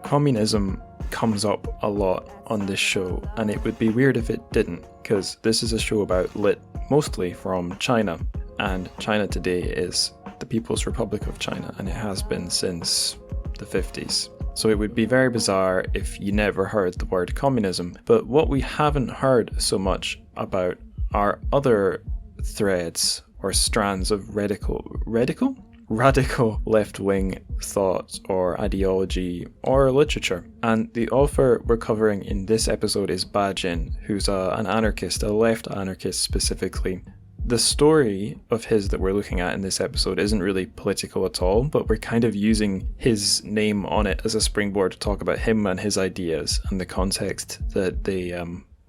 Communism comes up a lot on this show, and it would be weird if it didn't, because this is a show about lit mostly from China, and China today is the People's Republic of China, and it has been since the 50s. So it would be very bizarre if you never heard the word communism. But what we haven't heard so much about are other threads or strands of radical left-wing thought or ideology or literature. And the author we're covering in this episode is Ba Jin, who's an anarchist, a left anarchist specifically. The story of his that we're looking at in this episode isn't really political at all, but we're kind of using his name on it as a springboard to talk about him and his ideas and the context that they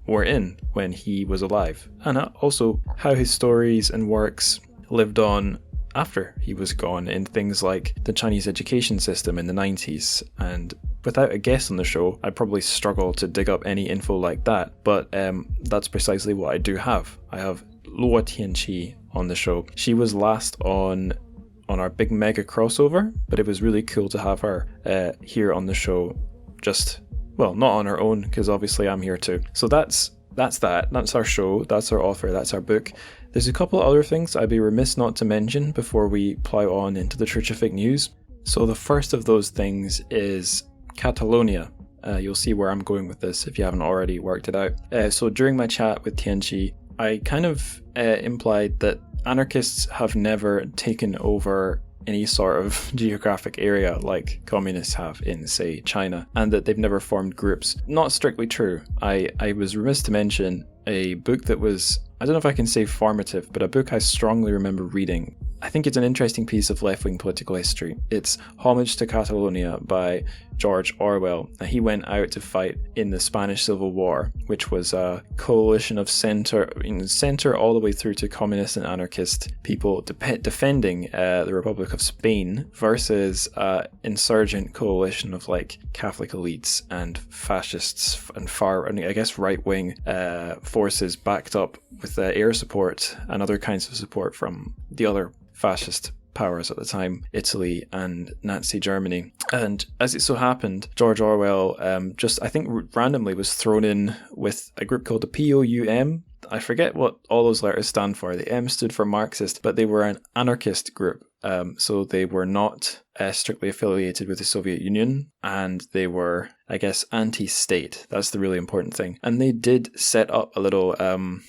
were in when he was alive, and also how his stories and works lived on after he was gone in things like the Chinese education system in the 90s. And without a guest on the show, I'd probably struggle to dig up any info like that, but that's precisely what I do have. I have Tianqi on the show. She was last on our big mega crossover, but it was really cool to have her here on the show. Not on her own, because obviously I'm here too. So that's our show, that's our author, that's our book. There's a couple of other things I'd be remiss not to mention before we plow on into the terrific news. So the first of those things is Catalonia. You'll see where I'm going with this if you haven't already worked it out. So during my chat with Tianqi, I kind of implied that anarchists have never taken over any sort of geographic area like communists have in, say, China, and that they've never formed groups. Not strictly true. I was remiss to mention a book that was, I don't know if I can say formative, but a book I strongly remember reading. I think it's an interesting piece of left-wing political history. It's Homage to Catalonia by George Orwell. He went out to fight in the Spanish Civil War, which was a coalition of center all the way through to communist and anarchist people defending the Republic of Spain versus insurgent coalition of like Catholic elites and fascists and right-wing forces backed up with air support and other kinds of support from the other fascist powers at the time, Italy and Nazi Germany. And as it so happened, George Orwell I think randomly was thrown in with a group called the POUM. I forget what all those letters stand for. The M stood for Marxist, but they were an anarchist group. So they were not strictly affiliated with the Soviet Union, and they were, I guess, anti-state. That's the really important thing. And they did set up a little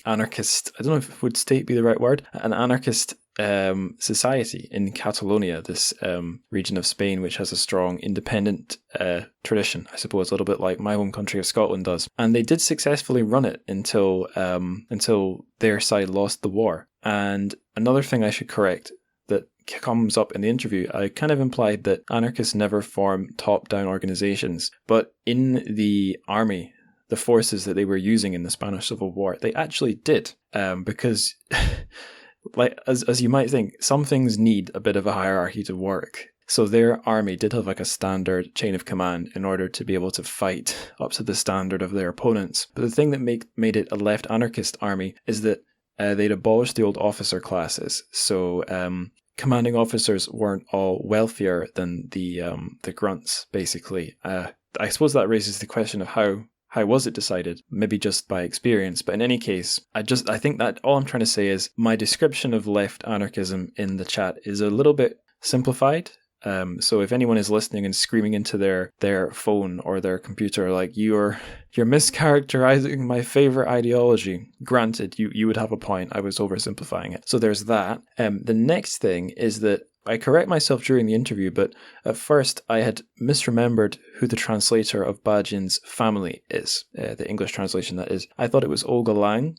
anarchist, I don't know if would state be the right word, an anarchist society in Catalonia, this region of Spain which has a strong independent tradition, I suppose, a little bit like my home country of Scotland does. And they did successfully run it until their side lost the war. And another thing I should correct that comes up in the interview, I kind of implied that anarchists never form top-down organizations, but in the army, the forces that they were using in the Spanish Civil War, they actually did, because like as you might think, some things need a bit of a hierarchy to work. So their army did have like a standard chain of command in order to be able to fight up to the standard of their opponents. But the thing that made it a left anarchist army is that they'd abolished the old officer classes. So commanding officers weren't all wealthier than the grunts, basically. I suppose that raises the question of how was it decided? Maybe just by experience. But in any case, I think that all I'm trying to say is my description of left anarchism in the chat is a little bit simplified. So if anyone is listening and screaming into their phone or their computer like you're mischaracterizing my favorite ideology, granted, you would have a point. I was oversimplifying it. So there's that. The next thing is that I correct myself during the interview, but at first I had misremembered who the translator of Ba Jin's family is, the English translation that is. I thought it was Olga Lang,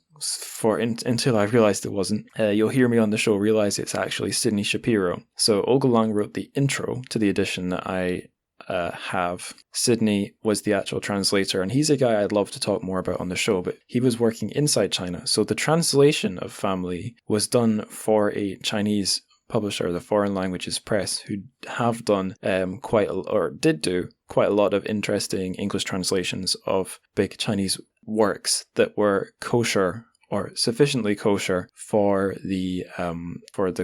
until I realized it wasn't. You'll hear me on the show realize it's actually Sidney Shapiro. So Olga Lang wrote the intro to the edition that I have. Sidney was the actual translator, and he's a guy I'd love to talk more about on the show, but he was working inside China. So the translation of family was done for a Chinese publisher, the Foreign Languages Press, who have done did do quite a lot of interesting English translations of big Chinese works that were kosher or sufficiently kosher for the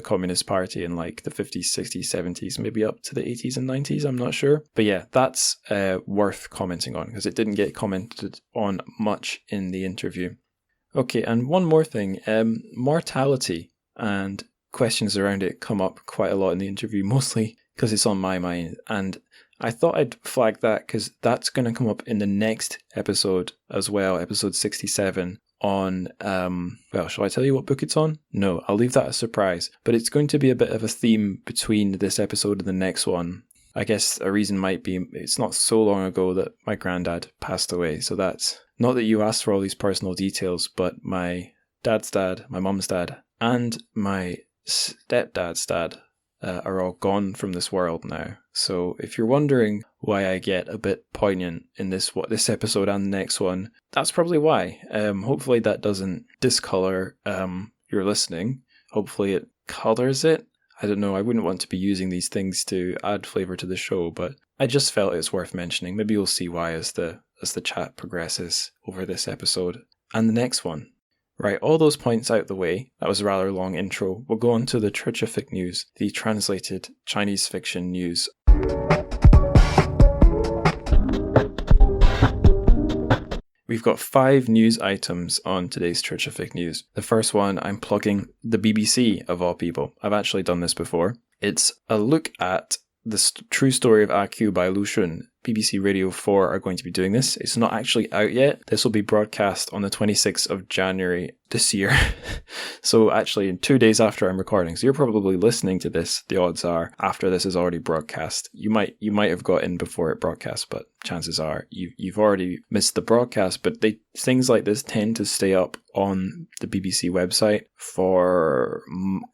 Communist Party in like the 50s, 60s, 70s, maybe up to the 80s and 90s, I'm not sure. But yeah, that's worth commenting on because it didn't get commented on much in the interview. Okay, and one more thing, mortality and questions around it come up quite a lot in the interview, mostly because it's on my mind, and I thought I'd flag that because that's going to come up in the next episode as well, episode 67, on, well, shall I tell you what book it's on? No, I'll leave that a surprise, but it's going to be a bit of a theme between this episode and the next one. I guess a reason might be it's not so long ago that my granddad passed away, so that's not that you asked for all these personal details, but my dad's dad, my mum's dad, and my stepdad's dad are all gone from this world now. So if you're wondering why I get a bit poignant in this episode and the next one, that's probably why. Hopefully that doesn't discolor your listening. Hopefully it colors it. I don't know, I wouldn't want to be using these things to add flavour to the show, but I just felt it's worth mentioning. Maybe you'll see why as the chat progresses over this episode and the next one. Right, all those points out the way, that was a rather long intro, we'll go on to the Trichific News, the translated Chinese fiction news. We've got 5 news items on today's Trichific News. The first one, I'm plugging the BBC, of all people. I've actually done this before. It's a look at the true story of A.Q. by Lu Xun. BBC Radio 4 are going to be doing this. It's not actually out yet. This will be broadcast on the 26th of January this year. So actually 2 days after I'm recording. So you're probably listening to this, the odds are, after this is already broadcast. You might have got in before it broadcast, but chances are you've already missed the broadcast. But things like this tend to stay up on the BBC website for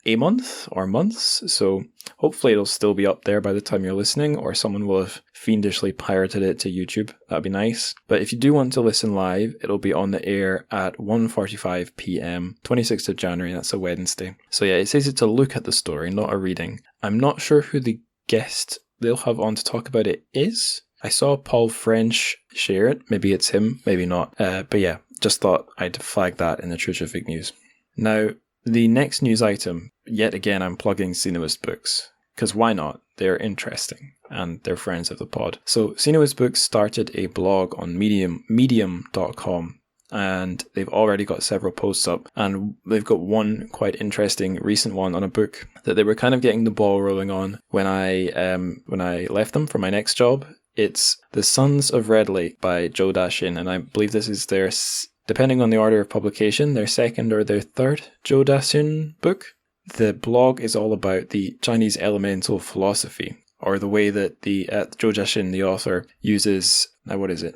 a month or months. So hopefully it'll still be up there by the time you're listening, or someone will have fiendishly pirated it to YouTube. That'd be nice. But if you do want to listen live, it'll be on the air at 1:45 p.m, 26th of January. That's a Wednesday. So yeah, it says it's a look at the story, not a reading. I'm not sure who the guest they'll have on to talk about it is. I saw Paul French share it. Maybe it's him, maybe not. But yeah, just thought I'd flag that in the Trichific News. Now, the next news item, yet again, I'm plugging Cinemas Books. Because why not? They're interesting and they're friends of the pod. So Cinemas Books started a blog on medium.com, and they've already got several posts up, and they've got one quite interesting recent one on a book that they were kind of getting the ball rolling on when I left them for my next job. It's The Sons of Red Lake by Zhou Daxin, and I believe this is their, depending on the order of publication, their second or their third Zhou Daxin book. The blog is all about the Chinese elemental philosophy, or the way that the Zhou Daxin, the author, uses,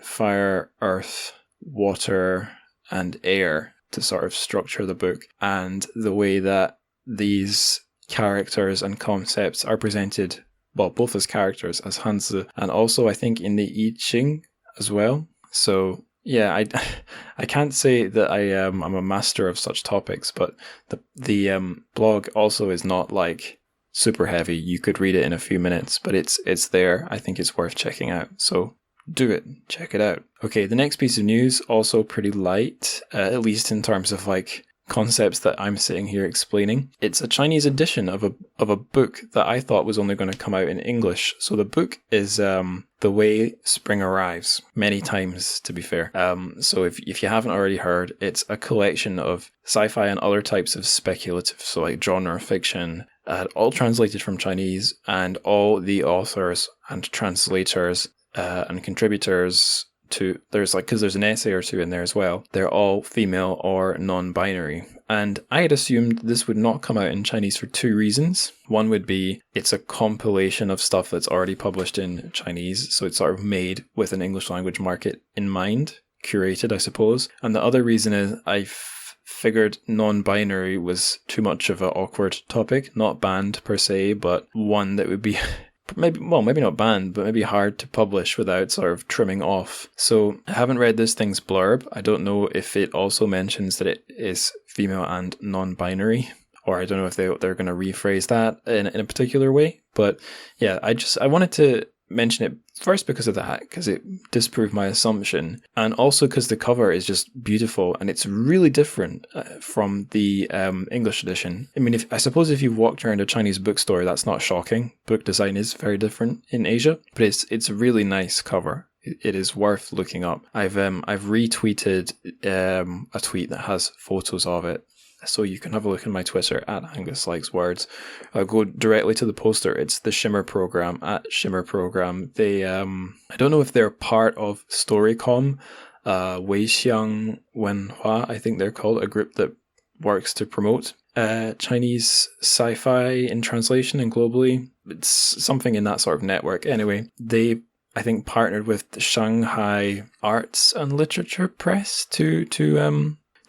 fire, earth, water, and air to sort of structure the book, and the way that these characters and concepts are presented, well, both as characters, as Hanzi, and also I think in the I Ching as well. So yeah, I can't say that I'm a master of such topics, but the blog also is not like super heavy. You could read it in a few minutes, but it's there. I think it's worth checking out. So do it. Check it out. Okay, the next piece of news, also pretty light, at least in terms of like concepts that I'm sitting here explaining. It's a Chinese edition of a book that I thought was only going to come out in English. So the book is The Way Spring Arrives, many times to be fair. So if you haven't already heard, it's a collection of sci-fi and other types of speculative, so like genre fiction, all translated from Chinese, and all the authors and translators and contributors to, because there's an essay or two in there as well, they're all female or non-binary. And I had assumed this would not come out in Chinese for 2 reasons. One would be it's a compilation of stuff that's already published in Chinese, so it's sort of made with an English language market in mind, curated, I suppose. And the other reason is I figured non-binary was too much of an awkward topic, not banned per se, but one that would be maybe not banned, but maybe hard to publish without sort of trimming off. So I haven't read this thing's blurb. I don't know if it also mentions that it is female and non-binary, or I don't know if they're going to rephrase that in a particular way. But yeah, I wanted to mention it first because of that, because it disproved my assumption, and also because the cover is just beautiful and it's really different from the English edition. I mean, I suppose if you've walked around a Chinese bookstore, that's not shocking. Book design is very different in Asia, but it's a really nice cover. It is worth looking up. I've retweeted a tweet that has photos of it, so you can have a look on my Twitter at Angus Likes Words. I'll go directly to the poster. It's the Shimmer Program at Shimmer Program. They I don't know if they're part of Storycom, Weixiang Wenhua, I think they're called, a group that works to promote Chinese sci-fi in translation and globally. It's something in that sort of network. Anyway, they, I think, partnered with the Shanghai Arts and Literature Press to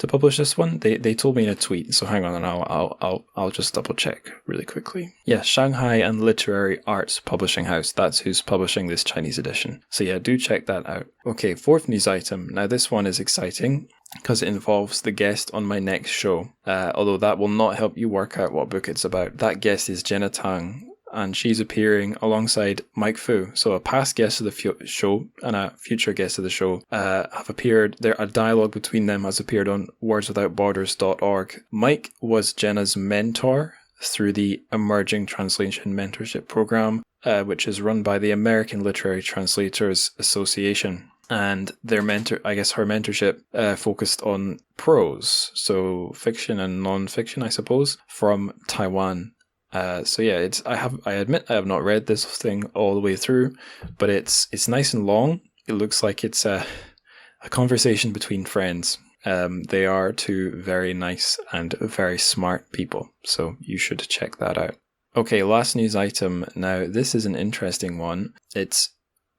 publish this one. They told me in a tweet, so hang on, and I'll just double check really quickly. Yeah, Shanghai and Literary Arts Publishing House. That's who's publishing this Chinese edition. So yeah, do check that out. Okay, fourth news item. Now this one is exciting because it involves the guest on my next show. Although that will not help you work out what book it's about. That guest is Jenna Tang, and she's appearing alongside Mike Fu. So a past guest of the show and a future guest of the show have appeared. A dialogue between them has appeared on wordswithoutborders.org. Mike was Jenna's mentor through the Emerging Translation Mentorship Program, which is run by the American Literary Translators Association. And her mentorship focused on prose, so fiction and non-fiction, I suppose, from Taiwan. So yeah, I admit I have not read this thing all the way through, but it's nice and long. It looks like it's a conversation between friends. They are two very nice and very smart people, so you should check that out. Okay, last news item. Now, this is an interesting one. It's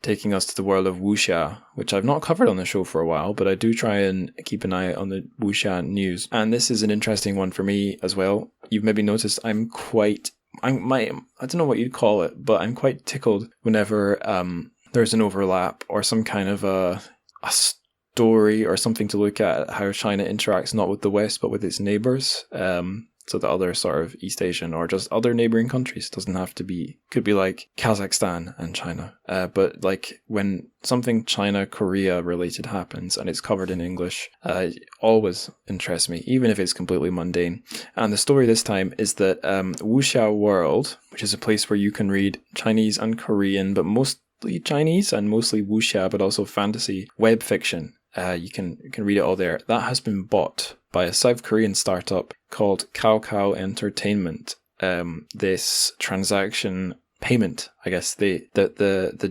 taking us to the world of wuxia, which I've not covered on the show for a while, but I do try and keep an eye on the wuxia news. And this is an interesting one for me as well. You've maybe noticed I don't know what you'd call it, but I'm quite tickled whenever there's an overlap or some kind of a story or something to look at how China interacts not with the West but with its neighbors. So the other sort of East Asian or just other neighboring countries. Doesn't have to be, could be like Kazakhstan and China. But like when something China-Korea related happens and it's covered in English, it always interests me, even if it's completely mundane. And the story this time is that Wuxia World, which is a place where you can read Chinese and Korean, but mostly Chinese and mostly wuxia, but also fantasy web fiction. You can read it all there. That has been bought by a South Korean startup called Kakao Entertainment. This transaction payment, I guess the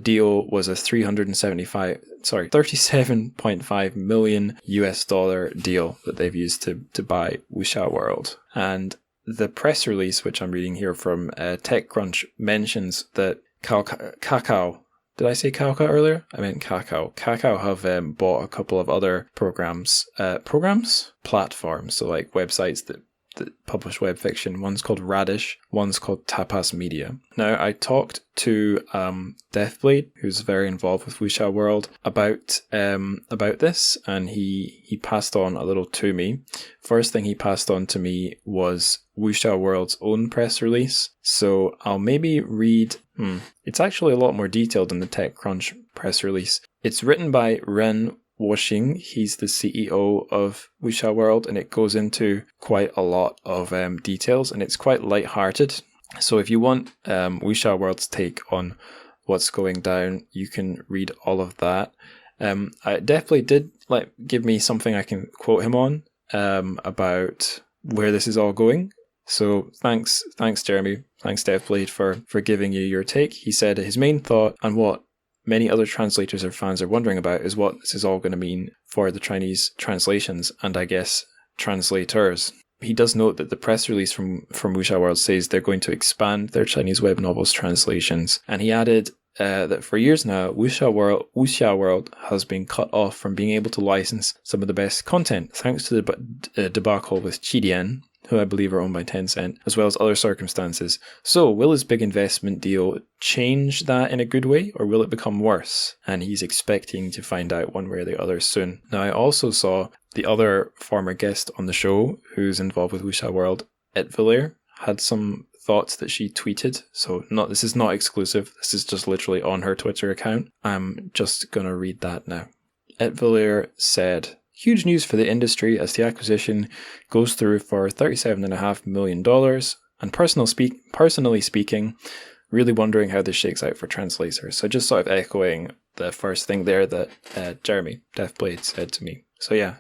deal was a $37.5 million US deal that they've used to buy Wuxia World. And the press release, which I'm reading here from TechCrunch, mentions that Kakao. Did I say Kakao earlier? I meant Kakao. Kakao have bought a couple of other platforms, so like websites that publish web fiction. One's called Radish, one's called Tapas Media. Now, I talked to Deathblade, who's very involved with Wuxia World, about this, and he passed on a little to me. First thing he passed on to me was Wuxia World's own press release. So I'll maybe read. It's actually a lot more detailed than the TechCrunch press release. It's written by Ren Woxing. He's the CEO of Wuxia World, and it goes into quite a lot of details, and it's quite light-hearted. So if you want Wuxia World's take on what's going down, you can read all of that. I definitely did give me something I can quote him on about where this is all going. So thanks Jeremy, thanks Deathblade for giving you your take. He said his main thought, and what many other translators or fans are wondering about, is what this is all going to mean for the Chinese translations and I guess translators. He does note that the press release from Wuxia World says they're going to expand their Chinese web novels translations, and he added that for years now, Wuxia World has been cut off from being able to license some of the best content thanks to the debacle with Qidian, who I believe are owned by Tencent, as well as other circumstances. So, will his big investment deal change that in a good way, or will it become worse? And he's expecting to find out one way or the other soon. Now, I also saw the other former guest on the show, who's involved with Wuxia World, Etviler, had some thoughts that she tweeted. So this is not exclusive. This is just literally on her Twitter account. I'm just going to read that now. Etvillier said, huge news for the industry as the acquisition goes through for $37.5 million. And personally speaking, really wondering how this shakes out for translators. So just sort of echoing the first thing there that Jeremy Deathblade said to me. So yeah,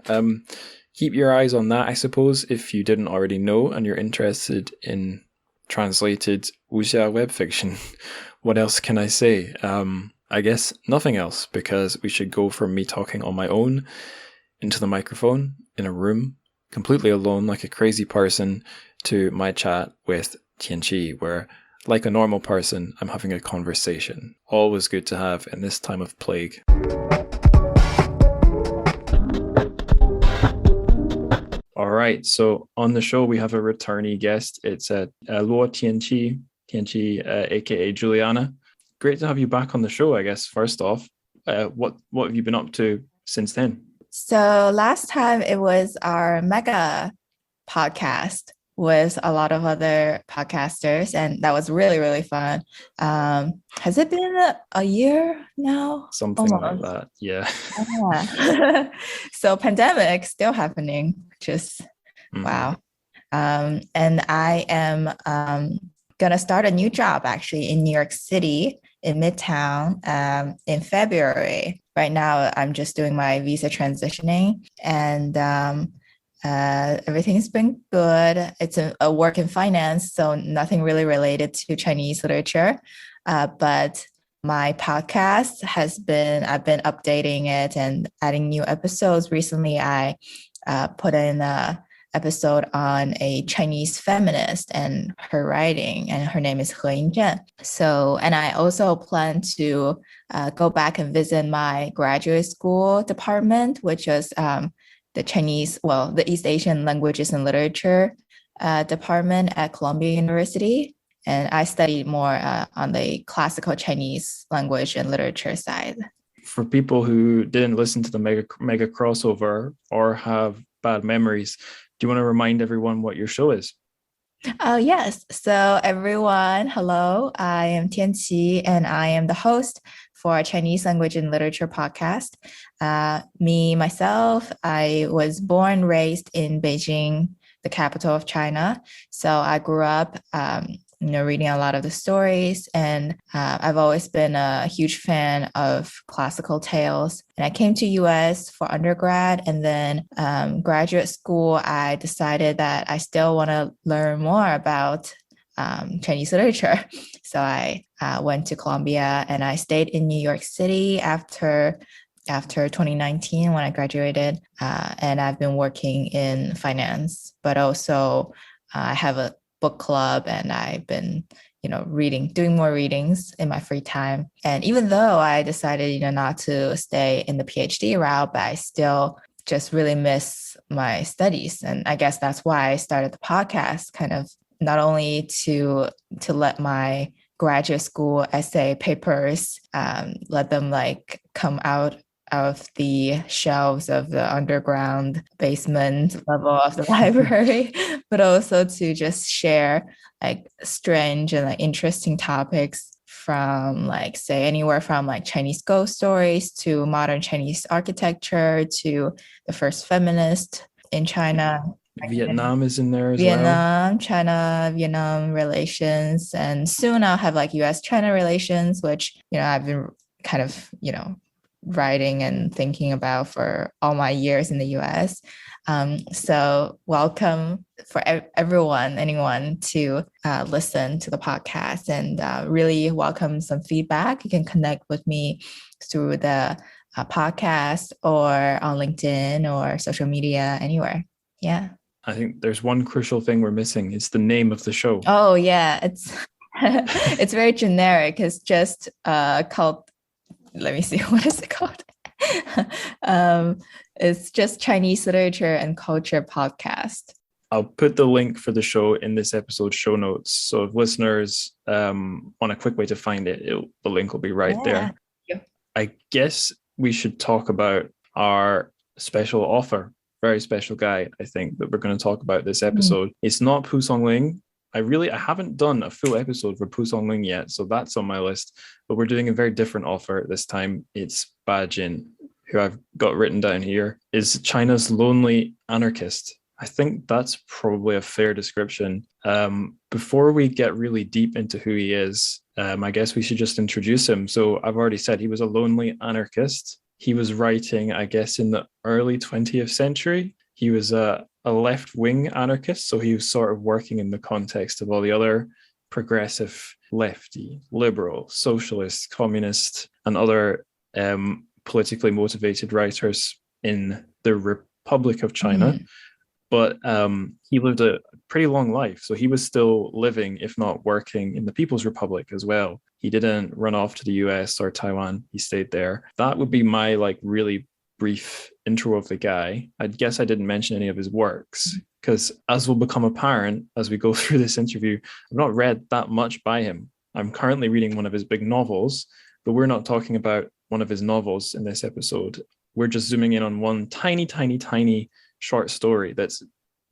keep your eyes on that, I suppose, if you didn't already know and you're interested in translated wuxia web fiction. What else can I say? I guess nothing else, because we should go from me talking on my own into the microphone in a room, completely alone like a crazy person, to my chat with Tianqi, where, like a normal person, I'm having a conversation. Always good to have in this time of plague. All right, so on the show we have a returnee guest. It's Luo Tianqi, aka Juliana. Great to have you back on the show, I guess. First off, what have you been up to since then? So last time it was our mega podcast with a lot of other podcasters, and that was really, really fun. Has it been a year now? Something like that, yeah. Yeah. So pandemic still happening, just wow. And I am gonna start a new job actually in New York City in Midtown in February. Right now, I'm just doing my visa transitioning, and everything's been good. It's a work in finance, so nothing really related to Chinese literature. But my podcast I've been updating it and adding new episodes. Recently, I put in a episode on a Chinese feminist and her writing, and her name is He Yinzhen. So, and I also plan to go back and visit my graduate school department, which is the East Asian Languages and Literature department at Columbia University. And I studied more on the classical Chinese language and literature side. For people who didn't listen to the mega crossover or have bad memories, do you want to remind everyone what your show is? Oh, yes. So everyone, hello. I am Tianqi, and I am the host for a Chinese language and literature podcast. Myself, I was born, raised in Beijing, the capital of China. So I grew up, reading a lot of the stories, and I've always been a huge fan of classical tales. And I came to US for undergrad, and then graduate school, I decided that I still want to learn more about Chinese literature. So I went to Columbia, and I stayed in New York City after 2019 when I graduated, and I've been working in finance, but also I have a book club, and I've been, doing more readings in my free time. And even though I decided, not to stay in the PhD route, but I still just really miss my studies. And I guess that's why I started the podcast, kind of not only to let my graduate school essay papers, let them come out of the shelves of the underground basement level of the library, but also to just share strange and interesting topics from say anywhere from Chinese ghost stories to modern Chinese architecture to the first feminist in China. Vietnam is in there as well. China-Vietnam relations, and soon I'll have US-China relations, which I've been kind of writing and thinking about for all my years in the US. So welcome for anyone to listen to the podcast, and really welcome some feedback. You can connect with me through the podcast or on LinkedIn or social media, anywhere. Yeah. I think there's one crucial thing we're missing. It's the name of the show. Oh, yeah. It's very generic. It's just called, let me see, what is it called? It's just Chinese Literature and Culture Podcast. I'll put the link for the show in this episode's show notes. So if listeners want a quick way to find it, the link will be right there. Yeah. I guess we should talk about our special author, very special guy, I think, that we're going to talk about this episode. It's not Pu Songling. I haven't done a full episode for Pusong Ling yet, so that's on my list. But we're doing a very different author this time. It's Ba Jin, who I've got written down here, is China's lonely anarchist. I think that's probably a fair description. Before we get really deep into who he is, I guess we should just introduce him. So I've already said he was a lonely anarchist. He was writing, I guess, in the early 20th century. He was a left-wing anarchist, so he was sort of working in the context of all the other progressive, lefty, liberal, socialist, communist, and other politically motivated writers in the Republic of China. Mm-hmm. But he lived a pretty long life, so he was still living, if not working, in the People's Republic as well. He didn't run off to the US or Taiwan. He stayed there. That would be my really brief intro of the guy. I guess I didn't mention any of his works because, as will become apparent as we go through this interview, I've not read that much by him. I'm currently reading one of his big novels, but we're not talking about one of his novels in this episode. We're just zooming in on one tiny, tiny, tiny short story that's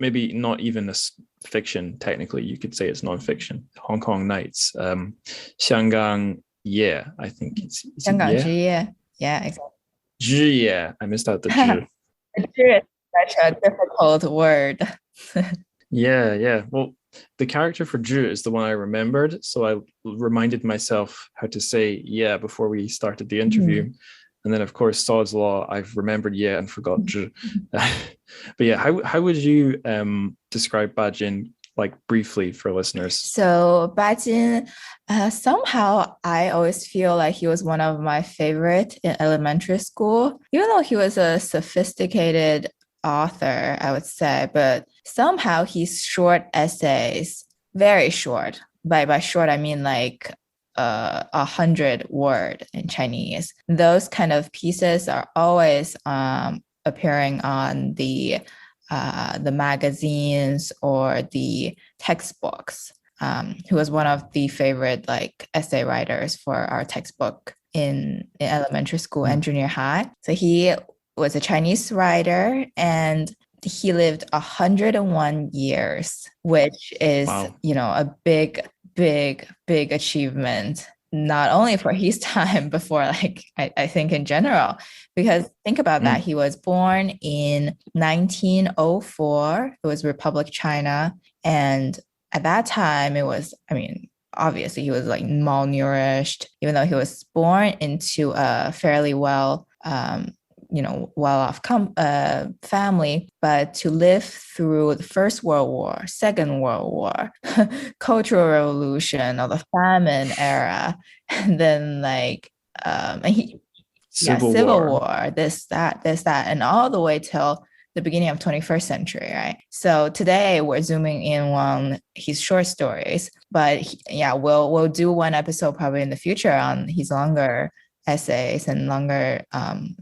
maybe not even a fiction. Technically, you could say it's nonfiction. Hong Kong Nights, Xianggang Ye, I think it's Xianggang Ye. Yeah, exactly. Yeah, I missed out the zhi. Zhi is such a difficult word. Yeah. Well, the character for zhi is the one I remembered, so I reminded myself how to say yeah before we started the interview. And then, of course, Sod's Law, I've remembered yeah and forgot zhi. But yeah, how would you describe Ba Jin, briefly for listeners? So Ba Jin, somehow I always feel like he was one of my favorite in elementary school, even though he was a sophisticated author, I would say, but somehow his short essays, very short. By short, I mean 100 word in Chinese. Those kind of pieces are always appearing on the magazines or the textbooks. He was one of the favorite essay writers for our textbook in elementary school and junior high. So he was a Chinese writer and he lived 101 years, which is, wow, a big achievement, not only for his time, but for I think in general, because think about that. He was born in 1904. It was Republic China. And at that time, it was, obviously he was malnourished, even though he was born into a fairly well-off family, but to live through the First World War, Second World War, Cultural Revolution, or the famine era, and then Civil War, this, that, and all the way till the beginning of 21st century, right? So today we're zooming in on his short stories, but we'll do one episode probably in the future on his longer essays and longer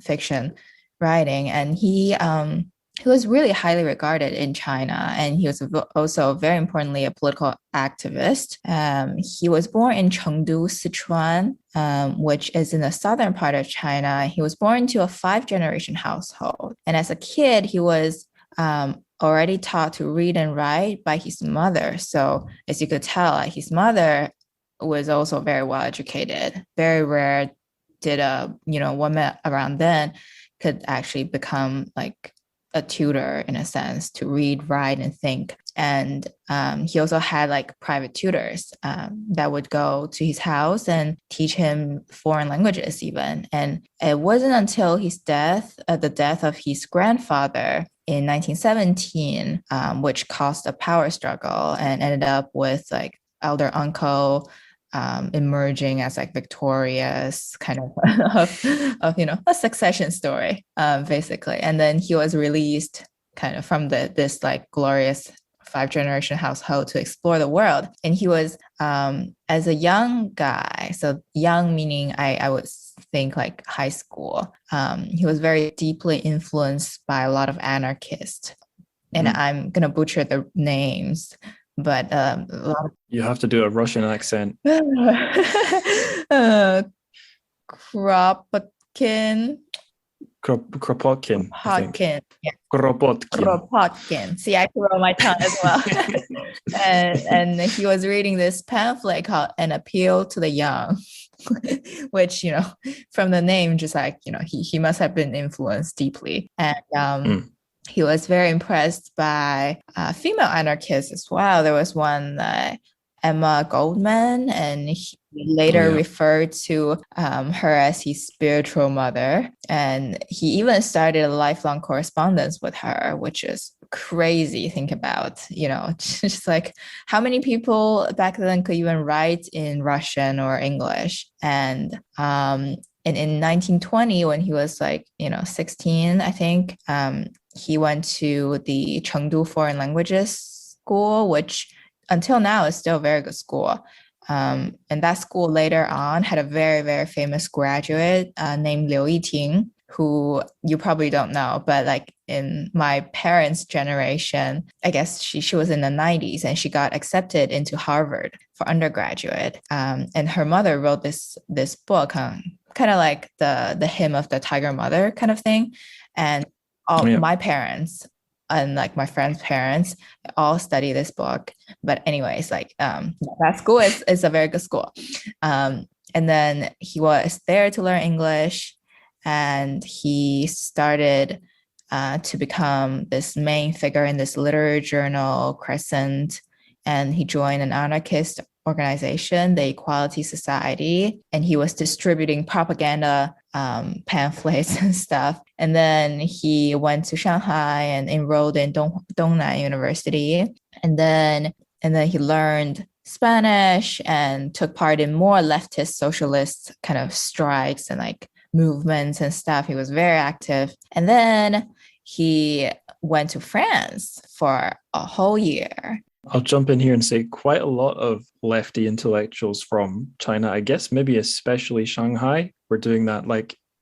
fiction writing. And he was really highly regarded in China, and he was also very importantly a political activist. He was born in Chengdu, Sichuan, which is in the southern part of China. He was born into a 5-generation household, and as a kid he was already taught to read and write by his mother. So as you could tell, his mother was also very well educated. Very rare did a woman around then could actually become a tutor in a sense to read, write, and think. And he also had private tutors that would go to his house and teach him foreign languages even. And it wasn't until his death, the death of his grandfather in 1917, which caused a power struggle and ended up with elder uncle emerging as victorious, kind of a succession story, basically. And then he was released kind of from this glorious 5-generation household to explore the world. And he was as a young guy, so young meaning I would think high school, he was very deeply influenced by a lot of anarchists. And I'm gonna butcher the names, but you have to do a Russian accent. Kropotkin, Kropotkin, I think. Kropotkin. Yeah, Kropotkin. Kropotkin. See, I can roll my tongue as well. And he was reading this pamphlet called An Appeal to the Young, which, from the name, just like, he must have been influenced deeply. And he was very impressed by female anarchists as well. There was one, Emma Goldman, and he later referred to her as his spiritual mother. And he even started a lifelong correspondence with her, which is crazy. Think about, just like how many people back then could even write in Russian or English. And in 1920, when he was 16, I think, he went to the Chengdu Foreign Languages School, which until now is still a very good school. And that school later on had a very, very famous graduate named Liu Yiting, who you probably don't know, but in my parents' generation, I guess she was in the 90s and she got accepted into Harvard for undergraduate. And her mother wrote this book, kind of like the hymn of the Tiger Mother kind of thing. And my parents and my friend's parents all study this book. But anyways, that school is a very good school. And then he was there to learn English, and he started to become this main figure in this literary journal, Crescent. And he joined an anarchist organization, the Equality Society, and he was distributing propaganda pamphlets and stuff. And then he went to Shanghai and enrolled in Dongnan University. And then he learned Spanish and took part in more leftist socialist kind of strikes and movements and stuff. He was very active. And then he went to France for a whole year. I'll jump in here and say quite a lot of lefty intellectuals from China, I guess maybe especially Shanghai, were doing that.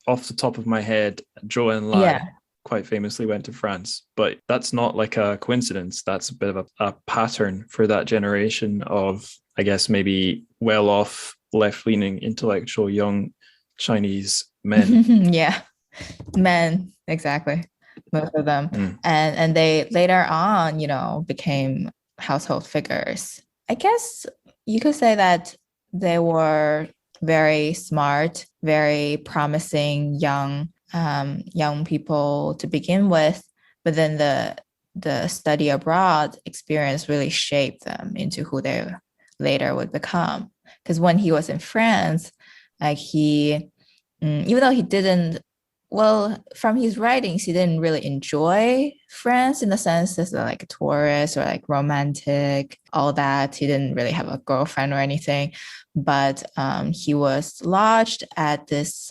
Off the top of my head, Zhou Enlai quite famously went to France, but that's not a coincidence. That's a bit of a pattern for that generation of, I guess, maybe well-off, left-leaning intellectual young Chinese men. Yeah, men, exactly. Most of them. And they later on, became household figures. I guess you could say that they were very smart, very promising young people to begin with, but then the study abroad experience really shaped them into who they later would become. Because when he was in France, he, even though he didn't, from his writings, he didn't really enjoy France in the sense as a tourist or romantic, all that. He didn't really have a girlfriend or anything, but he was lodged at this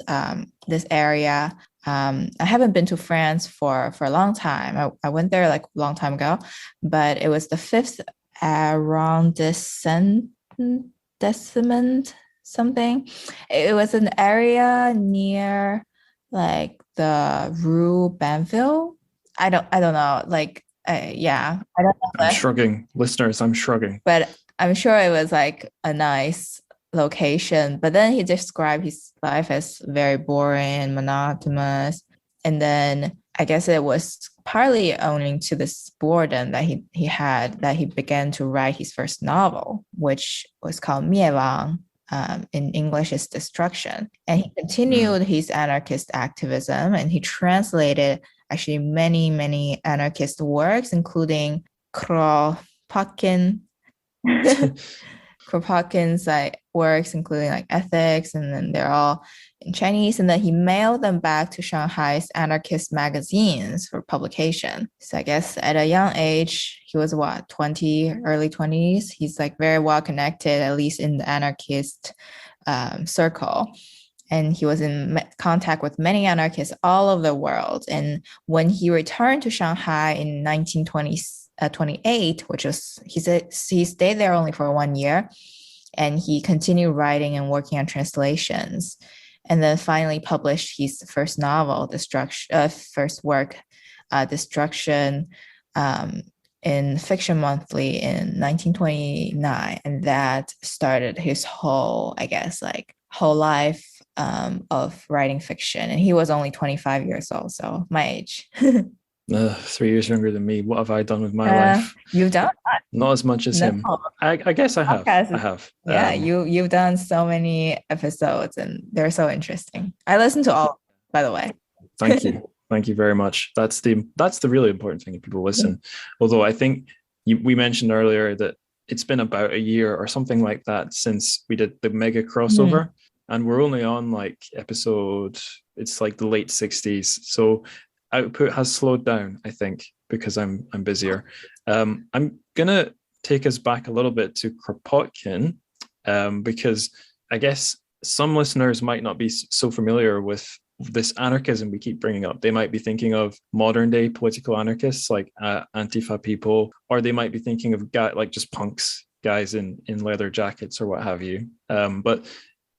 area. I haven't been to France for a long time. I went there a long time ago, but it was the 5th arrondissement, something. It was an area near the Rue Banville. I don't know. Yeah, I don't know. I'm shrugging, listeners. I'm shrugging. But I'm sure it was a nice location. But then he described his life as very boring, monotonous. And then I guess it was partly owing to this boredom that he had that he began to write his first novel, which was called 灭亡. In English is destruction. And he continued his anarchist activism, and he translated actually many, many anarchist works, including Kropotkin's works, including ethics, and then they're all in Chinese. And then he mailed them back to Shanghai's anarchist magazines for publication. So I guess at a young age, he was 20, early 20s. He's very well connected, at least in the anarchist circle. And he was in contact with many anarchists all over the world. And when he returned to Shanghai in 1928, which was, he stayed there only for 1 year, and he continued writing and working on translations, and then finally published his first novel, Destruction, in Fiction Monthly in 1929. And that started his whole, I guess, whole life of writing fiction, and he was only 25 years old, so my age. 3 years younger than me. What have I done with my life? You've done Not as much as no him. I guess I have. podcast. I have. Yeah, you've done so many episodes, and they're so interesting. I listen to all, by the way. Thank you. Thank you very much. That's the really important thing if people listen. Although I think we mentioned earlier that it's been about a year or something like that since we did the mega crossover, and we're only on like episode, it's like the late 60s. So output has slowed down, I think, because I'm busier. I'm gonna take us back a little bit to Kropotkin, because I guess some listeners might not be so familiar with this anarchism we keep bringing up. They might be thinking of modern day political anarchists like Antifa people, or they might be thinking of like just punks, guys in leather jackets or what have you. But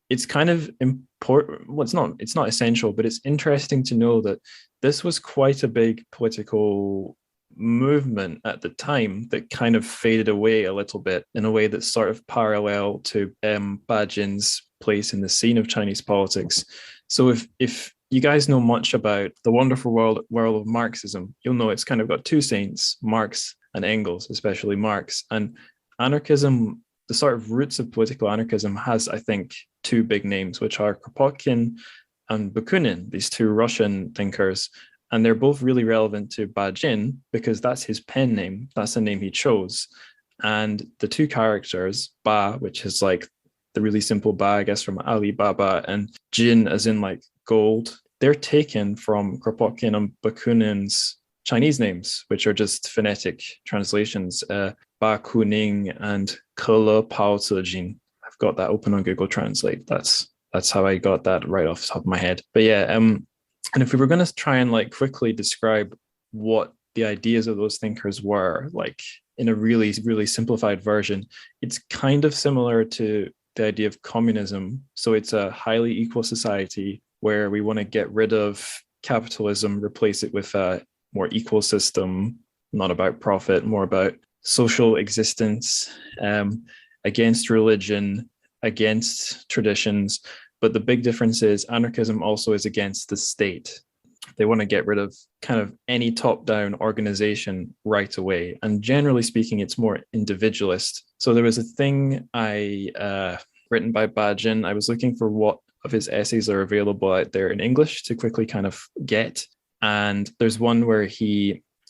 it's kind of important. Well, it's not essential, but it's interesting to know that this was quite a big political movement at the time that kind of faded away a little bit in a way that's sort of parallel to Ba Jin's place in the scene of Chinese politics. So if you guys know much about the wonderful world of Marxism, you'll know it's kind of got two saints, Marx and Engels, especially Marx. And anarchism, the sort of roots of political anarchism, has, I think, two big names, which are Kropotkin and Bakunin, these two Russian thinkers. And they're both really relevant to Ba Jin because that's his pen name. That's the name he chose. And the two characters, Ba, which is like the really simple Ba, I guess, from Alibaba, and Jin, as in like gold, they're taken from Kropotkin and Bakunin's Chinese names, which are just phonetic translations. Ba Kuning and Ke Pao Jin. I've got that open on Google Translate. That's how I got that right off the top of my head. But yeah, and if we were going to try and like quickly describe what the ideas of those thinkers were, like in a really, really simplified version, it's kind of similar to the idea of communism. So it's a highly equal society where we want to get rid of capitalism, replace it with a more equal system, not about profit, more about social existence, against religion, against traditions. But the big difference is anarchism also is against the state. They want to get rid of kind of any top-down organization right away. And generally speaking, it's more individualist. So there was a thing written by Ba Jin. I was looking for what of his essays are available out there in English to quickly kind of get. And there's one where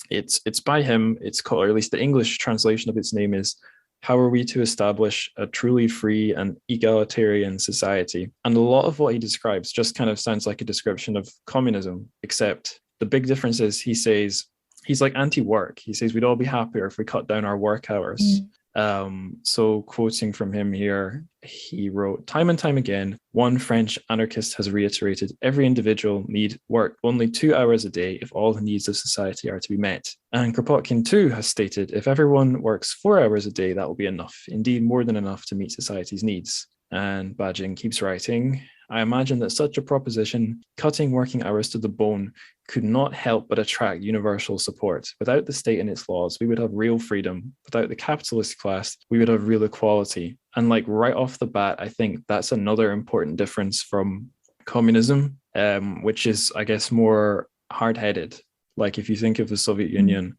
it's by him. It's called, or at least the English translation of its name is How Are We to Establish a Truly Free and Egalitarian Society? And a lot of what he describes just kind of sounds like a description of communism, except the big difference is he says, he's like anti-work. He says we'd all be happier if we cut down our work hours. So quoting from him here, he wrote, time and time again, one French anarchist has reiterated every individual need work only 2 hours a day if all the needs of society are to be met. And Kropotkin too has stated, if everyone works 4 hours a day, that will be enough, indeed more than enough to meet society's needs. And Ba Jin keeps writing, I imagine that such a proposition, cutting working hours to the bone, could not help but attract universal support. Without the state and its laws, we would have real freedom. Without the capitalist class, we would have real equality. And like right off the bat, I think that's another important difference from communism, which is, I guess, more hard-headed. Like if you think of the Soviet Union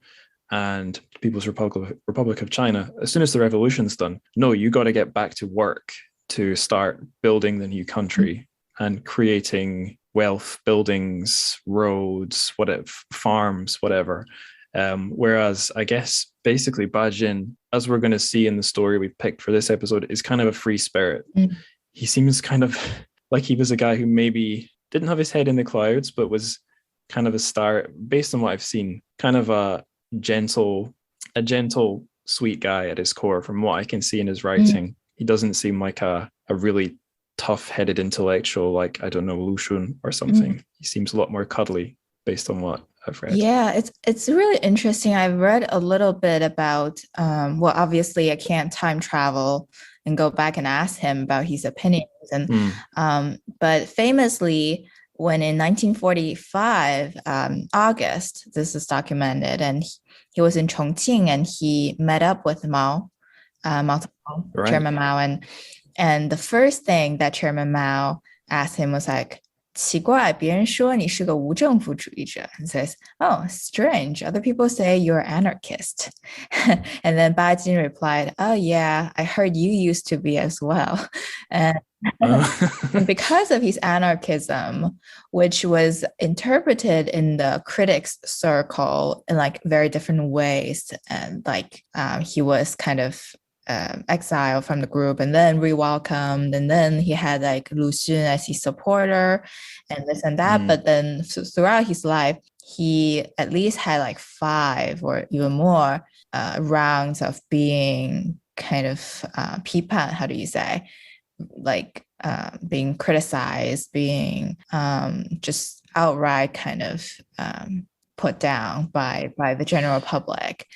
and People's Republic of China, as soon as the revolution's done, no, you got to get back to work to start building the new country and creating wealth, buildings, roads, whatever, farms, whatever. Whereas I guess basically Ba Jin, as we're going to see in the story we picked for this episode, is kind of a free spirit. He seems kind of like he was a guy who maybe didn't have his head in the clouds, but was kind of a star, based on what I've seen, kind of a gentle, sweet guy at his core, from what I can see in his writing. He doesn't seem like a really tough-headed intellectual like, I don't know, Lu Xun or something. He seems a lot more cuddly based on what I've read. Yeah, it's really interesting. I've read a little bit about, well, obviously I can't time travel and go back and ask him about his opinions. And but famously, when in 1945, August, this is documented, and he was in Chongqing and he met up with Mao, Mao Zedong, Right. Chairman Mao, and And the first thing that Chairman Mao asked him was like, 奇怪，别人说你是个无政府主义者. And says, oh, strange. Other people say you're anarchist. And then Ba Jin replied, oh, yeah, I heard you used to be as well. And, and because of his anarchism, which was interpreted in the critics circle in like very different ways, and like he was kind of exiled from the group and then re-welcomed, and then he had like Lu Xun as his supporter and this and that. But then throughout his life, he at least had like 5 or even more rounds of being kind of pipan, how do you say, like being criticized, being just outright kind of put down by the general public.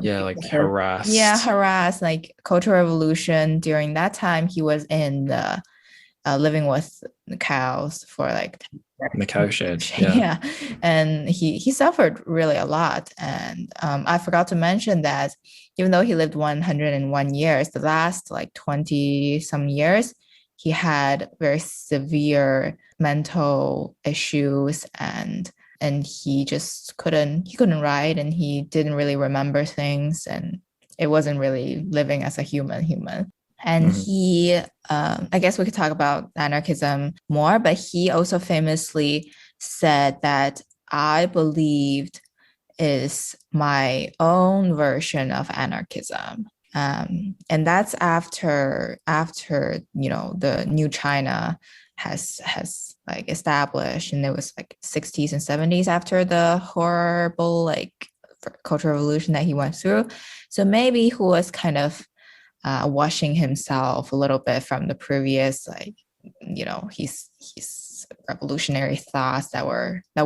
Yeah, like harassed. Yeah, harassed. Like Cultural Revolution, during that time, he was in the living with the cows for like in the cow shed. Yeah, and he suffered really a lot. And I forgot to mention that even though he lived 101 years, the last like 20 some years, he had very severe mental issues, and he just couldn't write, and he didn't really remember things, and it wasn't really living as a human. And he I guess we could talk about anarchism more, but he also famously said that I believed is my own version of anarchism. And that's after the new China has like established, and it was like 60s and 70s after the horrible like Cultural Revolution that he went through. So maybe he was kind of washing himself a little bit from the previous, like, his revolutionary thoughts that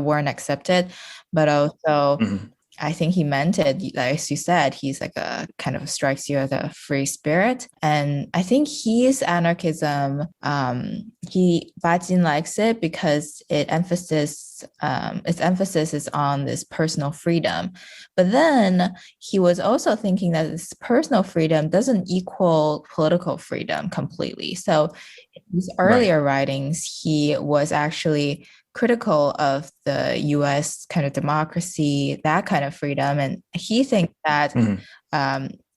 weren't accepted, but also I think he meant it, as you said. He's like a kind of strikes you as a free spirit, and I think his anarchism, Ba Jin likes it because its emphasis is on this personal freedom. But then he was also thinking that this personal freedom doesn't equal political freedom completely. So in his earlier writings, he was actually critical of the US kind of democracy, that kind of freedom. And he thinks that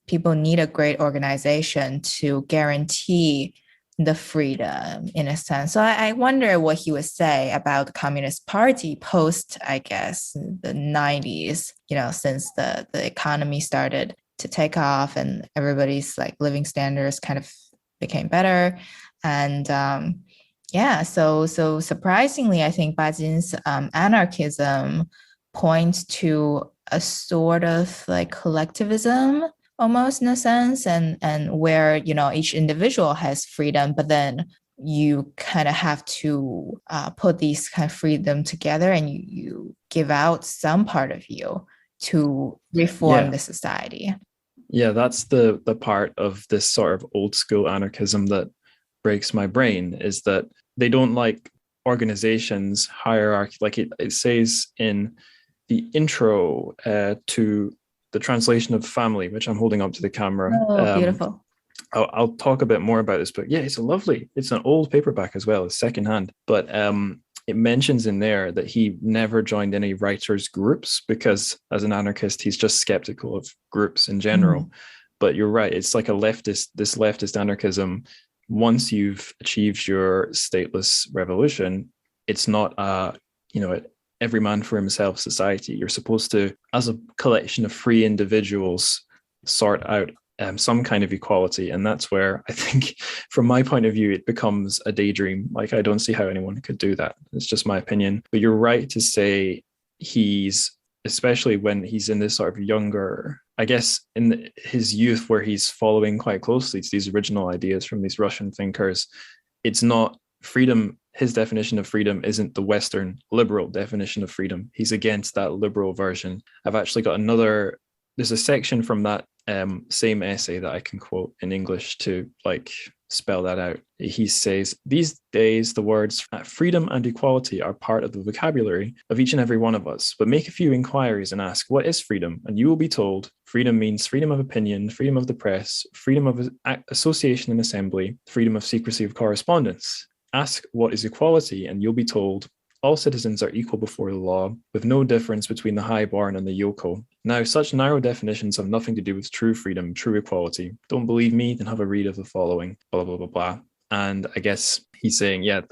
people need a great organization to guarantee the freedom in a sense. So I wonder what he would say about the Communist Party post, I guess, the 90s, since the economy started to take off and everybody's like living standards kind of became better. And so surprisingly, I think Ba Jin's anarchism points to a sort of like collectivism almost, in a sense, and where each individual has freedom, but then you kind of have to put these kind of freedom together, and you give out some part of you to reform the society. Yeah, that's the part of this sort of old school anarchism that breaks my brain, is that they don't like organizations, hierarchy. Like it says in the intro to the translation of Family, which I'm holding up to the camera. Oh, beautiful. I'll talk a bit more about this, but yeah, it's an old paperback as well, it's secondhand. But it mentions in there that he never joined any writers' groups because as an anarchist, he's just skeptical of groups in general. But you're right, it's like this leftist anarchism. Once you've achieved your stateless revolution, it's not every man for himself society. You're supposed to, as a collection of free individuals, sort out some kind of equality. And that's where I think, from my point of view, it becomes a daydream. Like, I don't see how anyone could do that. It's just my opinion. But you're right to say especially when he's in this sort of younger, I guess in his youth, where he's following quite closely to these original ideas from these Russian thinkers, it's not freedom. His definition of freedom isn't the Western liberal definition of freedom. He's against that liberal version. I've actually got there's a section from that same essay that I can quote in English to like spell that out. He says, these days, the words freedom and equality are part of the vocabulary of each and every one of us. But make a few inquiries and ask, what is freedom? And you will be told freedom means freedom of opinion, freedom of the press, freedom of association and assembly, freedom of secrecy of correspondence. Ask what is equality, and you'll be told all citizens are equal before the law, with no difference between the highborn and the yokel. Now, such narrow definitions have nothing to do with true freedom, true equality. Don't believe me? Then have a read of the following, blah, blah, blah, blah. And I guess he's saying, yeah,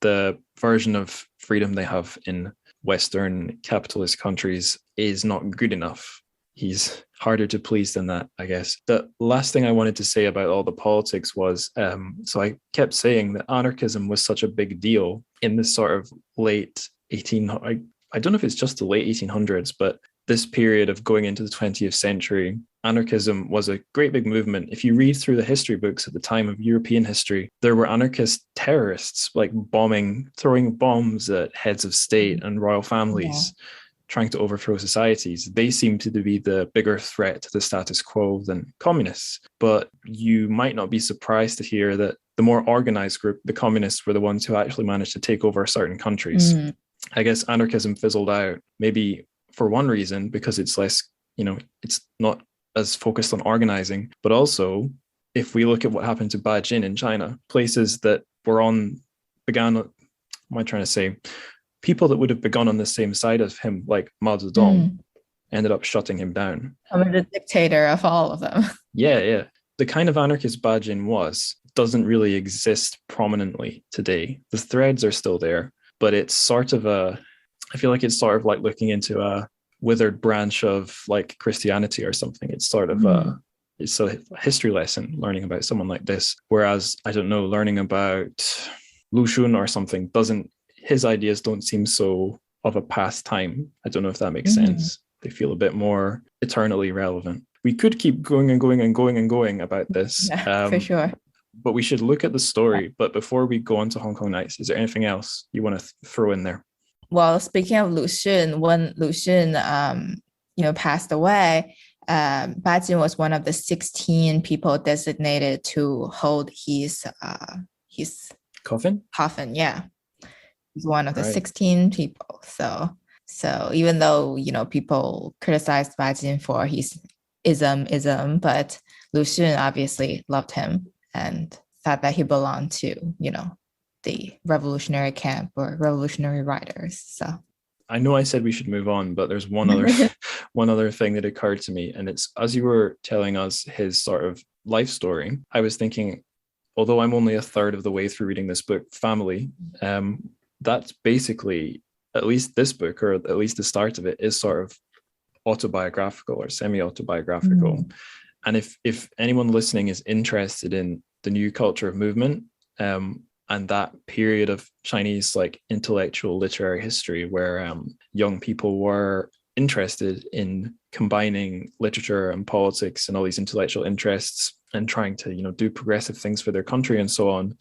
the version of freedom they have in Western capitalist countries is not good enough. He's harder to please than that, I guess. The last thing I wanted to say about all the politics was, so I kept saying that anarchism was such a big deal in this sort of late 1800s. I don't know if it's just the late 1800s, but this period of going into the 20th century, anarchism was a great big movement. If you read through the history books at the time of European history, there were anarchist terrorists like throwing bombs at heads of state and royal families. Yeah. Trying to overthrow societies. They seem to be the bigger threat to the status quo than communists. But you might not be surprised to hear that the more organized group, the communists, were the ones who actually managed to take over certain countries. I guess anarchism fizzled out, maybe for one reason, because it's less, it's not as focused on organizing. But also, if we look at what happened to Beijing in China, places that people that would have begun on the same side as him, like Mao Zedong, ended up shutting him down. I'm the dictator of all of them. Yeah. The kind of anarchist Bajin doesn't really exist prominently today. The threads are still there, but it's sort of I feel like it's sort of like looking into a withered branch of like Christianity or something. It's sort of it's a history lesson learning about someone like this. Whereas, I don't know, learning about Lu Xun or something his ideas don't seem so of a past time. I don't know if that makes sense. They feel a bit more eternally relevant. We could keep going and going and going and going about this. Yeah, for sure. But we should look at the story. But before we go on to Hong Kong Nights, is there anything else you want to throw in there? Well, speaking of Lu Xun, when Lu Xun, passed away, Bajin was one of the 16 people designated to hold his coffin. Yeah. He's one of the 16 people. So even though, people criticized Bajin for his ism, but Lu Xun obviously loved him and thought that he belonged to, the revolutionary camp or revolutionary riders. So I know I said we should move on, but there's one other thing that occurred to me. And it's, as you were telling us his sort of life story, I was thinking, although I'm only a third of the way through reading this book, Family, that's basically, at least this book, or at least the start of it, is sort of autobiographical or semi-autobiographical. And if anyone listening is interested in the new culture of movement, and that period of Chinese like intellectual literary history where young people were interested in combining literature and politics and all these intellectual interests and trying to, do progressive things for their country and so on.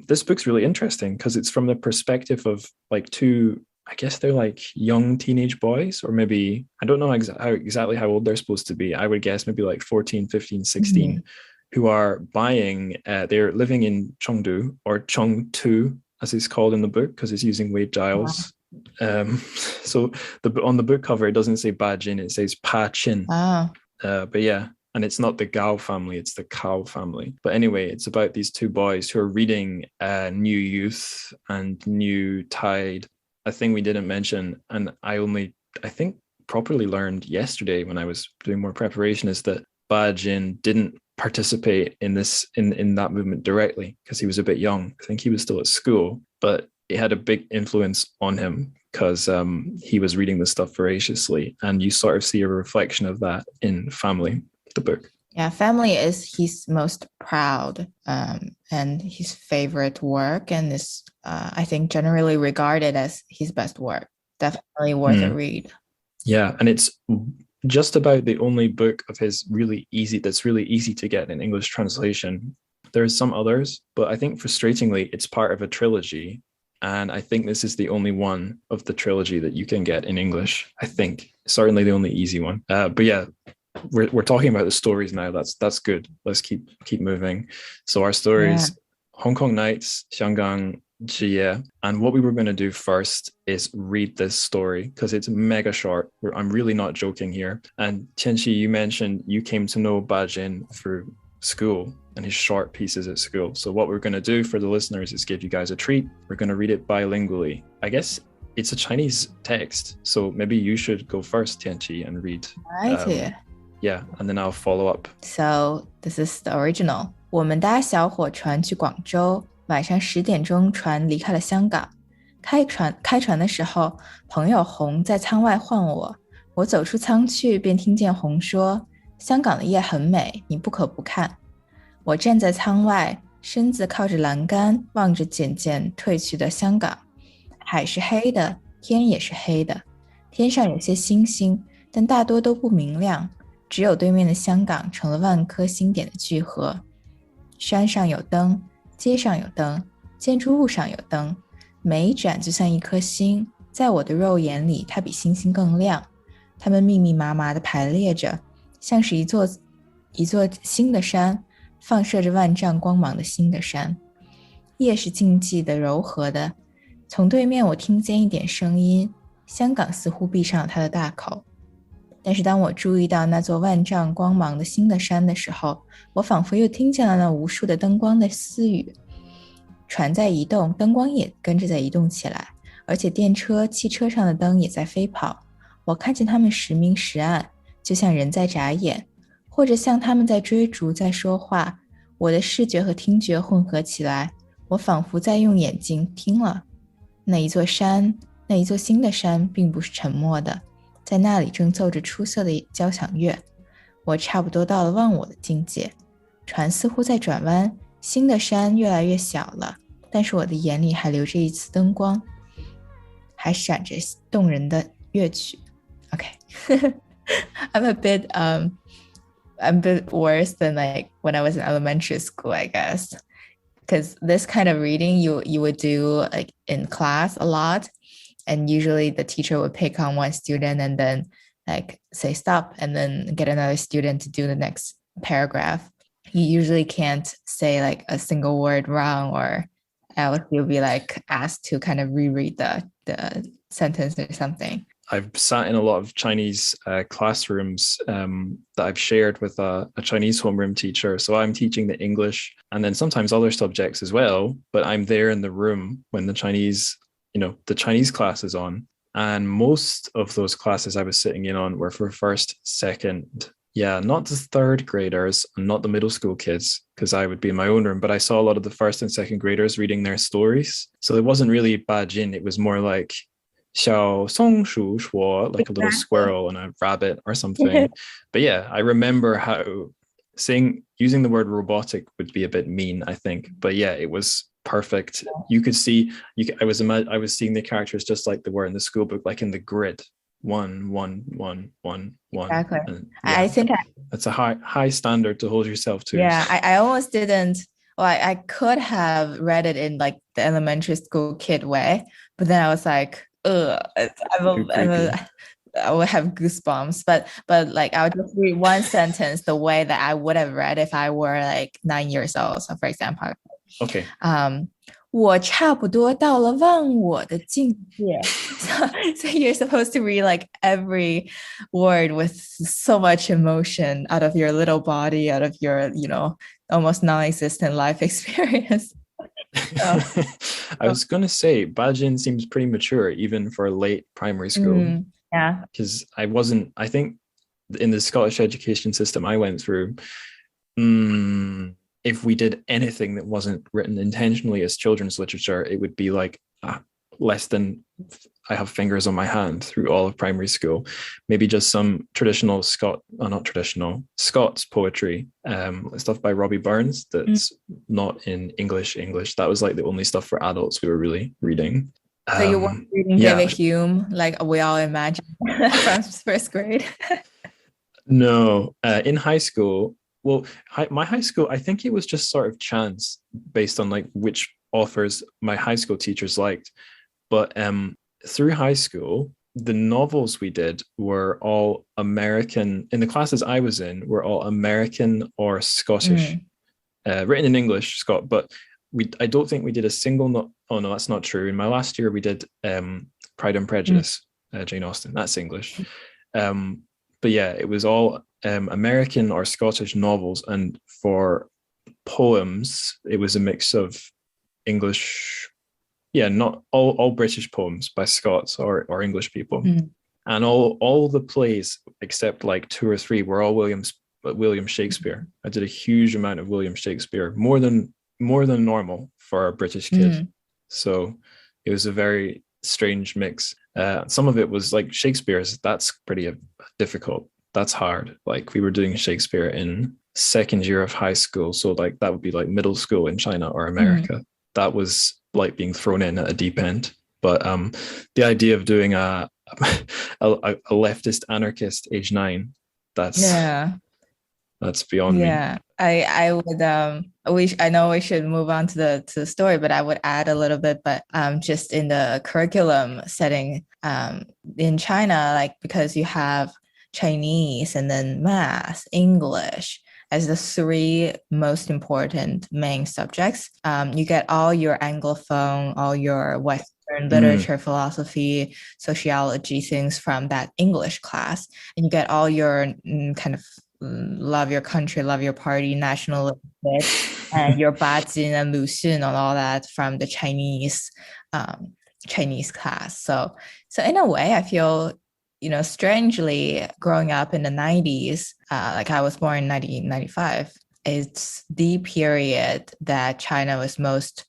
This book's really interesting because it's from the perspective of like two, I guess they're like young teenage boys, or maybe, I don't know exactly how old they're supposed to be. I would guess maybe like 14, 15, 16, who are they're living in Chengdu, or Chengtu, as it's called in the book, because it's using Wade Giles. So on the book cover, it doesn't say Bajin, it says Pa Chin. But yeah, and it's not the Gao family, it's the Cao family. But anyway, it's about these two boys who are reading New Youth and New Tide, a thing we didn't mention, and I think properly learned yesterday when I was doing more preparation, is that Bajin didn't participate in that movement directly because he was a bit young. I think he was still at school, but it had a big influence on him because he was reading the stuff voraciously, and you sort of see a reflection of that in Family, the book. Yeah, Family is his most proud and his favorite work, and is I think generally regarded as his best work. Definitely worth a read. Yeah, and it's just about the only book of his that's really easy to get in English translation. There's some others, but I think frustratingly, it's part of a trilogy. And I think this is the only one of the trilogy that you can get in English. I think certainly the only easy one. But yeah, we're talking about the stories now. That's good. Let's keep moving. So our Yeah. stories, Hong Kong Nights, Xianggang Jie. And what we were going to do first is read this story because it's mega short. I'm really not joking here. And Tianqi, you mentioned you came to know Bajin through school and his short pieces at school. So what we're going to do for the listeners is give you guys a treat. We're going to read it bilingually. I guess it's a Chinese text. So maybe you should go first, Tianqi, and read. Right. Yeah, and then I'll follow up. So this is the original. 我们搭小火船去广州，晚上10点钟船离开了香港。开船的时候，朋友红在舱外唤我，我走出舱去，便听见红说：“香港的夜很美，你不可不看。”我站在舱外，身子靠着栏杆，望着渐渐退去的香港。海是黑的，天也是黑的，天上有些星星，但大多都不明亮。只有对面的香港成了万颗星点的聚合。山上有灯，街上有灯，建筑物上有灯，每一盏就像一颗星，在我的肉眼里，它比星星更亮。它们密密麻麻地排列着，像是一座新的山，放射着万丈光芒的新的山。夜是静寂的、柔和的。从对面我听见一点声音，香港似乎闭上了它的大口。但是当我注意到那座万丈光芒的新的山的时候，我仿佛又听见了那无数的灯光的私语。船在移动，灯光也跟着在移动起来，而且电车、汽车上的灯也在飞跑。我看见它们时明时暗，就像人在眨眼，或者像他们在追逐、在说话。我的视觉和听觉混合起来，我仿佛在用眼睛听了。那一座新的山并不是沉默的，在那里正奏着出色的交响乐。我差不多到了忘我的境界，船似乎在转弯，新的山越来越小了，但是我的眼里还留着一丝灯光，还闪着动人的乐曲。Okay. I'm a bit worse than like when I was in elementary school, I guess. Because this kind of reading you would do like in class a lot, and usually the teacher would pick on one student and then like say stop and then get another student to do the next paragraph. You usually can't say like a single word wrong, or else you'll be like asked to kind of reread the sentence or something. I've sat in a lot of Chinese classrooms that I've shared with a Chinese homeroom teacher. So I'm teaching the English and then sometimes other subjects as well, but I'm there in the room when the Chinese class is on. And most of those classes I was sitting in on were for first, second, not the third graders and not the middle school kids, because I would be in my own room, but I saw a lot of the first and second graders reading their stories. So it wasn't really Bajin, it was more like 小松鼠说, like a little squirrel and a rabbit or something. But yeah, I remember how using the word robotic would be a bit mean, I think. But yeah, it was perfect. You could see, I was seeing the characters just like they were in the school book, like in the grid. One, one, one, one, one. Exactly. And yeah, I think that's a high standard to hold yourself to. Yeah, I almost didn't. Well, I could have read it in like the elementary school kid way, but then I was like, ugh, I would have goosebumps. But like I would just read one sentence the way that I would have read if I were like 9 years old. So for example, okay. 我差不多到了忘我的境界. So you're supposed to read like every word with so much emotion out of your little body, out of your, almost non-existent life experience. I was going to say, Bajin seems pretty mature even for late primary school. Yeah. Because I think in the Scottish education system I went through, if we did anything that wasn't written intentionally as children's literature, it would be like less than I have fingers on my hand through all of primary school. Maybe just some traditional Scots poetry, stuff by Robbie Burns that's not in English. That was like the only stuff for adults we were really reading. So you weren't reading David Hume like we all imagine from first grade? No, in high school, my high school, I think it was just sort of chance based on like which authors my high school teachers liked. But through high school, the novels we did were all American. In the classes I was in, were all American or Scottish, Mm, written in English, Scott. But I don't think we did a single. Oh no, that's not true. In my last year, we did Pride and mm, Prejudice, Jane Austen. That's English. Um, but yeah, it was all American or Scottish novels, and for poems, it was a mix of English. Yeah, not all British poems by Scots or English people, mm, and all the plays except like two or three were all William Shakespeare. I did a huge amount of William Shakespeare, more than normal for a British kid. mm, So it was a very strange mix. Some of it was like Shakespeare's. That's pretty difficult. That's hard. Like we were doing Shakespeare in second year of high school, so like that would be like middle school in China or mm. America. That was like being thrown in at a deep end. But the idea of doing a leftist anarchist age 9, that's Yeah. that's beyond me. Yeah, I would I know we should move on to the story, but I would add a little bit, but just in the curriculum setting in China, like because you have Chinese and then math, English as the three most important main subjects. You get all your Anglophone, all your Western Mm, literature, philosophy, sociology things from that English class, and you get all your kind of love your country, love your party, nationalistic, and your Bajin and Luxun and all that from the um, Chinese class. So in a way, I feel, strangely growing up in the 90s, like I was born in 1995, it's the period that China was most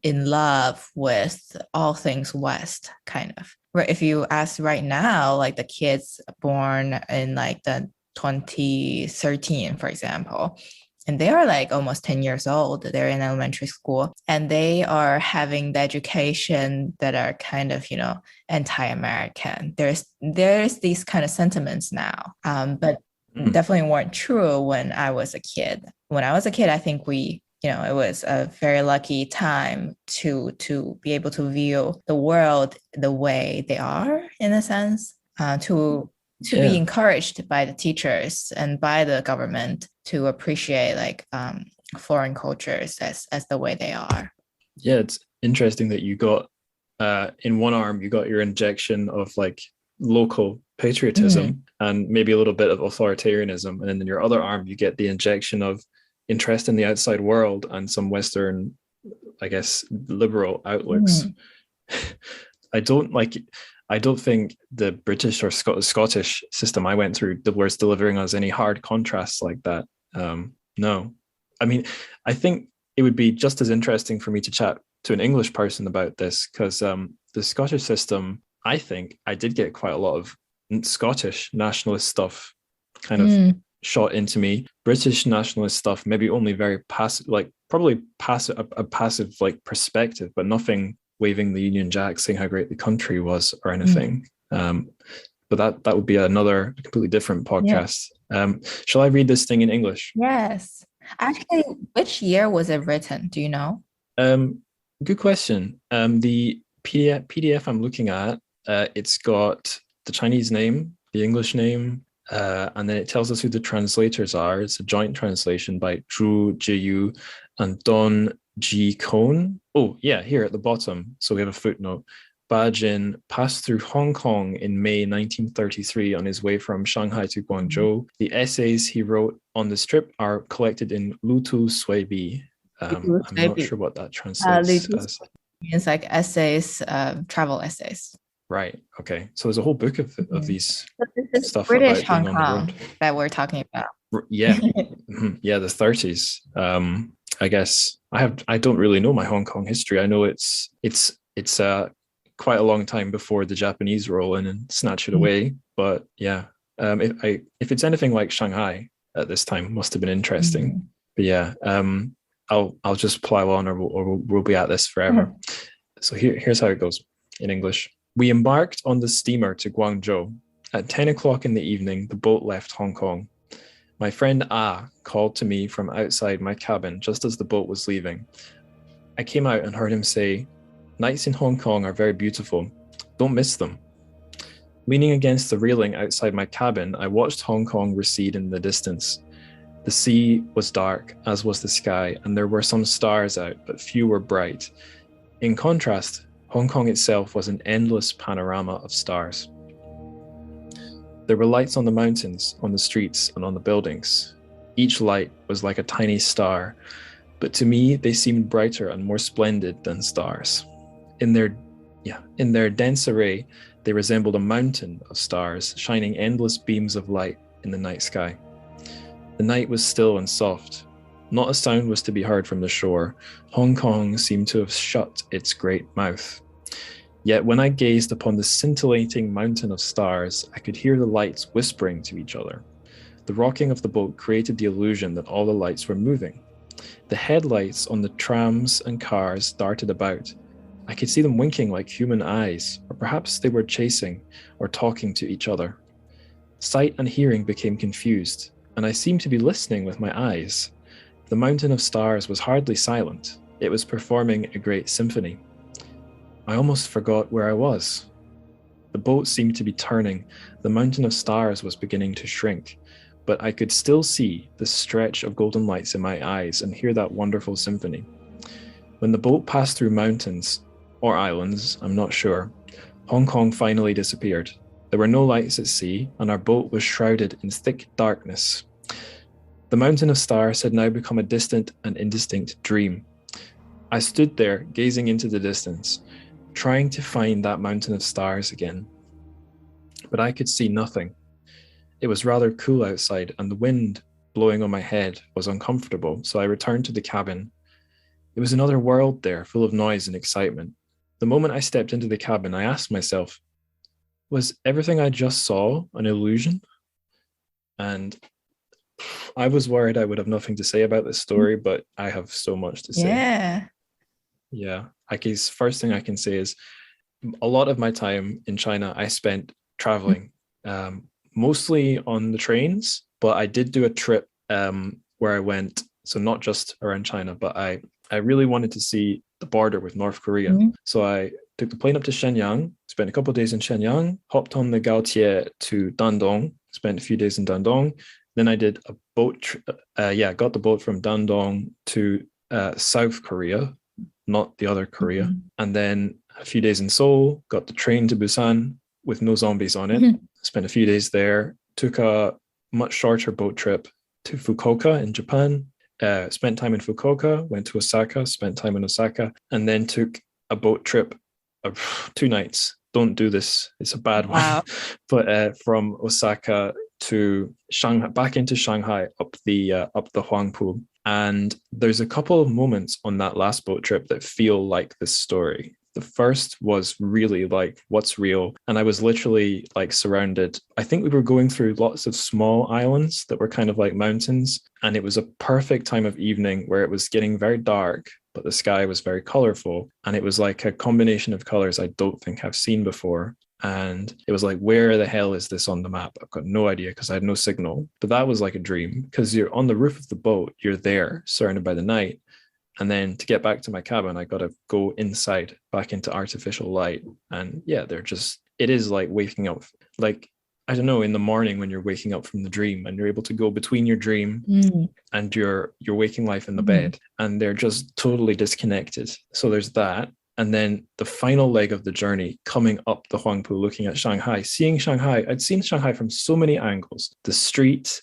in love with all things West, kind of. Where if you ask right now, like the kids born in like the 2013, for example, and they are like almost 10 years old. They're in elementary school and they are having the education that are kind of, anti-American. There's these kind of sentiments now, but mm. definitely weren't true when I was a kid. When I was a kid, I think it was a very lucky time to be able to view the world the way they are, in a sense, to be Yeah, encouraged by the teachers and by the government to appreciate like foreign cultures as the way they are. yeah. It's interesting that you got in one arm you got your injection of like local Mm, patriotism and maybe a little bit of authoritarianism, and then in your other arm you get the injection of interest in the outside world and some Western, I guess, liberal outlooks. mm, I don't like. I don't think the British or Scottish system I went through was delivering us any hard contrasts like that. No, I mean, I think it would be just as interesting for me to chat to an English person about this because the Scottish system, I think I did get quite a lot of Scottish nationalist stuff kind of mm, shot into me. British nationalist stuff, maybe only very passive, like probably passive, a passive like perspective, but nothing waving the Union Jack, saying how great the country was or mm. anything. But that would be another completely different Yeah. podcast. Shall I read this thing in English? Yes. Actually, which year was it written? Do you know? Um, Good question. The PDF I'm looking at, it's got the Chinese name, the English name, and then it tells us who the translators are. It's a joint translation by Zhu Jiyu and Don Ji Kone. Oh, yeah, here at the bottom. So we have a footnote. Ba Jin passed through Hong Kong in May 1933 on his way from Shanghai to Guangzhou. The essays he wrote on the strip are collected in Lutu Sui Bi. I'm not Maybe. sure what that translates Little as. means like essays, travel essays. Right. Okay. So there's a whole book of Mhm. these So this is stuff British about being Hong on the road. Kong that we're talking about. Yeah. Yeah, the 30s. I guess I don't really know my Hong Kong history. I know it's quite a long time before the Japanese roll in and snatch it away. But yeah, if it's anything like Shanghai at this time, must have been interesting. Mhm. But yeah, I'll just plow on, or we'll be at this forever. So here's how it goes in English. We embarked on the steamer to Guangzhou. At 10 o'clock in the evening, the boat left Hong Kong. My friend Ah called to me from outside my cabin just as the boat was leaving. I came out and heard him say, "Nights in Hong Kong are very beautiful. Don't miss them." Leaning against the railing outside my cabin, I watched Hong Kong recede in the distance. The sea was dark, as was the sky, and there were some stars out, but few were bright. In contrast, Hong Kong itself was an endless panorama of stars. There were lights on the mountains, on the streets, and on the buildings. Each light was like a tiny star, but to me they seemed brighter and more splendid than stars. In their dense array, they resembled a mountain of stars, shining endless beams of light in the night sky. The night was still and soft. Not a sound was to be heard from the shore. Hong Kong seemed to have shut its great mouth. Yet when I gazed upon the scintillating mountain of stars, I could hear the lights whispering to each other. The rocking of the boat created the illusion that all the lights were moving. The headlights on the trams and cars darted about. I could see them winking like human eyes, or perhaps they were chasing or talking to each other. Sight and hearing became confused, and I seemed to be listening with my eyes. The mountain of stars was hardly silent. It was performing a great symphony. I almost forgot where I was. The boat seemed to be turning. The mountain of stars was beginning to shrink, but I could still see the stretch of golden lights in my eyes and hear that wonderful symphony. When the boat passed through mountains, or islands, I'm not sure, Hong Kong finally disappeared. There were no lights at sea, and our boat was shrouded in thick darkness. The mountain of stars had now become a distant and indistinct dream. I stood there, gazing into the distance, trying to find that mountain of stars again. But I could see nothing. It was rather cool outside, and the wind blowing on my head was uncomfortable, so I returned to the cabin. It was another world there, full of noise and excitement. The moment I stepped into the cabin, I asked myself, was everything I just saw an illusion? And I was worried I would have nothing to say about this story, but I have so much to say. Yeah. Yeah. I guess first thing I can say is a lot of my time in China, I spent traveling, mostly on the trains, but I did do a trip where I went, so not just around China, but I really wanted to see the border with North Korea. Mm-hmm. So I took the plane up to Shenyang, spent a couple of days in Shenyang, hopped on the Gaotie to Dandong, spent a few days in Dandong. Then I did a boat, got the boat from Dandong to South Korea, not the other Korea. Mm-hmm. And then a few days in Seoul, got the train to Busan with no zombies on it, spent a few days there, took a much shorter boat trip to Fukuoka in Japan, spent time in Fukuoka, went to Osaka, spent time in Osaka, and then took a boat trip of 2 nights. Don't do this, it's a bad one. But from Osaka to Shanghai, back into Shanghai, up the Huangpu. And there's a couple of moments on that last boat trip that feel like this story. The first was really like, what's real? And I was literally like surrounded. I think we were going through lots of small islands that were kind of like mountains. And it was a perfect time of evening where it was getting very dark, but the sky was very colorful. And it was like a combination of colors I don't think I've seen before. And it was like, where the hell is this on the map? I've got no idea because I had no signal. But that was like a dream because you're on the roof of the boat, you're there surrounded by the night. And then to get back to my cabin, I got to go inside back into artificial light. And yeah, it is like waking up. Like, I don't know, in the morning when you're waking up from the dream and you're able to go between your dream and your waking life in the bed, and they're just totally disconnected. So there's that. And then the final leg of the journey, coming up the Huangpu, looking at Shanghai, seeing Shanghai. I'd seen Shanghai from so many angles. The street,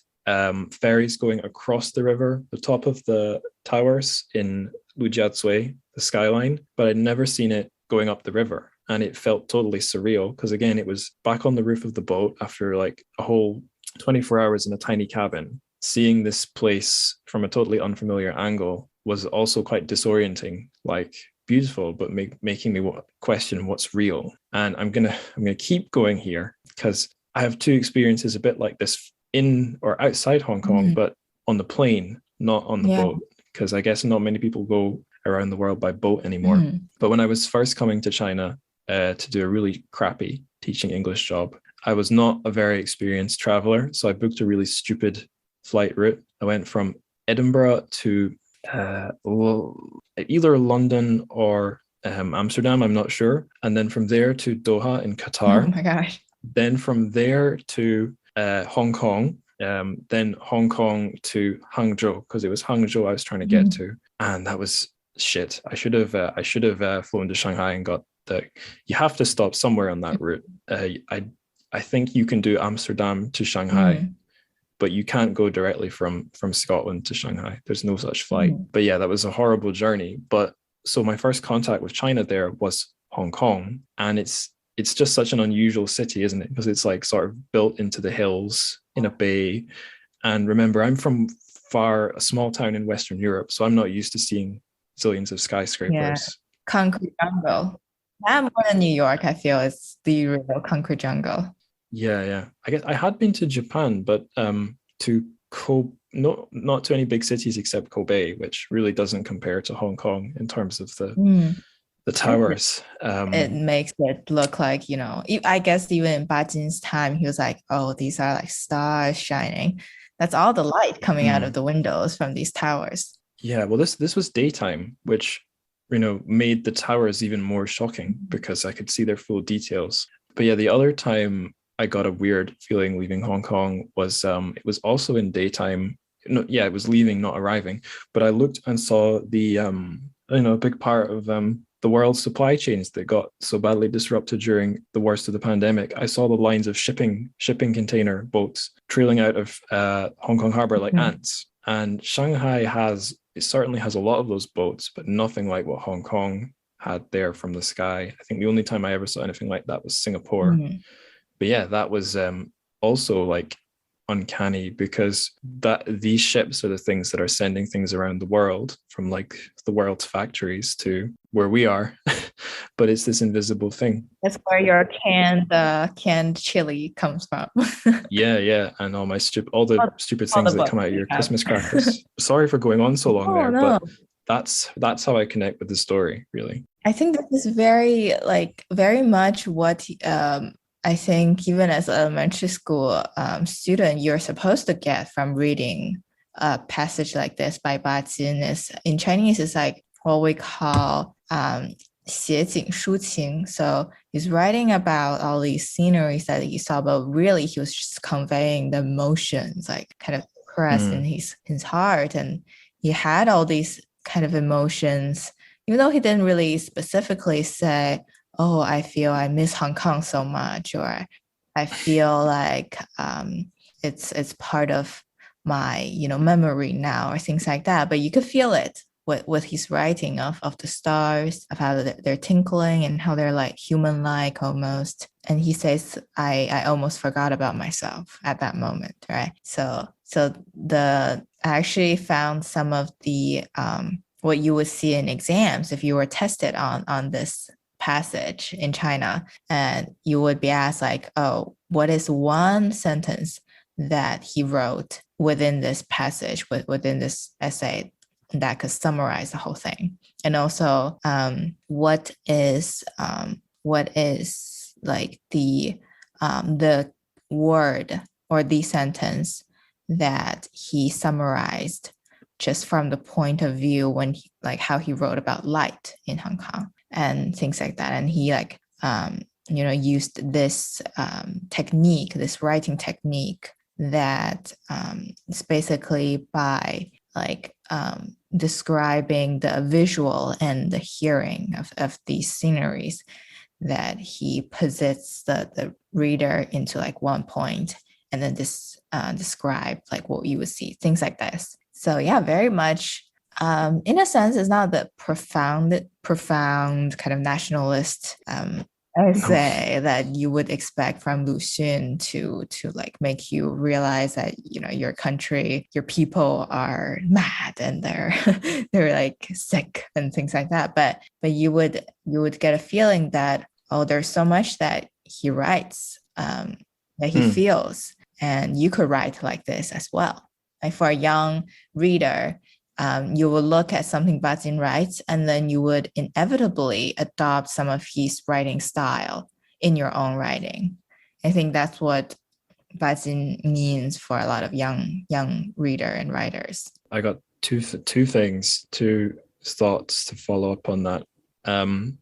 ferries going across the river, the top of the towers in Lujiazui, the skyline, but I'd never seen it going up the river. And it felt totally surreal because, again, it was back on the roof of the boat after like a whole 24 hours in a tiny cabin. Seeing this place from a totally unfamiliar angle was also quite disorienting, like beautiful, but making me question what's real. And I'm gonna keep going here because I have 2 experiences a bit like this in or outside Hong Kong, but on the plane, not on the boat, because I guess not many people go around the world by boat anymore. But when I was first coming to China to do a really crappy teaching English job, I was not a very experienced traveler, so I booked a really stupid flight route. I went from Edinburgh to either London or Amsterdam, I'm not sure, and then from there to Doha in Qatar. Oh my gosh. Then from there to Hong Kong, then Hong Kong to Hangzhou because it was Hangzhou I was trying to get Mhm. to, and that was shit. I should have flown to Shanghai and got the. You have to stop somewhere on that route. I think you can do Amsterdam to Shanghai, Mm. but you can't go directly from Scotland to Shanghai. There's no such flight. Mm. But yeah, that was a horrible journey. But so my first contact with China there was Hong Kong, and it's just such an unusual city, isn't it? Because it's like sort of built into the hills in a bay. And remember, I'm from a small town in Western Europe, so I'm not used to seeing zillions of Yeah. skyscrapers. Concrete jungle. That more than New York, I feel is the real concrete jungle. Yeah, yeah. I guess I had been to Japan, but to Kobe, not to any big cities except Kobe, which really doesn't compare to Hong Kong in terms of Mm. the It, towers. it makes it look like, I guess even in Bajin's time, he was like, oh, these are like stars shining. That's all the light coming out of Mm, the windows from these towers. yeah, well, this was daytime, which made the towers even more shocking because I could see their full details. But yeah, the other time I got a weird feeling leaving Hong Kong was it was also in daytime. No, yeah, it was leaving, not arriving. But I looked and saw the a big part of the world's supply chains that got so badly disrupted during the worst of the pandemic. I saw the lines of shipping container boats trailing out of Hong Kong harbor like Mhm. ants. And Shanghai it certainly has a lot of those boats, but nothing like what Hong Kong had there from the sky. I think the only time I ever saw anything like that was Singapore. Mhm. But yeah, that was also like uncanny because that these ships are the things that are sending things around the world from like the world's factories to where we are. But it's this invisible thing. That's where your canned chili comes from. Yeah, yeah, and all the stupid All things the that books come out of you your have. Christmas crackers. Sorry for going on so long Oh there, no. but that's how I connect with the story, really. I think this is very much what I think even as an elementary school student you're supposed to get from reading a passage like this by Ba Jin is in Chinese is like what we call 写景抒情. So he's writing about all these sceneries that he saw, but really he was just conveying the emotions, like kind of pressed in Mm, his heart, and he had all these kind of emotions even though he didn't really specifically say, "Oh, I miss Hong Kong so much," or "I feel like it's part of my memory now," or things like that. But you could feel it with his writing of the stars, of how they're tinkling and how they're like human-like almost. And he says, "I almost forgot about myself at that moment," right? So I actually found some of the what you would see in exams if you were tested on this passage in China, and you would be asked like, oh, what is one sentence that he wrote within this passage, within this essay that could summarize the whole thing? And also, what is like the word or the sentence that he summarized just from the point of view when like how he wrote about light in Hong Kong and things like that. And he like used this technique, this writing technique that is basically by like describing the visual and the hearing of these sceneries that he posits the reader into like one point and then describe like what you would see, things like this. So yeah, very much in a sense, it's not the profound kind of nationalist no. essay that you would expect from Lu Xun to like make you realize that your country, your people are mad and they're they're like sick and things like that. But you would get a feeling that oh, there's so much that he writes, that he Mm, feels, and you could write like this as well. Like for a young reader, you will look at something Bazin writes, and then you would inevitably adopt some of his writing style in your own writing. I think that's what Bazin means for a lot of young reader and writers. I got two things, two thoughts to follow up on that.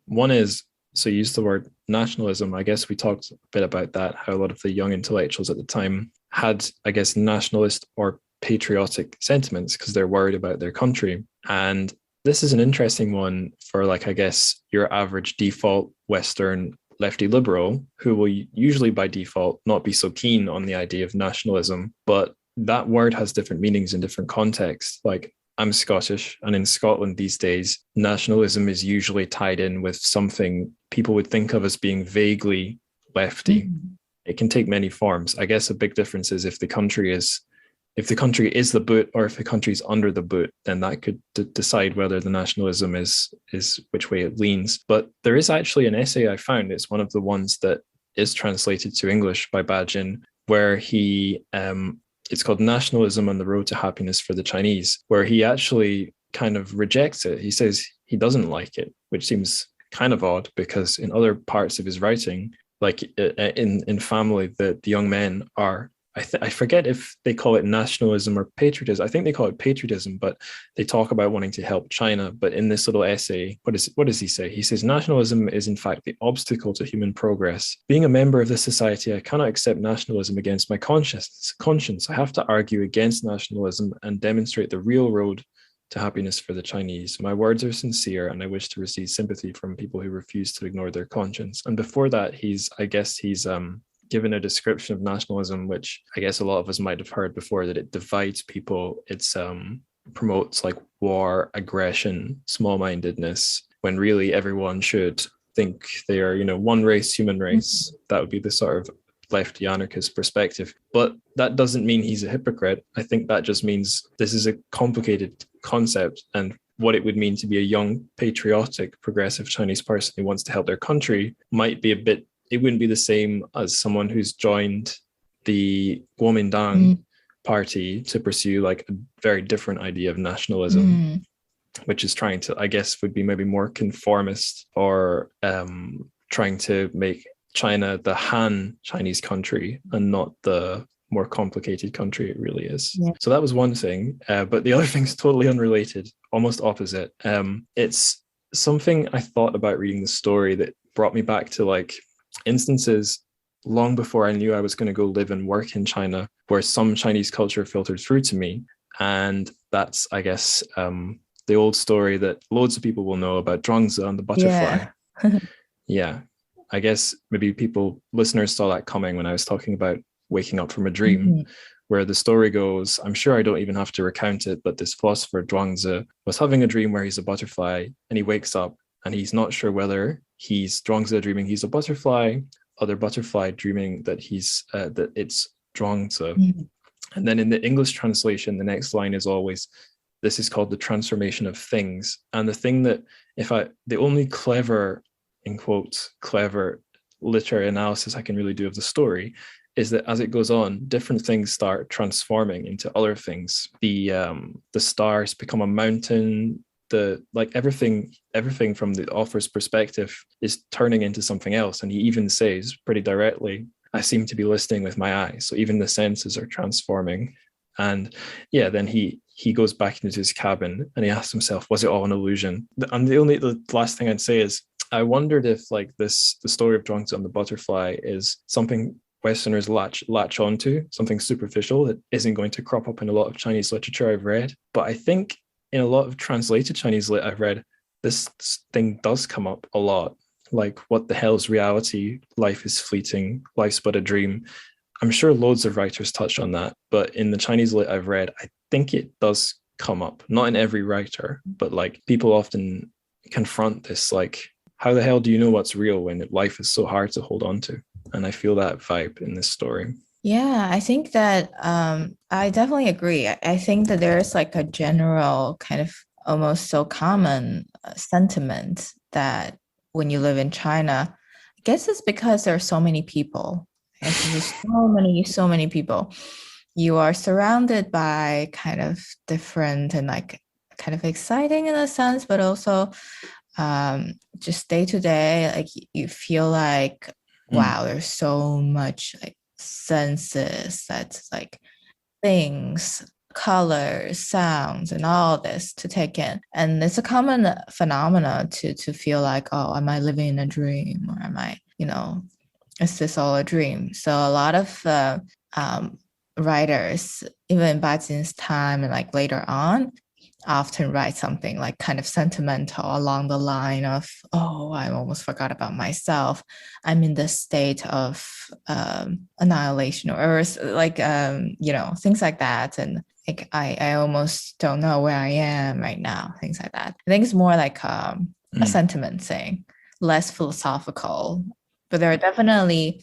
One is So you used the word nationalism. I guess we talked a bit about that, how a lot of the young intellectuals at the time had, I guess, nationalist or patriotic sentiments because they're worried about their country. And this is an interesting one for, like, I guess, your average default Western lefty liberal who will usually by default not be so keen on the idea of nationalism. But that word has different meanings in different contexts. Like, I'm Scottish, and in Scotland these days, nationalism is usually tied in with something people would think of as being vaguely lefty. Mhm. It can take many forms. I guess a big difference is if the country is the boot or if the country's under the boot, then that could decide whether the nationalism is which way it leans. But there is actually an essay I found. It's one of the ones that is translated to English by Bajin, where he it's called Nationalism on the Road to Happiness for the Chinese, where he actually kind of rejects it. He says he doesn't like it, which seems kind of odd because in other parts of his writing, like in Family, the young men are, I forget if they call it nationalism or patriotism. I think they call it patriotism, but they talk about wanting to help China. But in this little essay, what does he say? He says, nationalism is in fact the obstacle to human progress. Being a member of this society, I cannot accept nationalism against my conscience. I have to argue against nationalism and demonstrate the real road to happiness for the Chinese. My words are sincere and I wish to receive sympathy from people who refuse to ignore their conscience. And before that, he's given a description of nationalism, which I guess a lot of us might have heard before, that it divides people. It's promotes like war, aggression, small-mindedness, when really everyone should think they are, one race, human race. That would be the sort of lefty anarchist perspective. But that doesn't mean he's a hypocrite. I think that just means this is a complicated concept, and what it would mean to be a young, patriotic, progressive Chinese person who wants to help their country might be it wouldn't be the same as someone who's joined the Kuomintang party to pursue like a very different idea of nationalism, which is trying to, I guess, would be maybe more conformist or trying to make China the Han Chinese country and not the more complicated country it really is. Yeah. So that was one thing. But the other thing's totally unrelated, almost opposite. It's something I thought about reading the story that brought me back to like instances long before I knew I was going to go live and work in China, where some Chinese culture filtered through to me. And that's, I guess, the old story that loads of people will know about Zhuangzi and the butterfly. Yeah. Yeah. I guess maybe listeners saw that coming when I was talking about waking up from a dream, where the story goes, I'm sure I don't even have to recount it, but this philosopher Zhuangzi was having a dream where he's a butterfly and he wakes up and he's not sure whether he's Zhuangzi dreaming he's a butterfly, other butterfly dreaming that that it's Zhuangzi. And then in the English translation, the next line is always, this is called the transformation of things. And the thing that the only clever, in quotes, clever literary analysis I can really do of the story is that as it goes on, different things start transforming into other things. The stars become a mountain. Everything from the author's perspective is turning into something else. And he even says pretty directly, I seem to be listening with my eyes. So even the senses are transforming. And yeah, then he goes back into his cabin and he asks himself, was it all an illusion? And the last thing I'd say is, I wondered if like the story of Zhuangzi and the butterfly is something Westerners latch onto, something superficial that isn't going to crop up in a lot of Chinese literature I've read. But I think in a lot of translated Chinese lit I've read, this thing does come up a lot. Like, what the hell is reality? Life is fleeting. Life's but a dream. I'm sure loads of writers touch on that, but in the Chinese lit I've read, I think it does come up. Not in every writer, but like people often confront this, like, how the hell do you know what's real when life is so hard to hold on to? And I feel that vibe in this story. Yeah, I think that I definitely agree. I think that there's like a general kind of almost so common sentiment that when you live in China, I guess it's because there are so many people. It's just so many people. You are surrounded by kind of different and like kind of exciting in a sense, but also just day to day, like you feel like, wow, there's so much like senses that's like things colors, sounds, and all this to take in. And it's a common phenomena to feel like, oh, am I living in a dream, or am I, is this all a dream? So a lot of writers, even in Bajin's time and like later on, often write something like kind of sentimental along the line of, oh, I almost forgot about myself. I'm in this state of annihilation, or like, things like that. And like, I almost don't know where I am right now, things like that. I think it's more like a sentiment thing, less philosophical. But there's definitely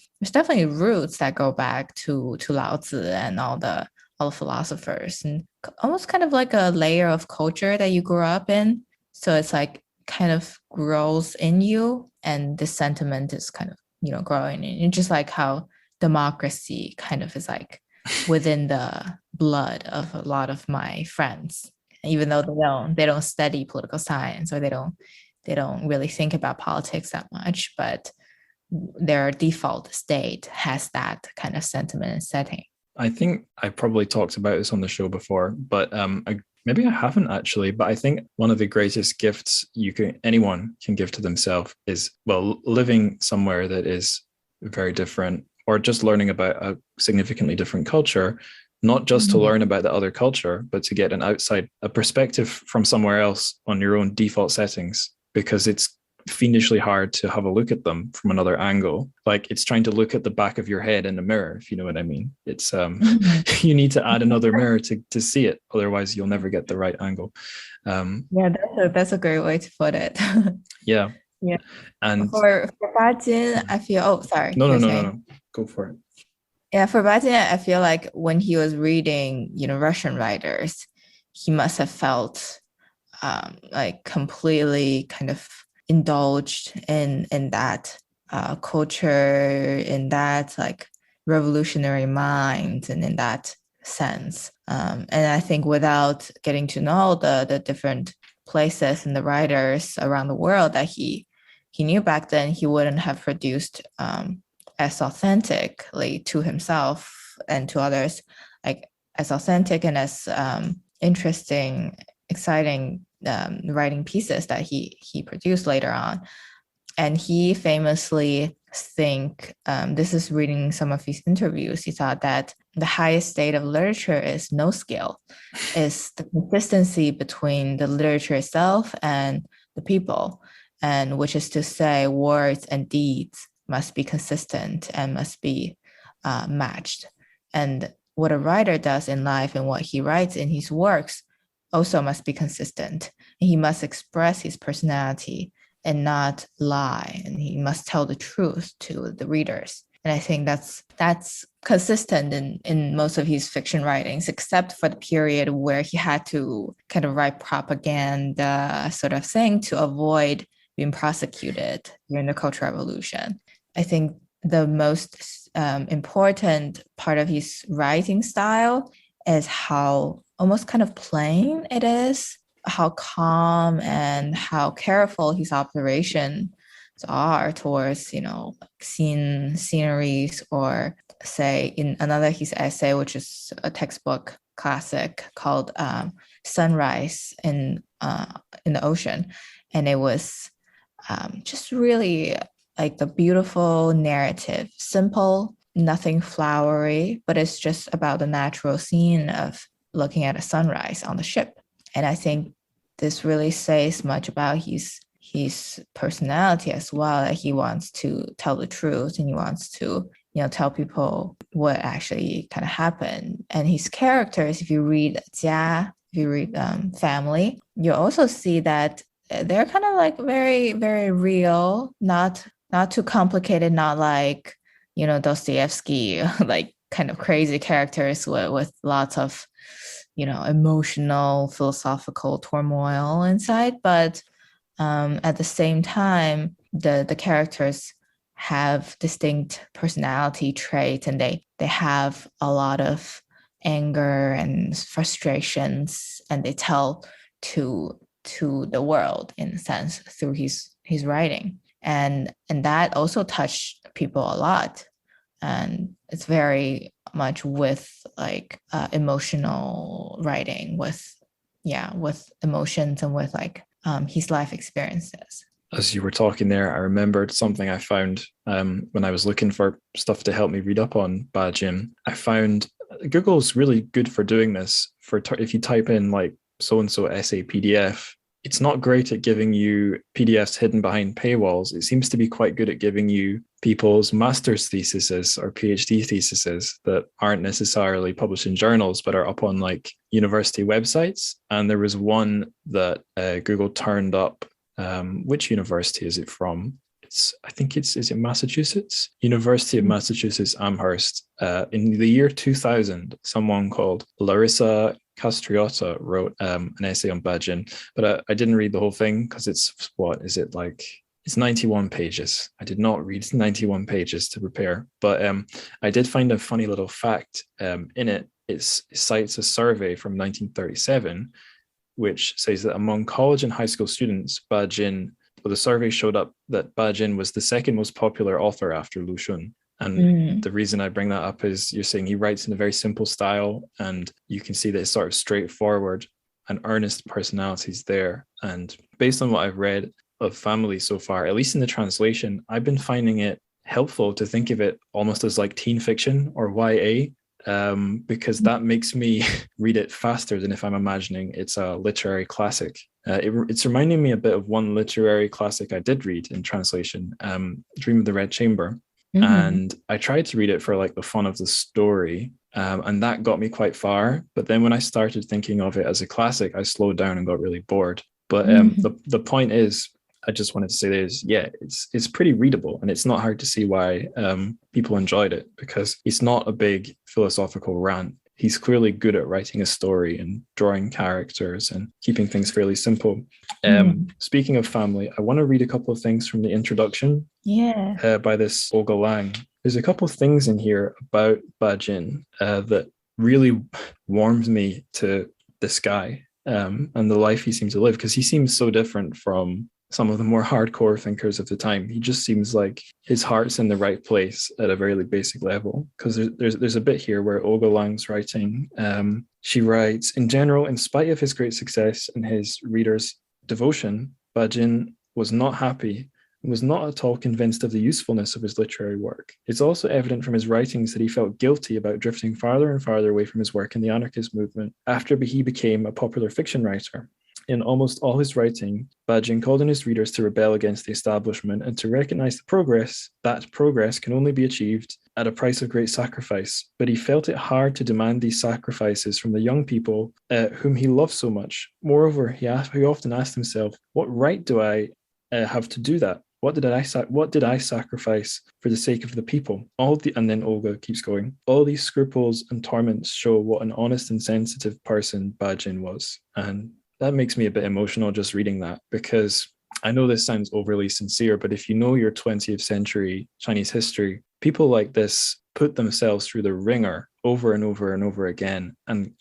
roots that go back to Lao Tzu and all the philosophers, and almost kind of like a layer of culture that you grew up in. So it's like kind of grows in you, and this sentiment is kind of, growing in you. Just like how democracy kind of is like within the blood of a lot of my friends, even though they don't study political science, or they don't really think about politics that much, but their default state has that kind of sentiment and setting. I think I probably talked about this on the show before, but maybe I haven't actually. But I think one of the greatest gifts anyone can give to themselves is, well, living somewhere that is very different, or just learning about a significantly different culture, not just to learn about the other culture, but to get a perspective from somewhere else on your own default settings, because it's fiendishly hard to have a look at them from another angle. Like, it's trying to look at the back of your head in a mirror, if you know what I mean. It's you need to add another mirror to see it, otherwise you'll never get the right angle. Yeah, that's a great way to put it. Yeah. Yeah. And for Bajin, I feel, oh, sorry. No. Go for it. Yeah, for Bajin, I feel like when he was reading, Russian writers, he must have felt like completely kind of indulged in that culture, in that like revolutionary mind, and in that sense. And I think without getting to know the different places and the writers around the world that he knew back then, he wouldn't have produced as authentically to himself and to others, like as authentic and as interesting, exciting writing pieces that he produced later on. And he famously this is reading some of his interviews, he thought that the highest state of literature is no skill, is the consistency between the literature itself and the people, and which is to say words and deeds must be consistent and must be matched. And what a writer does in life and what he writes in his works also must be consistent. He must express his personality and not lie, and he must tell the truth to the readers. And I think that's consistent in most of his fiction writings, except for the period where he had to kind of write propaganda sort of thing to avoid being prosecuted during the Cultural Revolution. I think the most important part of his writing style is how almost kind of plain it is, how calm and how careful his observations are towards, sceneries, or say in another his essay, which is a textbook classic called Sunrise in the Ocean. And it was just really like the beautiful narrative, simple, nothing flowery, but it's just about the natural scene of looking at a sunrise on the ship. And I think this really says much about his personality as well, that he wants to tell the truth, and he wants to, tell people what actually kind of happened. And his characters, if you read Family, you also see that they're kind of like very, very real, not too complicated, not like, Dostoevsky, like kind of crazy characters with lots of, emotional, philosophical turmoil inside. But at the same time, the characters have distinct personality traits, and they have a lot of anger and frustrations, and they tell to the world in a sense through his writing, and that also touched people a lot. And it's very not much with like emotional writing, with emotions and with like his life experiences. As you were talking there, I remembered something I found when I was looking for stuff to help me read up on Ba Jin. I found Google's really good for doing this. If you type in like so and so essay PDF, it's not great at giving you PDFs hidden behind paywalls. It seems to be quite good at giving you people's master's theses or PhD theses that aren't necessarily published in journals, but are up on like university websites. And there was one that Google turned up. Which university is it from? I think is it Massachusetts? University of Massachusetts Amherst. In the year 2000, someone called Larissa Castriotta wrote an essay on Ba Jin, but I didn't read the whole thing because it's 91 pages. I did not read 91 pages to prepare, but I did find a funny little fact in it. It cites a survey from 1937 which says that among college and high school students, the survey showed up that Ba Jin was the second most popular author after Lu Xun. And the reason I bring that up is you're saying he writes in a very simple style, and you can see that it's sort of straightforward and earnest personalities there. And based on what I've read of Family so far, at least in the translation, I've been finding it helpful to think of it almost as like teen fiction or YA. Because that makes me read it faster than if I'm imagining it's a literary classic. It's reminding me a bit of one literary classic I did read in translation, Dream of the Red Chamber. And I tried to read it for like the fun of the story, and that got me quite far. But then when I started thinking of it as a classic, I slowed down and got really bored. But the point is, I just wanted to say this, it's pretty readable, and it's not hard to see why people enjoyed it, because it's not a big philosophical rant. He's clearly good at writing a story and drawing characters and keeping things fairly simple. Speaking of Family, I want to read a couple of things from the introduction by this Olga Lang. There's a couple of things in here about Ba Jin that really warms me to this guy and the life he seems to live, because he seems so different from some of the more hardcore thinkers of the time. He just seems like his heart's in the right place at a very basic level. Because there's a bit here where Olga Lang's writing. She writes, in general, in spite of his great success and his readers' devotion, Ba Jin was not happy and was not at all convinced of the usefulness of his literary work. It's also evident from his writings that he felt guilty about drifting farther and farther away from his work in the anarchist movement after he became a popular fiction writer. In almost all his writing, Ba Jin called on his readers to rebel against the establishment and to recognize that progress can only be achieved at a price of great sacrifice. But he felt it hard to demand these sacrifices from the young people whom he loved so much. Moreover, he often asked himself, what right do I have to do that? What did I sacrifice for the sake of the people? And then Olga keeps going. All these scruples and torments show what an honest and sensitive person Ba Jin was. And that makes me a bit emotional just reading that, because I know this sounds overly sincere, but if you know your 20th century Chinese history, people like this put themselves through the ringer over and over and over again, and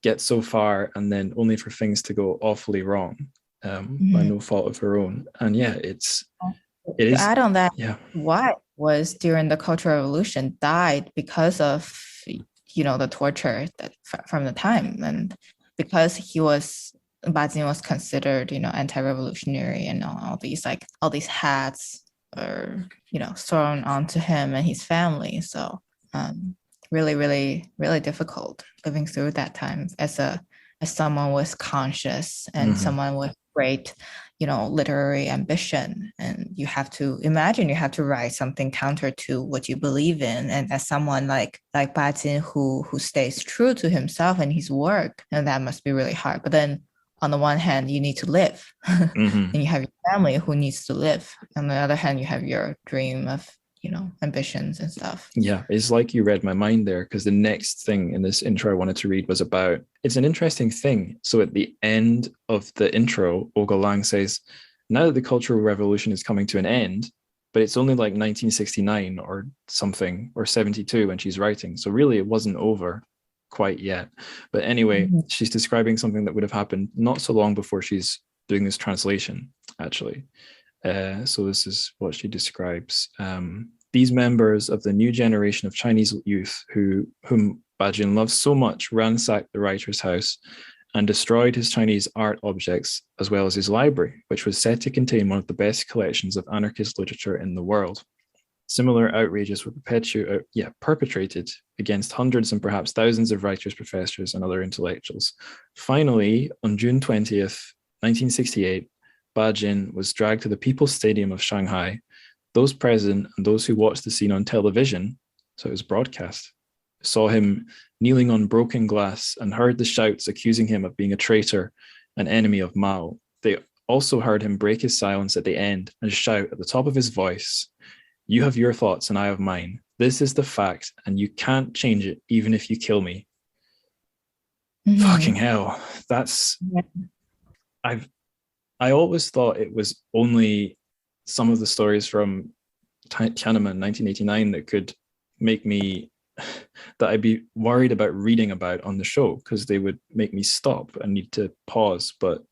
get so far, and then only for things to go awfully wrong by no fault of their own. And it is. To add on that, Watt was during the Cultural Revolution, died because of the torture from the time, and because Ba Jin was considered, anti-revolutionary, and all these hats are, thrown onto him and his family. So really, really, really difficult living through that time as someone with conscious and someone with great, literary ambition. And you have to write something counter to what you believe in. And as someone like Ba Jin who stays true to himself and his work, and that must be really hard. But then on the one hand, you need to live and you have your family who needs to live. On the other hand, you have your dream of, ambitions and stuff. Yeah, it's like you read my mind there, because the next thing in this intro I wanted to read was about, it's an interesting thing. So at the end of the intro, Olga Lang says, now that the Cultural Revolution is coming to an end, but it's only like 1969 or something, or 72 when she's writing. So really it wasn't over quite yet. But anyway, she's describing something that would have happened not so long before she's doing this translation, actually. So this is what she describes. These members of the new generation of Chinese youth whom Bajin loves so much ransacked the writer's house and destroyed his Chinese art objects as well as his library, which was said to contain one of the best collections of anarchist literature in the world. Similar outrages were perpetrated against hundreds and perhaps thousands of writers, professors, and other intellectuals. Finally, on June 20th, 1968, Ba Jin was dragged to the People's Stadium of Shanghai. Those present and those who watched the scene on television, so it was broadcast, saw him kneeling on broken glass and heard the shouts accusing him of being a traitor, an enemy of Mao. They also heard him break his silence at the end and shout at the top of his voice, "You have your thoughts and I have mine. This is the fact and you can't change it even if you kill me." Fucking hell. That's... I always thought it was only some of the stories from Tiananmen 1989 that could make me... that I'd be worried about reading about on the show, because they would make me stop and need to pause. But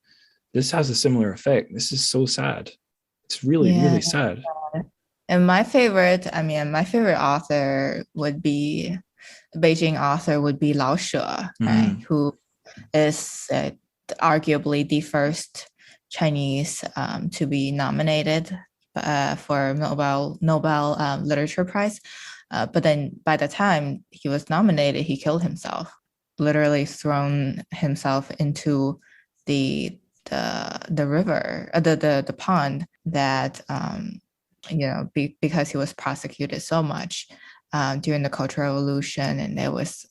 this has a similar effect. This is so sad. It's really, really sad. And my favorite author would be, Beijing author would be Lao She, right? Who is arguably the first Chinese to be nominated for Nobel Literature Prize. But then by the time he was nominated, he killed himself, literally thrown himself into the river, the pond that, because he was prosecuted so much during the Cultural Revolution, and it was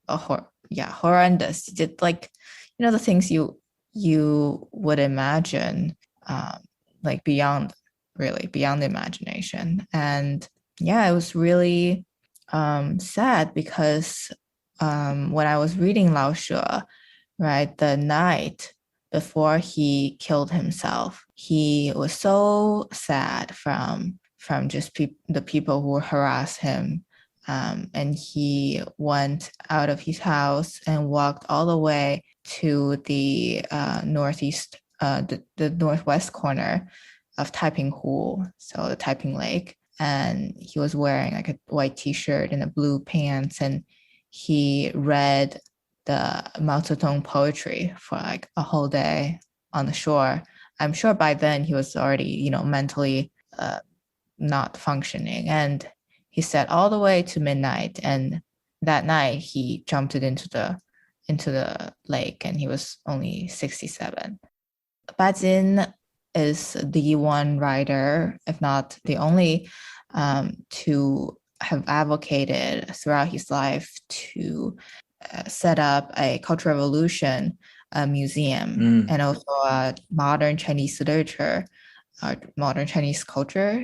horrendous. Just like, the things you would imagine, like beyond the imagination. And yeah, it was really sad, because when I was reading Lao She, right, the night before he killed himself, he was so sad from just the people who harassed him. And he went out of his house and walked all the way to the northeast, the northwest corner of Taipinghu, so the Taiping Lake. And he was wearing like a white t-shirt and a blue pants, and he read the Mao Zedong poetry for like a whole day on the shore. I'm sure by then he was already, mentally not functioning. And he sat all the way to midnight, and that night he jumped into the lake, and he was only 67. Ba Jin is the one writer, if not the only, to have advocated throughout his life to set up a Cultural Revolution museum and also a modern Chinese literature, modern Chinese culture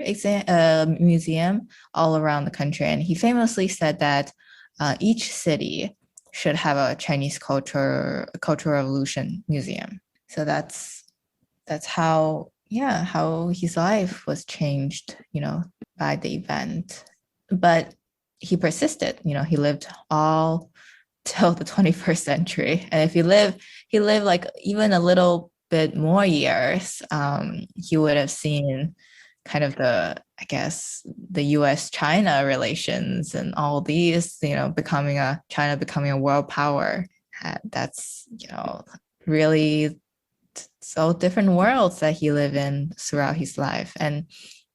museum all around the country. And he famously said that each city should have a Chinese Cultural Revolution museum. So that's how his life was changed, by the event. But he persisted. He lived all till the 21st century. And if he lived like even a little bit more years, he would have seen kind of the US-China relations and all these, China becoming a world power. That's, really so different worlds that he lived in throughout his life. And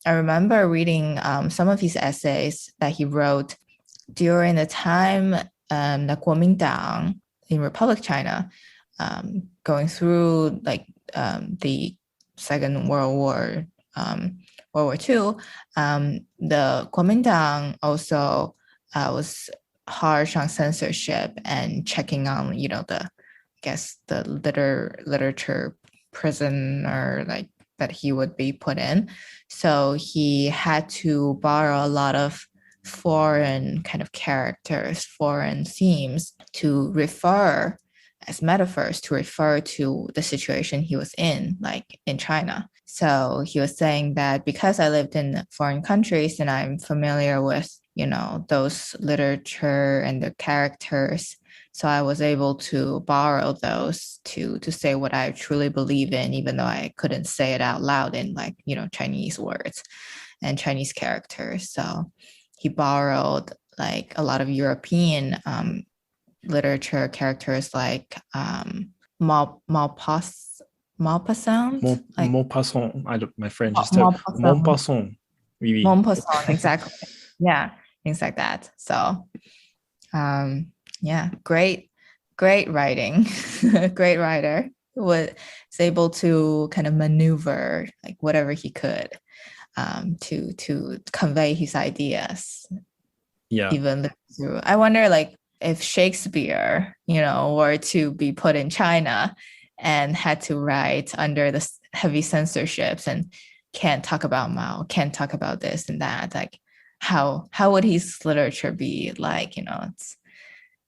I remember reading some of his essays that he wrote during the time the Kuomintang in Republic China, going through like the Second World War, World War II. The Kuomintang also was harsh on censorship and checking on, the literature prison, or like that he would be put in. So he had to borrow a lot of foreign kind of characters, foreign themes to refer as metaphors to refer to the situation he was in, like in China. So he was saying that because I lived in foreign countries and I'm familiar with, those literature and the characters, so I was able to borrow those to say what I truly believe in, even though I couldn't say it out loud in like, Chinese words. and Chinese characters. So he borrowed like a lot of European literature characters like Maupassant, like Maupassant. My French is terrible. Maupassant, Maupassant. Oui, oui. Maupassant, exactly. Yeah, things like that. So yeah, great writing, great writer was able to kind of maneuver like whatever he could to convey his ideas Yeah. even through. I wonder like if Shakespeare, were to be put in China and had to write under the heavy censorships and can't talk about Mao, can't talk about this and that, like how would his literature be like?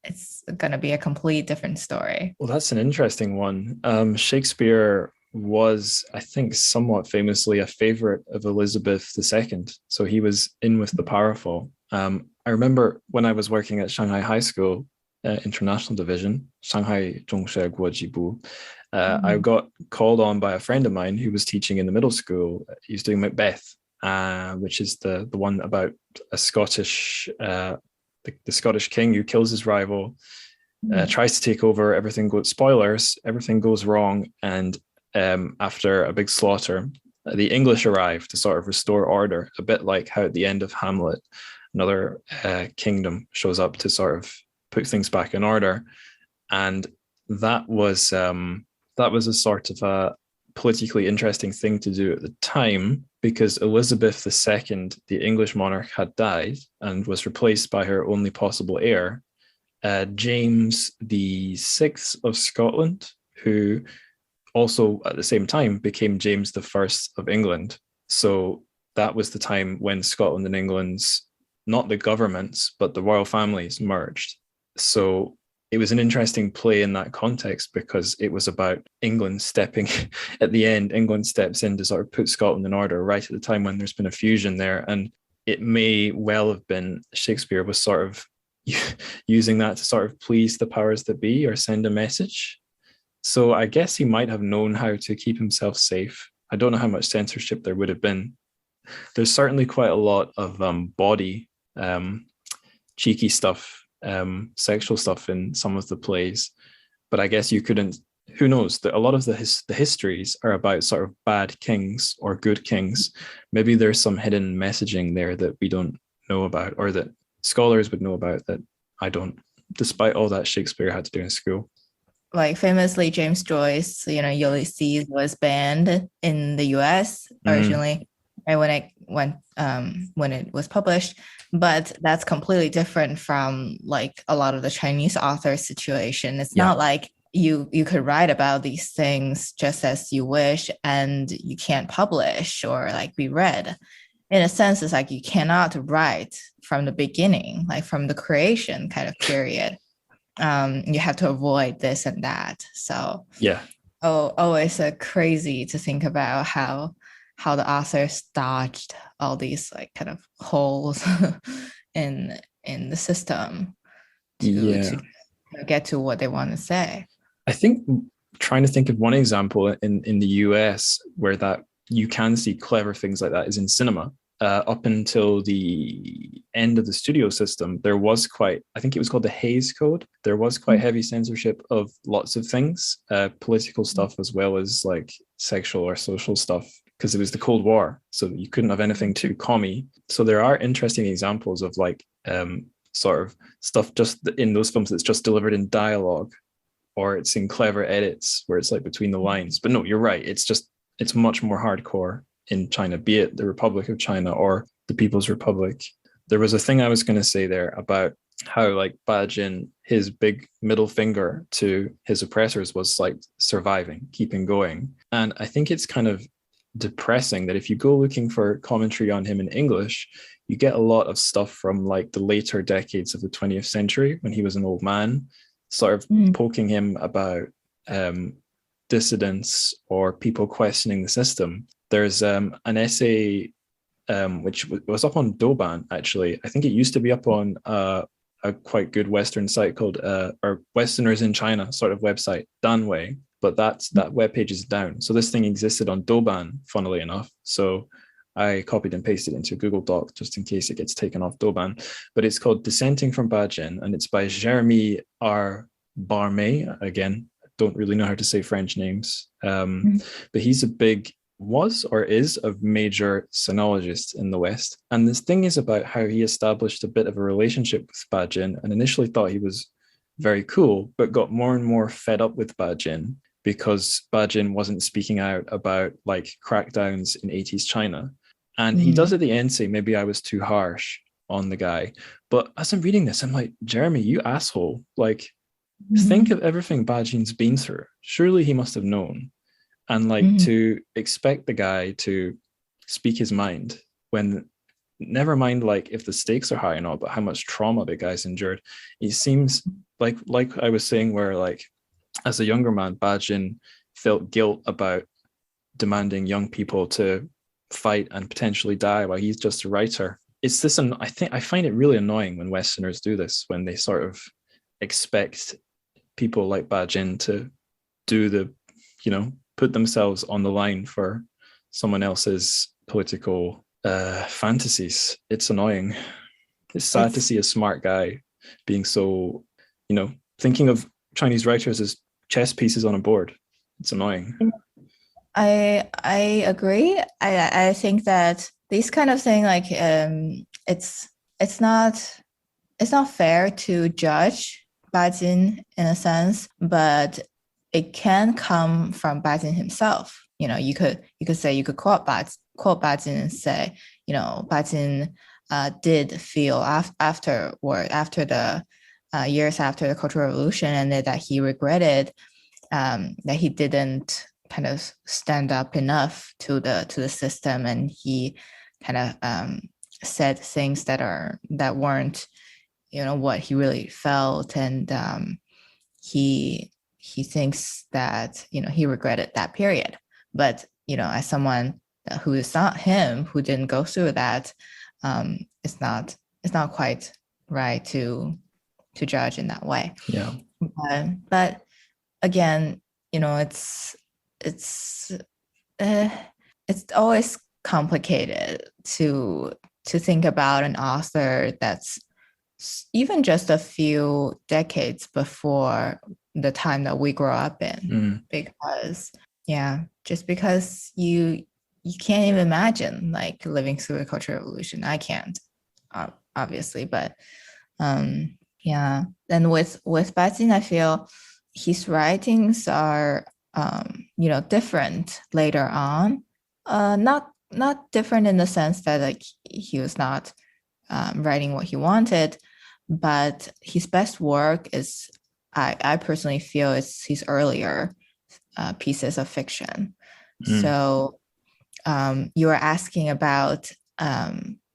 It's gonna be a complete different story. Well, that's an interesting one. Shakespeare was, I think, somewhat famously a favorite of Elizabeth II. So he was in with the powerful. I remember when I was working at Shanghai High School, International Division, Shanghai Zhongshe Guojibu, I got called on by a friend of mine who was teaching in the middle school. He was doing Macbeth, which is the one about a Scottish, the Scottish king who kills his rival, tries to take over. Everything goes wrong, and after a big slaughter, the English arrive to sort of restore order, a bit like how at the end of Hamlet, another kingdom shows up to sort of put things back in order. And that was a sort of a politically interesting thing to do at the time, because Elizabeth II, the English monarch, had died and was replaced by her only possible heir, James VI of Scotland, who also at the same time became James I of England. So that was the time when Scotland and England's, not the governments, but the royal families merged. So it was an interesting play in that context, because it was about England stepping at the end. England steps in to sort of put Scotland in order right at the time when there's been a fusion there. And it may well have been Shakespeare was sort of using that to sort of please the powers that be or send a message. So I guess he might have known how to keep himself safe. I don't know how much censorship there would have been. There's certainly quite a lot of body, cheeky stuff, sexual stuff in some of the plays, but I guess you couldn't. Who knows? A lot of the histories are about sort of bad kings or good kings. Maybe there's some hidden messaging there that we don't know about, or that scholars would know about that I don't, despite all that Shakespeare had to do in school. Like famously, James Joyce, Ulysses was banned in the US originally, right when it was published. But that's completely different from like a lot of the Chinese authors' situation. It's not like you could write about these things just as you wish and you can't publish or like be read. In a sense, it's like you cannot write from the beginning, like from the creation kind of period. You have to avoid this and that. So it's crazy to think about how the authors dodged all these like kind of holes in the system to get to what they want to say. I think trying to think of one example in the US where that you can see clever things like that is in cinema. Up until the end of the studio system, there was quite, I think it was called the Hays Code. There was quite heavy censorship of lots of things, political stuff as well as like sexual or social stuff, because it was the Cold War. So you couldn't have anything too commie. So there are interesting examples of like sort of stuff just in those films that's just delivered in dialogue, or it's in clever edits where it's like between the lines. But no, you're right. It's much more hardcore in China, be it the Republic of China or the People's Republic. There was a thing I was going to say there about how like Bajin, his big middle finger to his oppressors was like surviving, keeping going. And I think it's kind of depressing that if you go looking for commentary on him in English, you get a lot of stuff from like the later decades of the 20th century when he was an old man, sort of poking him about dissidents or people questioning the system. There's an essay which was up on Douban, actually. I think it used to be up on a quite good Western site called, or Westerners in China sort of website, Danwei, but that webpage is down. So this thing existed on Douban, funnily enough. So I copied and pasted it into a Google Doc just in case it gets taken off Douban. But it's called Dissenting from Bajin, and it's by Jeremy R. Barmé. Again, I don't really know how to say French names, but he's a big was or is a major sinologist in the West. And this thing is about how he established a bit of a relationship with Bajin and initially thought he was very cool, but got more and more fed up with Bajin because Bajin wasn't speaking out about like crackdowns in 80s China. And he does at the end say, maybe I was too harsh on the guy. But as I'm reading this, I'm like, Jeremy, you asshole. Like, think of everything Bajin's been through. Surely he must have known. And like to expect the guy to speak his mind when never mind like if the stakes are high or not, but how much trauma the guy's endured. It seems like I was saying, where like as a younger man, Bajin felt guilt about demanding young people to fight and potentially die while he's just a writer. It's this, and I find it really annoying when Westerners do this, when they sort of expect people like Bajin to do the, put themselves on the line for someone else's political fantasies. It's annoying. It's sad to see a smart guy being so, thinking of Chinese writers as chess pieces on a board. It's annoying. I agree. I think that this kind of thing, like it's not fair to judge Bajin in a sense, but it can come from Bajin himself. You could say, you could quote Bajin and say, Bajin did feel after the years after the Cultural Revolution, and that he regretted that he didn't kind of stand up enough to the system, and he kind of said things that weren't what he really felt, and he thinks that he regretted that period. But as someone who is not him, who didn't go through that, it's not quite right to judge in that way. Yeah. But again, it's always complicated to think about an author that's even just a few decades before the time that we grow up in, because you can't even imagine like living through a Cultural Revolution. I can't, obviously, but and with Bajin, I feel his writings are different later on, not different in the sense that like he was not writing what he wanted, but his best work is, I personally feel, it's his earlier pieces of fiction. So you were asking about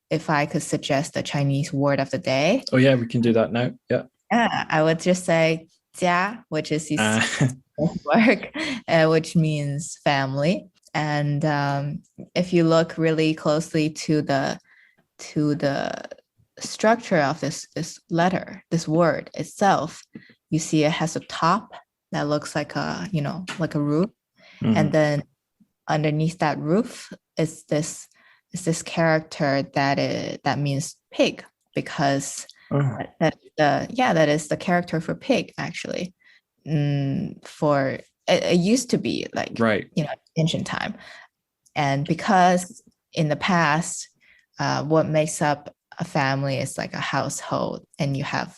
if I could suggest a Chinese word of the day. Oh yeah, we can do that now. Yeah. I would just say 家, which is his work, which means family. And if you look really closely to the structure of this letter, this word itself, you see it has a top that looks like a roof, and then underneath that roof is this character that means pig, because that is the character for pig, actually. For it used to be like, right, ancient time, and because in the past, what makes up a family is like a household, and you have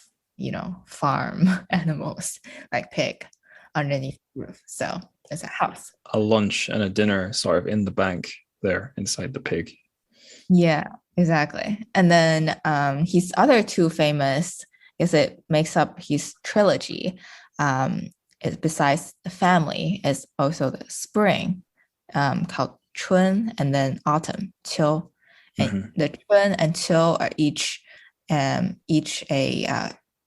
farm animals like pig underneath the roof, so it's a house. A lunch and a dinner sort of in the bank there inside the pig. Yeah, exactly. And then his other two famous, is it makes up his trilogy, is besides the family, is also the spring, called Chun, and then autumn, Qiu. And the Chun and Qiu are each a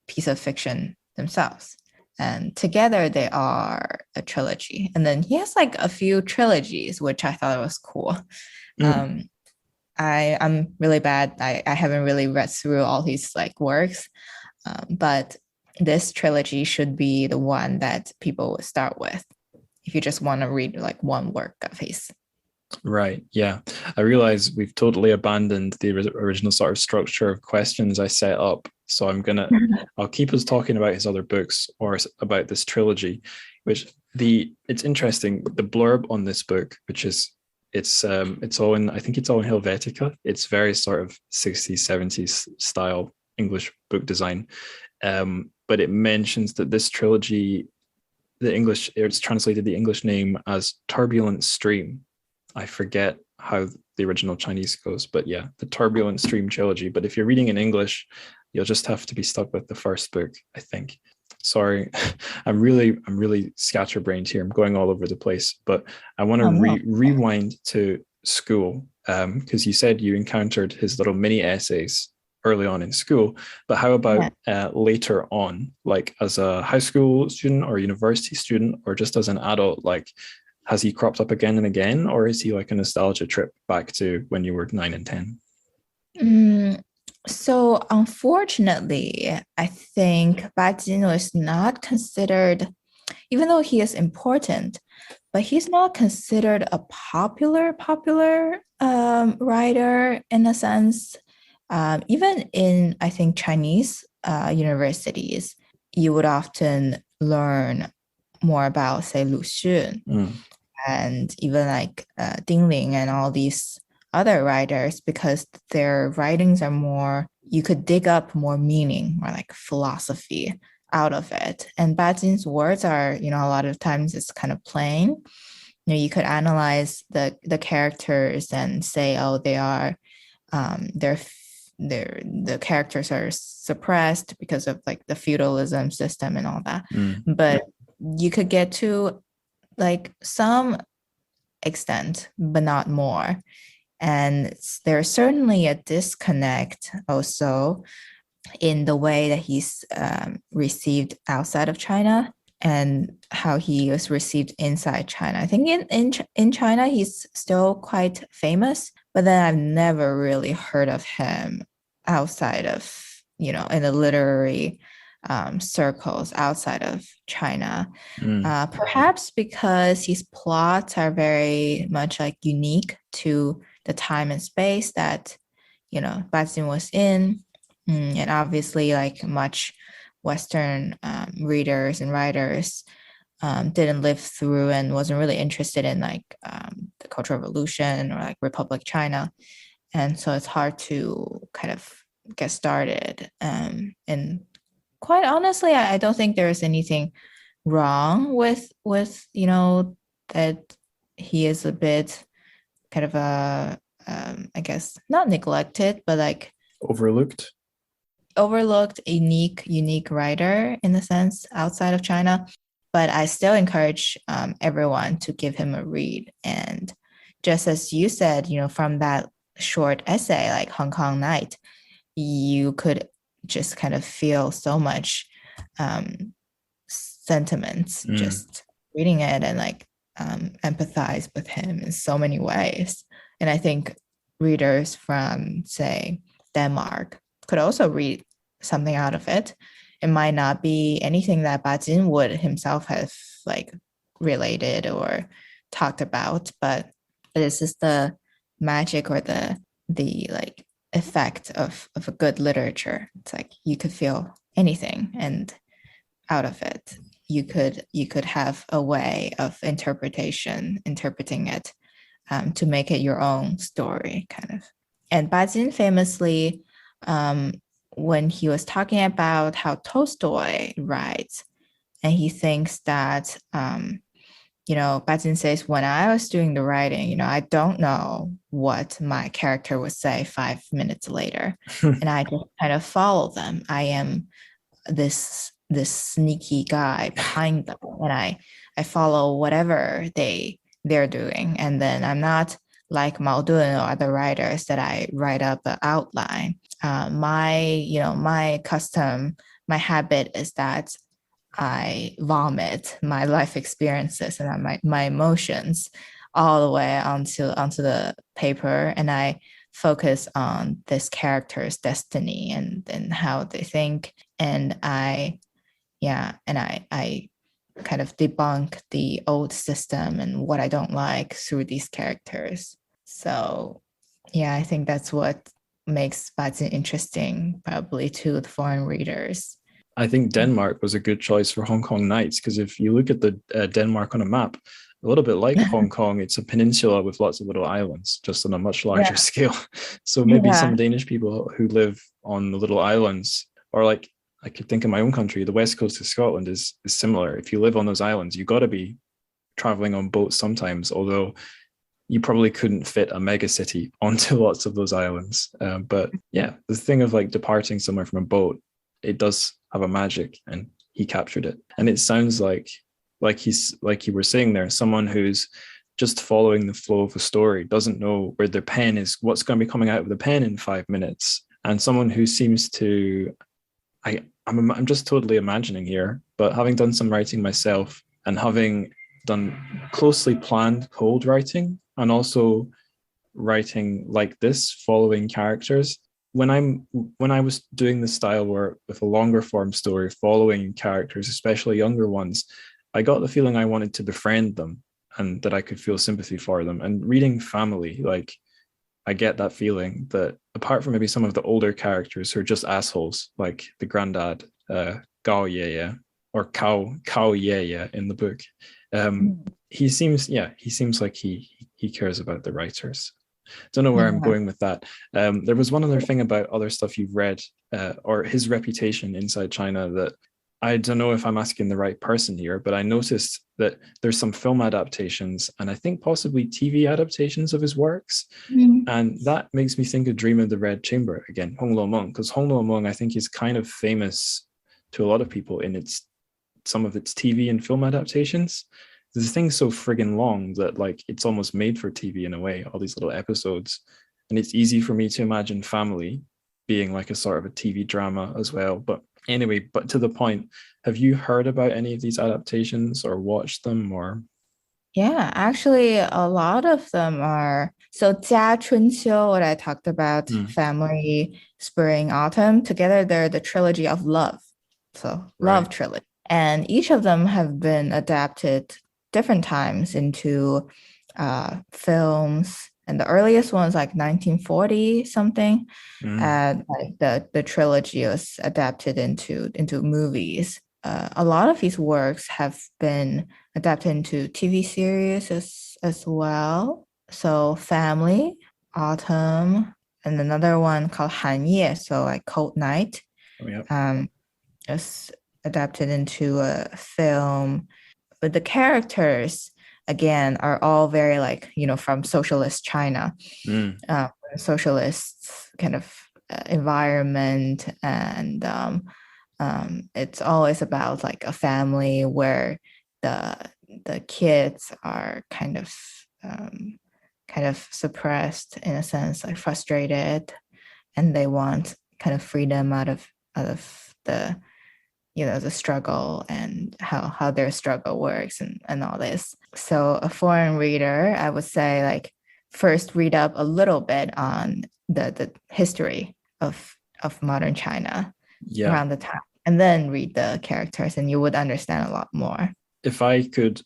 piece of fiction themselves, and together they are a trilogy. And then he has like a few trilogies, which I thought was cool. I'm really bad. I haven't really read through all his like works, but this trilogy should be the one that people would start with if you just want to read like one work of his. Right. Yeah. I realize we've totally abandoned the original sort of structure of questions I set up. So I'll keep us talking about his other books or about this trilogy, which it's interesting. The blurb on this book, which is it's all in, I think it's all in Helvetica. It's very sort of 60s, 70s style English book design. But it mentions that this trilogy, it's translated the English name as Turbulent Stream. I forget how the original Chinese goes, but yeah, the Turbulent Stream trilogy. But if you're reading in English, you'll just have to be stuck with the first book, I think. Sorry, I'm really scatterbrained here. I'm going all over the place, but I want to Oh no. rewind to school because you said you encountered his little mini essays early on in school. But how about Yeah. later on, like as a high school student or university student, or just as an adult? Like, has he cropped up again and again, or is he like a nostalgia trip back to when you were 9 and 10? Mm, so unfortunately, I think Bajin was not considered, even though he is important, but he's not considered a popular writer in a sense. Even in, I think, Chinese universities, you would often learn more about, say, Lu Xun Mm, and even like Ding Ling and all these other writers, because their writings are more, you could dig up more meaning or like philosophy out of it. And Bajin's words are, a lot of times it's kind of plain. You could analyze the characters and say, oh, they are they're the characters are suppressed because of like the feudalism system and all that. mm, But you could get to like some extent, but not more. And there's certainly a disconnect also in the way that he's received outside of China and how he was received inside China. I think in China, he's still quite famous, but then I've never really heard of him outside of, in the literary circles outside of China. mm, Perhaps because his plots are very much like unique to the time and space that, Bazin was in. And obviously, like much Western readers and writers didn't live through and wasn't really interested in like the Cultural Revolution or like Republic China. And so it's hard to kind of get started. And quite honestly, I don't think there's anything wrong with that he is a bit kind of a I guess not neglected, but like overlooked. overlooked, unique writer in the sense outside of China. But I still encourage everyone to give him a read. And just as you said, from that short essay like Hong Kong Night, you could just kind of feel so much sentiments Mm, just reading it and like empathize with him in so many ways. And I think readers from, say, Denmark could also read something out of it. It might not be anything that Bajin would himself have like related or talked about, but this is the magic or the like effect of a good literature. It's like you could feel anything and out of it you could have a way of interpreting it to make it your own story kind of. And Bazin famously, um, when he was talking about how Tolstoy writes, and he thinks that Bazin says, when I was doing the writing, I don't know what my character would say 5 minutes later, and I just kind of follow them. I am this sneaky guy behind them, and I follow whatever they're doing, and then I'm not like Mao Dun or other writers that I write up an outline. My custom, my habit is that I vomit my life experiences and my emotions all the way onto the paper, and I focus on this character's destiny and how they think. And I yeah, and I kind of debunk the old system and what I don't like through these characters. So yeah, I think that's what makes Bajin interesting, probably to the foreign readers. I think Denmark was a good choice for Hong Kong Nights because if you look at the Denmark on a map, a little bit like Hong Kong, it's a peninsula with lots of little islands, just on a much larger Yeah. scale. So maybe Yeah. some Danish people who live on the little islands, or like I could think of my own country, the west coast of Scotland is similar. If you live on those islands, you got to be traveling on boats sometimes, although you probably couldn't fit a mega city onto lots of those islands. But yeah, the thing of like departing somewhere from a boat, it does have a magic, and he captured it. And it sounds like you were saying there, someone who's just following the flow of a story, doesn't know where their pen is, what's going to be coming out of the pen in 5 minutes, and someone who seems to, I'm just totally imagining here, but having done some writing myself and having done closely planned cold writing and also writing like this, following characters. When I was doing the style work with a longer form story, following characters, especially younger ones, I got the feeling I wanted to befriend them and that I could feel sympathy for them. And reading family, like I get that feeling that apart from maybe some of the older characters who are just assholes, like the granddad, Gao Ye, or Kao Ye in the book, he seems like he cares about the writers. Don't know where I'm Yeah. going with that. There was one other thing about other stuff you've read, or his reputation inside China, that I don't know if I'm asking the right person here, but I noticed that there's some film adaptations and I think possibly TV adaptations of his works. Mm. And that makes me think of Dream of the Red Chamber again, Hong Lo Meng, because Hong Lo Meng, I think, is kind of famous to a lot of people in some of its TV and film adaptations. The thing's so friggin' long that like it's almost made for TV in a way, all these little episodes. And it's easy for me to imagine family being like a sort of a TV drama as well. But anyway, but to the point, have you heard about any of these adaptations or watched them or? Yeah, actually, a lot of them are. So, Jia Chunqiu, what I talked about, Hmm, family, spring, autumn, together they're the trilogy of love. So, love right. trilogy. And each of them have been adapted different times into films. And the earliest one is like 1940 something. Mm, And like the trilogy was adapted into movies. A lot of these works have been adapted into TV series as well. So Family, Autumn, and another one called Han Ye, so like Cold Night, oh, yeah. um, is adapted into a film. But the characters, again, are all very like, from socialist China, Mm, uh, socialist kind of environment. And it's always about like a family where the the kids are kind of suppressed in a sense, like frustrated, and they want kind of freedom out of the struggle and how their struggle works and all this. So a foreign reader, I would say, like, first read up a little bit on the history of modern China yeah. around the time, and then read the characters, and you would understand a lot more. If I could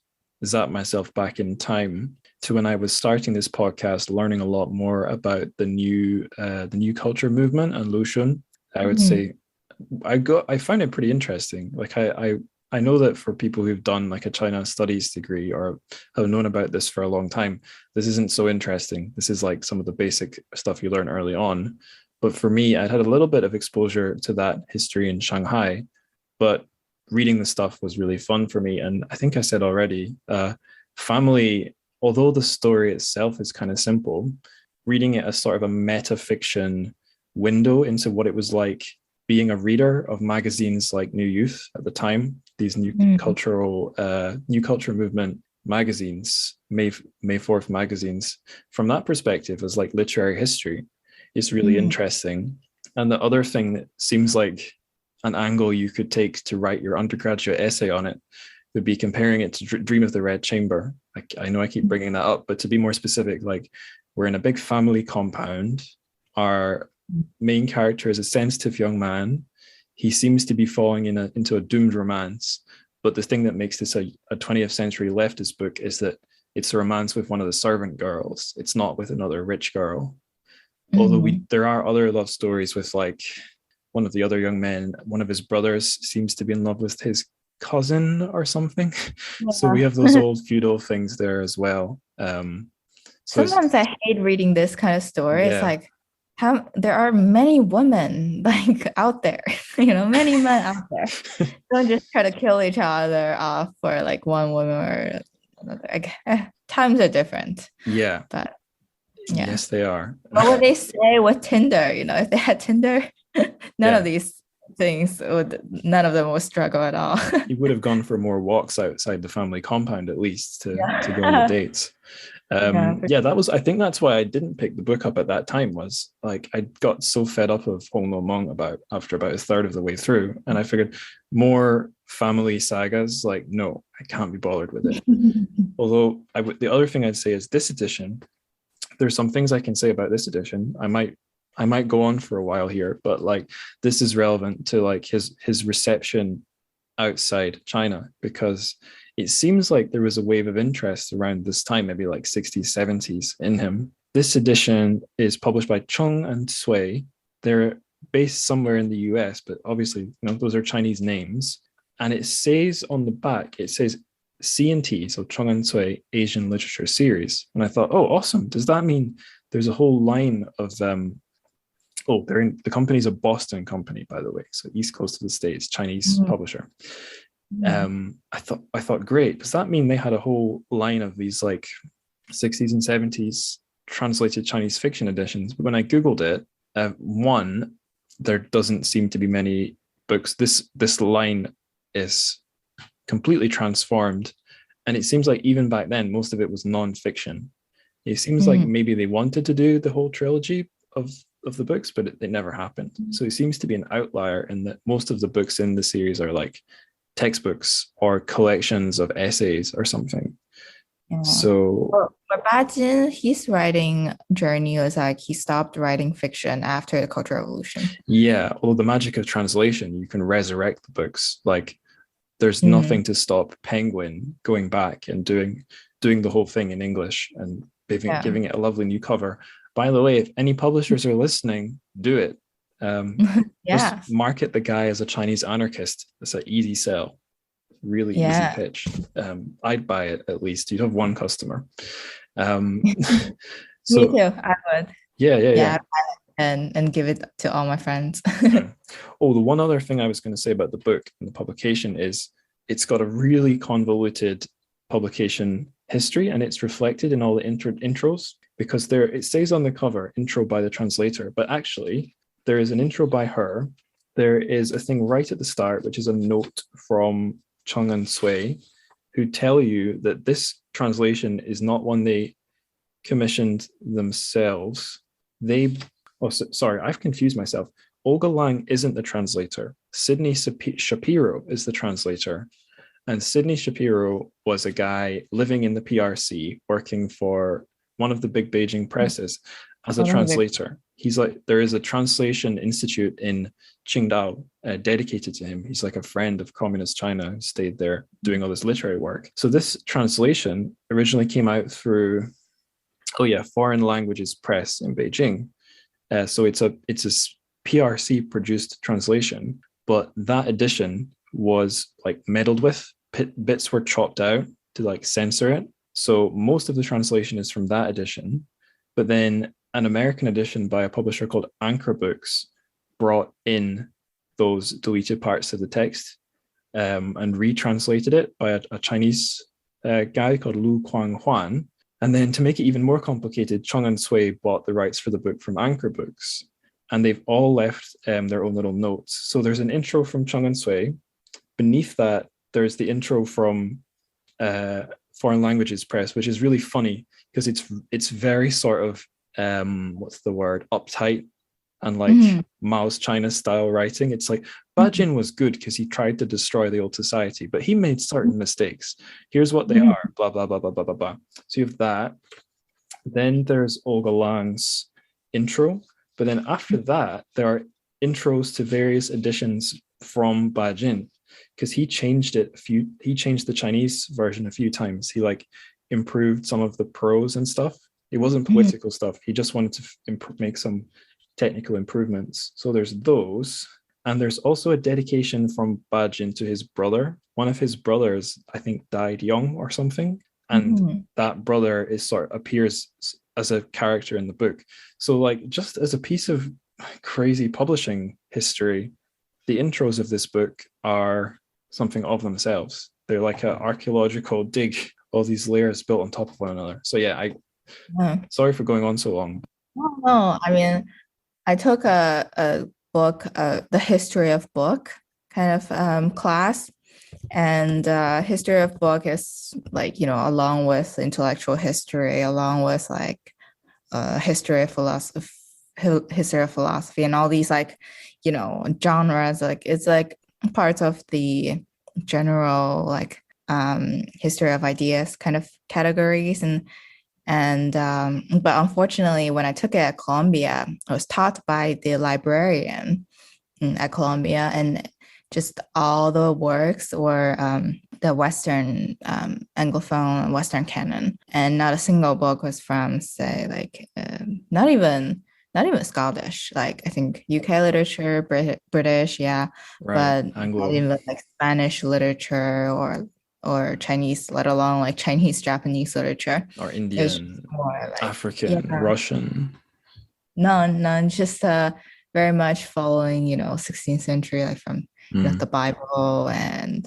zap myself back in time to when I was starting this podcast, learning a lot more about the new culture movement and Lushun, I would Mhm. say I find it pretty interesting. Like I know that for people who've done like a China studies degree or have known about this for a long time, this isn't so interesting. This is like some of the basic stuff you learn early on. But for me, I'd had a little bit of exposure to that history in Shanghai, but reading the stuff was really fun for me. And I think I said already, family, although the story itself is kind of simple, reading it as sort of a meta fiction window into what it was like being a reader of magazines like New Youth at the time, these Mm. new culture movement magazines, May 4th magazines, from that perspective as like literary history, it's really Mm. interesting. And the other thing that seems like an angle you could take to write your undergraduate essay on it would be comparing it to Dream of the Red Chamber. I know I keep bringing that up, but to be more specific, like we're in a big family compound. Our main character is a sensitive young man. He seems to be falling into a doomed romance, But the thing that makes this a 20th century leftist book is that it's a romance with one of the servant girls. It's not with another rich girl. Although there are other love stories with like one of the other young men, one of his brothers seems to be in love with his cousin or something. So we have those old feudal things there as well. So Sometimes I hate reading this kind of story. It's yeah, like how there are many women like out there, many men out there. Don't just try to kill each other off for like one woman or another. Like, times are different, yeah, but yeah. yes, they are. What would they say with Tinder? If they had Tinder, none Yeah. of these things none of them would struggle at all. You would have gone for more walks outside the family compound at least to go on the Yeah. dates. Yeah, That was, I think that's why I didn't pick the book up at that time, was like I got so fed up of Hong No Mong after about a third of the way through, and I figured more family sagas, like no, I can't be bothered with it. Although the other thing I'd say is this edition, there's some things I can say about this edition. I might go on for a while here, but like this is relevant to like his reception outside China, because it seems like there was a wave of interest around this time, maybe like 60s, 70s in him. This edition is published by Chung and Sui. They're based somewhere in the US, but obviously, those are Chinese names. And it says on the back, it says C&T, so Chung and Sui Asian Literature Series. And I thought, oh, awesome. Does that mean there's a whole line of the company's a Boston company, by the way, so East Coast of the States, Chinese publisher. I thought great. Does that mean they had a whole line of these like 60s and 70s translated Chinese fiction editions? But when I Googled it, one, there doesn't seem to be many books. This line is completely transformed, and it seems like even back then most of it was non-fiction. It seems like maybe they wanted to do the whole trilogy of the books, but it never happened. So it seems to be an outlier in that most of the books in the series are like textbooks or collections of essays or something. Yeah. So for Bajin, his writing journey was like he stopped writing fiction after the Cultural Revolution. yeah, although the magic of translation, you can resurrect the books. Like there's nothing to stop Penguin going back and doing the whole thing in English and giving it a lovely new cover. By the way, if any publishers are listening, do it. Just market the guy as a Chinese anarchist. It's an easy sell, really easy pitch. I'd buy it at least. You'd have one customer. So, me too. I would. Yeah. And give it to all my friends. Oh, the one other thing I was going to say about the book and the publication is it's got a really convoluted publication history, and it's reflected in all the intros, because it says on the cover intro by the translator, but actually there is an intro by her. There is a thing right at the start, which is a note from Chung and Sui, who tell you that this translation is not one they commissioned themselves. Sorry, I've confused myself. Olga Lang isn't the translator. Sidney Shapiro is the translator. And Sidney Shapiro was a guy living in the PRC, working for one of the big Beijing presses as a translator. He's like, there is a translation institute in Qingdao dedicated to him. He's like a friend of communist China who stayed there doing all this literary work. So this translation originally came out through, Foreign Languages Press in Beijing. So it's a PRC produced translation, but that edition was like meddled with. Bits were chopped out to like censor it. So most of the translation is from that edition, but then an American edition by a publisher called Anchor Books brought in those deleted parts of the text and retranslated it by a Chinese guy called Lu Kuang-Huan. And then to make it even more complicated, Chung and Sui bought the rights for the book from Anchor Books, and they've all left their own little notes. So there's an intro from Chung and Sui. Beneath that, there's the intro from Foreign Languages Press, which is really funny because it's very sort of uptight and like Mao's China style writing. It's like Bajin was good because he tried to destroy the old society, but he made certain mistakes. Here's what they are, blah blah blah blah blah blah blah. So you have that. Then there's Olga Lang's intro, but then after that there are intros to various editions from Bajin. because he changed the Chinese version a few times. He like improved some of the prose and stuff. It wasn't Mhm. political stuff. He just wanted to make some technical improvements. So there's those. And there's also a dedication from Bajin to his brother. One of his brothers, I think, died young or something. And Mhm. that brother is sort of appears as a character in the book. So, like, just as a piece of crazy publishing history, the intros of this book are something of themselves. They're like an archaeological dig, all these layers built on top of one another. So yeah, I Yeah. sorry for going on so long. No, I mean, I took a book, the history of book kind of class, and history of book is like, along with intellectual history, along with like history of philosophy, and all these like, genres. Like it's like parts of the general like history of ideas kind of categories, and but unfortunately, when I took it at Columbia, I was taught by the librarian at Columbia, and just all the works were the Western Anglophone Western canon, and not a single book was from, say, like not even Scottish. Like I think UK literature, British, yeah, Right, but not Anglo even like Spanish literature or Chinese, let alone like Chinese Japanese literature. or It was just Indian, more like, African, yeah, Russian. none, just very much following, 16th century, like from, the Mm. Bible and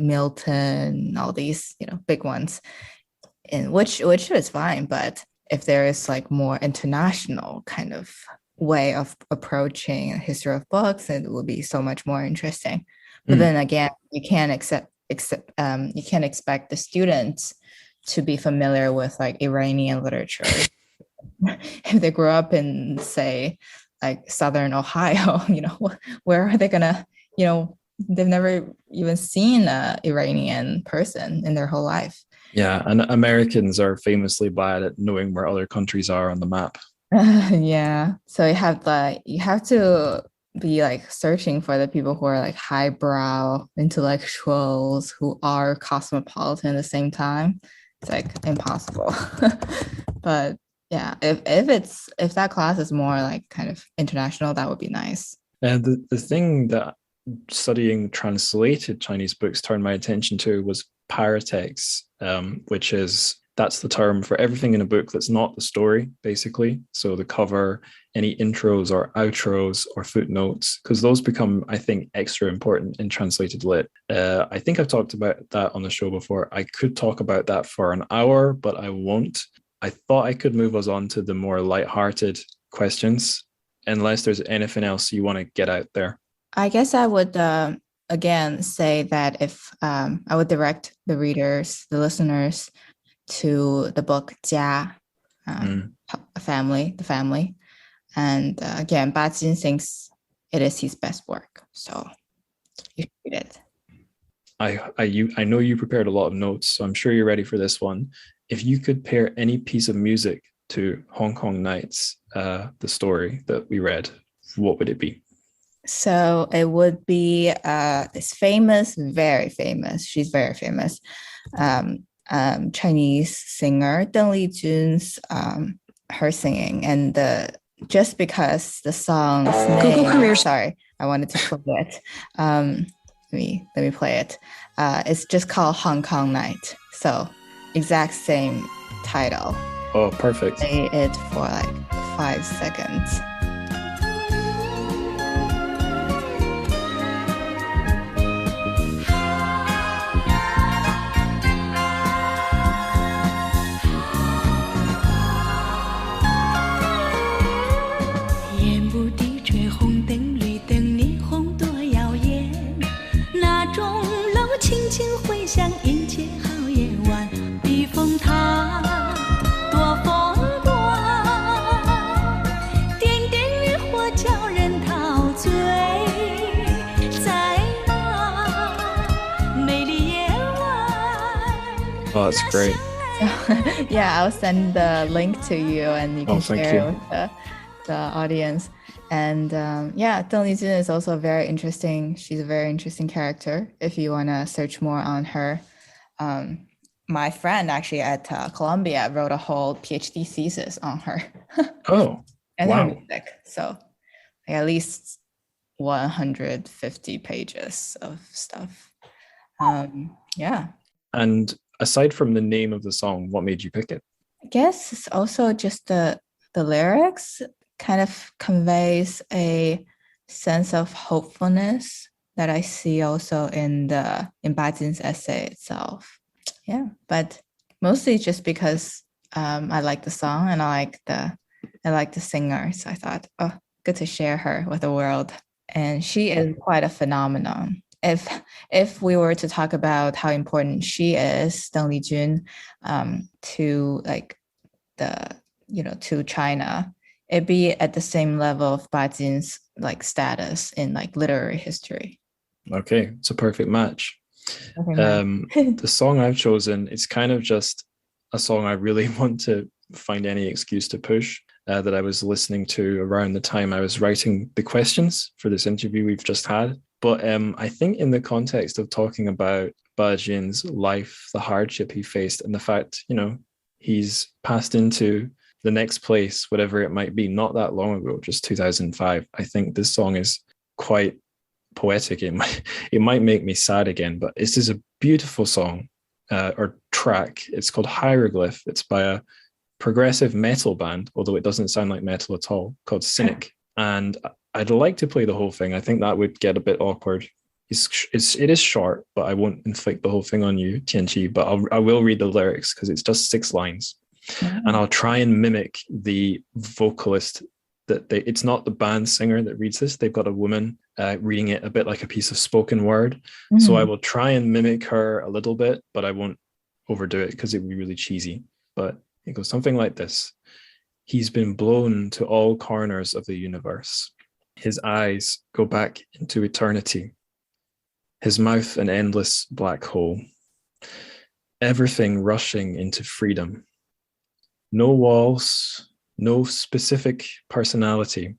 Milton, all these, big ones, and which is fine. But if there is like more international kind of way of approaching a history of books, it will be so much more interesting. But Mm. then again, you can't expect the students to be familiar with like Iranian literature if they grew up in, say, like Southern Ohio. Where are they gonna, they've never even seen a Iranian person in their whole life. Yeah, and Americans are famously bad at knowing where other countries are on the map. Yeah. So you have to be like searching for the people who are like highbrow intellectuals who are cosmopolitan at the same time. It's like impossible. But yeah, if that class is more like kind of international, that would be nice. And the thing that studying translated Chinese books turned my attention to was paratext, which is that's the term for everything in a book that's not the story, basically. So the cover, any intros or outros or footnotes, because those become, I think, extra important in translated lit. I think I've talked about that on the show before. I could talk about that for an hour, but I won't. I thought I could move us on to the more light-hearted questions, unless there's anything else you want to get out there. I guess I would again say that if I would direct the readers, the listeners, to the book Jia, Mm. the family. And again, Ba Jin thinks it is his best work. So you should read it. I know you prepared a lot of notes, so I'm sure you're ready for this one. If you could pair any piece of music to Hong Kong Nights, the story that we read, what would it be? So it would be this famous, very famous, she's very famous, Chinese singer Deng Lijun's her singing, and just because the song's name, sorry, I wanted to forget. Let me play it. It's just called Hong Kong Night. So exact same title. Oh, perfect. Play it for like 5 seconds. Oh, that's great. Yeah, I'll send the link to you and you can Oh, thank share you. it with the audience. And yeah, Deng Lijun is also very interesting. She's a very interesting character. If you want to search more on her, um, my friend actually at Columbia wrote a whole PhD thesis on her Oh, and her wow. music. So like, at least 150 pages of stuff. Yeah, And aside from the name of the song, what made you pick it? I guess it's also just the lyrics kind of conveys a sense of hopefulness that I see also in Bajin's essay itself. Yeah, but mostly just because I like the song and I like the singer, so I thought, oh, good to share her with the world. And she is quite a phenomenon. If we were to talk about how important she is, Deng Lijun, to like the to China, it'd be at the same level of Bajin's like status in like literary history. Okay, it's a perfect match. Okay, man. The song I've chosen, it's kind of just a song I really want to find any excuse to push. That I was listening to around the time I was writing the questions for this interview we've just had. But I think in the context of talking about Bajin's life, the hardship he faced, and the fact, he's passed into the next place, whatever it might be, not that long ago, just 2005. I think this song is quite poetic. It might make me sad again, but this is a beautiful song or track. It's called Hieroglyph. It's by a progressive metal band, although it doesn't sound like metal at all, called Cynic. And I'd like to play the whole thing. I think that would get a bit awkward. It is short, but I won't inflict the whole thing on you, Tianqi. But I will read the lyrics because it's just 6 lines, and I'll try and mimic the vocalist. It's not the band singer that reads this. They've got a woman reading it a bit like a piece of spoken word. Mm-hmm. So I will try and mimic her a little bit, but I won't overdo it because it would be really cheesy. But it goes something like this. He's been blown to all corners of the universe. His eyes go back into eternity. His mouth an endless black hole. Everything rushing into freedom. No walls, no specific personality.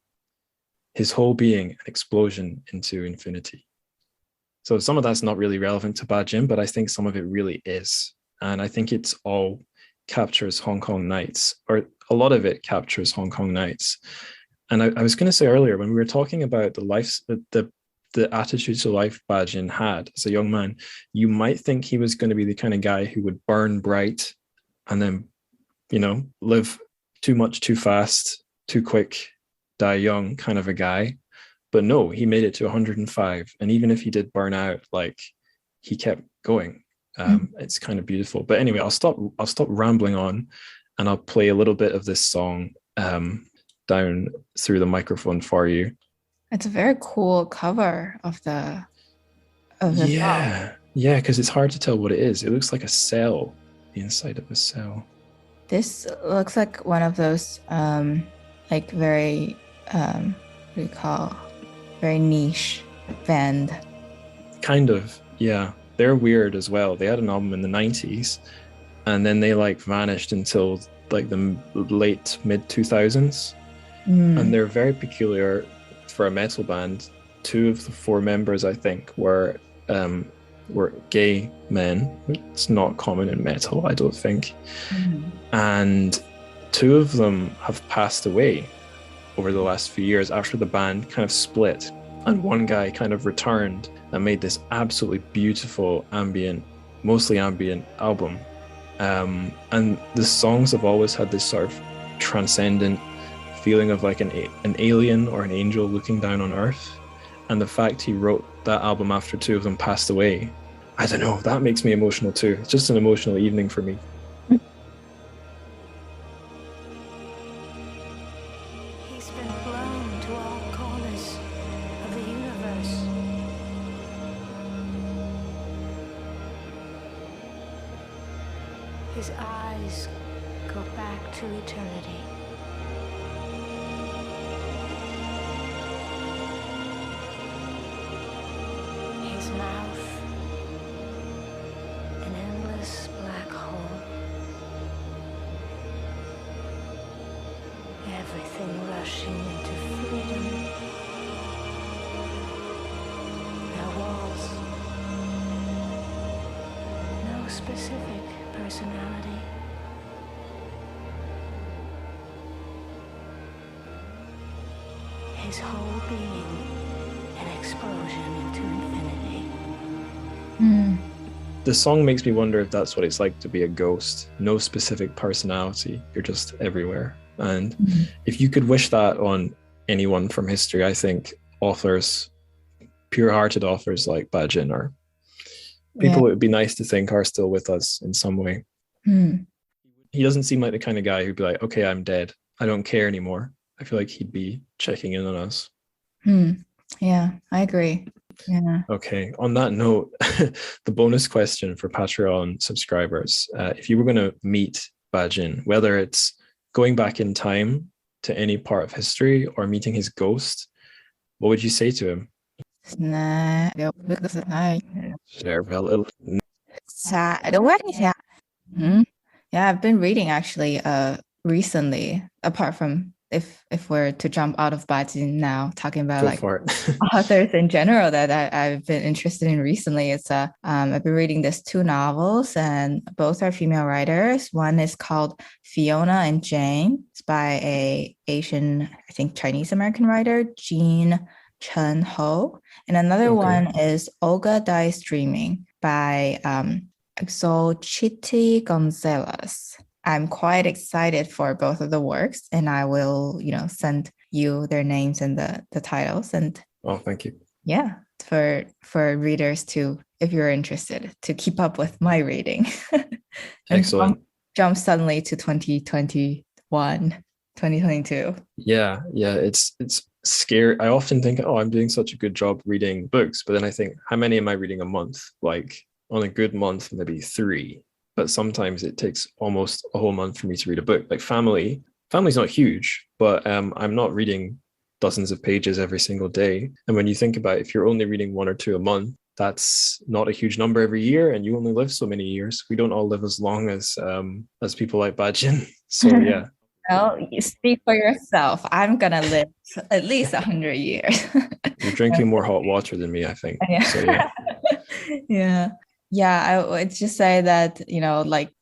His whole being an explosion into infinity. So some of that's not really relevant to Bajin, but I think some of it really is. And I think it's all captures Hong Kong nights, or a lot of it captures Hong Kong nights. And I was going to say earlier, when we were talking about the attitude to life Bajin had as a young man, you might think he was going to be the kind of guy who would burn bright and then, live too much, too fast, too quick, die young kind of a guy. But no, he made it to 105. And even if he did burn out, like, he kept going. It's kind of beautiful. But anyway, I'll stop rambling on, and I'll play a little bit of this song down through the microphone for you. It's a very cool cover of the yeah song. Yeah, because it's hard to tell what it is. It looks like a cell, the inside of a cell. This looks like one of those like very what do you call, very niche band. Kind of, yeah. They're weird as well. They had an album in the 90s, and then they vanished until like the late mid 2000s. And they're very peculiar for a metal band. 2 of the 4 members, I think, were gay men. It's not common in metal, I don't think. And 2 of them have passed away over the last few years after the band kind of split, and one guy kind of returned and made this absolutely beautiful mostly ambient album. And the songs have always had this sort of transcendent feeling of like an alien or an angel looking down on Earth. And the fact he wrote that album after 2 of them passed away, I don't know, that makes me emotional too. It's just an emotional evening for me. He's been blown to all corners of the universe. His eyes go back to eternity. His mouth, an endless black hole. Everything rushing into freedom. specific personality. His whole being an explosion into infinity. The song makes me wonder if that's what it's like to be a ghost. No specific personality. You're just everywhere. And if you could wish that on anyone from history, I think authors, pure-hearted authors like Bajin, or people it would be nice to think are still with us in some way. He doesn't seem like the kind of guy who'd be like, okay, I'm dead. I don't care anymore. I feel like he'd be checking in on us. Yeah, I agree. Yeah. Okay. On that note, the bonus question for Patreon subscribers, if you were going to meet Bajin, whether it's going back in time to any part of history or meeting his ghost, what would you say to him? Share a little. Yeah, I've been reading actually recently, apart from if we're to jump out of Bajin now, talking about Go like for it. authors in general that I've been interested in recently. It's I've been reading these two novels, and both are female writers. One is called Fiona and Jane. It's by a Asian, I think Chinese American writer, Jean Chen Ho. And another one is Olga Dies Dreaming by Chitty Gonzalez. I'm quite excited for both of the works, and I will, send you their names and the titles. And thank you. Yeah, for readers to, if you're interested, to keep up with my reading. Excellent. Jump suddenly to 2021, 2022. Yeah, it's scary. I often think, I'm doing such a good job reading books, but then I think, how many am I reading a month? Like on a good month, maybe 3. But sometimes it takes almost a whole month for me to read a book. Like Family's not huge, but I'm not reading dozens of pages every single day. And when you think about it, if you're only reading 1 or 2 a month, that's not a huge number every year, and you only live so many years. We don't all live as long as people like Bajin. So yeah. Well, you speak for yourself. I'm gonna live at least 100 years. You're drinking more hot water than me, I think. Yeah. So yeah. Yeah, I would just say that,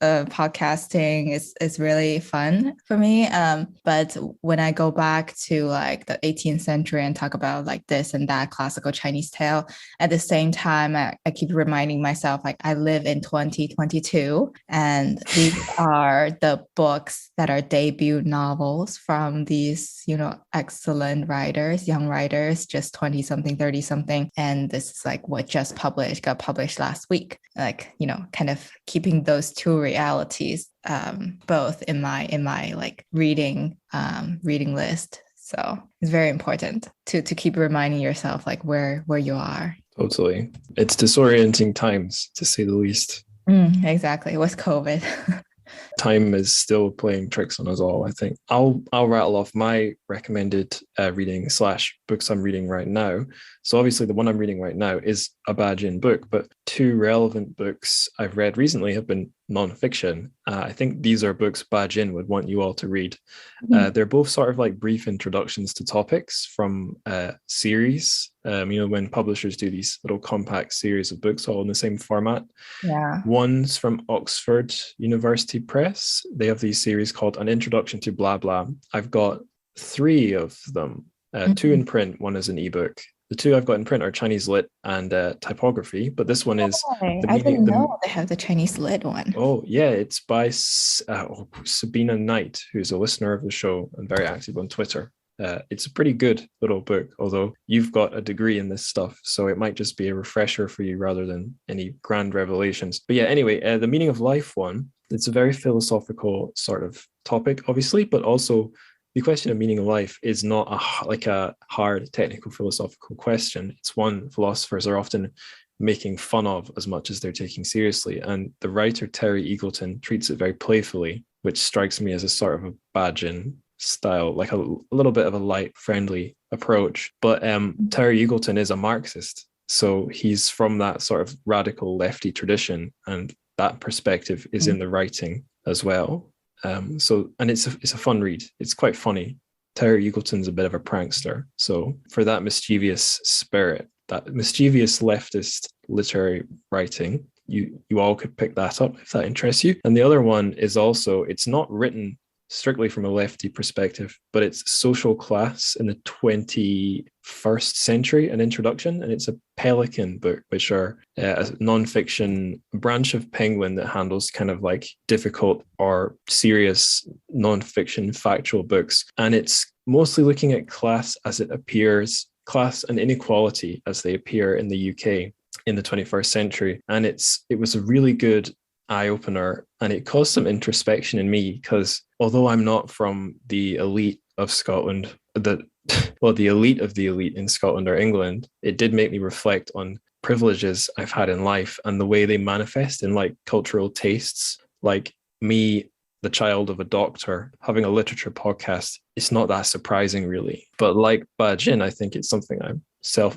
podcasting is really fun for me. But when I go back to like the 18th century and talk about like this and that classical Chinese tale, at the same time, I keep reminding myself, like, I live in 2022, and these are the books that are debut novels from these, excellent writers, young writers, just 20 something, 30 something. And this is like what got published last week. Like, kind of keeping those two realities both in my like reading list. So it's very important to keep reminding yourself like where you are. Totally. It's disorienting times, to say the least. Exactly. With COVID. Time is still playing tricks on us all, I think. I'll rattle off my recommended reading / books I'm reading right now. So obviously the one I'm reading right now is a Bajin book, but 2 relevant books I've read recently have been nonfiction. I think these are books Bajin would want you all to read. They're both sort of like brief introductions to topics from series. When publishers do these little compact series of books all in the same format. Yeah. One's from Oxford University Press. They have these series called An Introduction to Blah Blah. I've got 3 of them, 2 in print, 1 is an ebook. The 2 I've got in print are Chinese Lit and typography, but this one is I didn't know they have the Chinese Lit one. Oh yeah, it's by Sabina Knight, who's a listener of the show and very active on Twitter. It's a pretty good little book, although you've got a degree in this stuff, so it might just be a refresher for you rather than any grand revelations. But yeah, anyway, the Meaning of Life one, it's a very philosophical sort of topic, obviously, but also the question of meaning of life is not a hard technical philosophical question. It's one philosophers are often making fun of as much as they're taking seriously. And the writer Terry Eagleton treats it very playfully, which strikes me as a sort of a Bajin style, like a little bit of a light, friendly approach. But Terry Eagleton is a Marxist, so he's from that sort of radical lefty tradition, and that perspective is in the writing as well. And it's a fun read. It's quite funny. Terry Eagleton's a bit of a prankster, so for that mischievous spirit, that mischievous leftist literary writing, you all could pick that up if that interests you. And the other one is also, it's not written strictly from a lefty perspective, but it's Social Class in the 21st Century, an introduction, and it's a Pelican book, which are a non-fiction branch of Penguin that handles kind of like difficult or serious non-fiction factual books. And it's mostly looking at class as it appears, class and inequality as they appear in the UK in the 21st century. And it was a really good eye-opener, and it caused some introspection in me, because although I'm not from the elite of Scotland, the elite of the elite in Scotland or England, it did make me reflect on privileges I've had in life and the way they manifest in like cultural tastes. Like me, the child of a doctor, having a literature podcast, it's not that surprising really. But like Ba Jin, I think it's something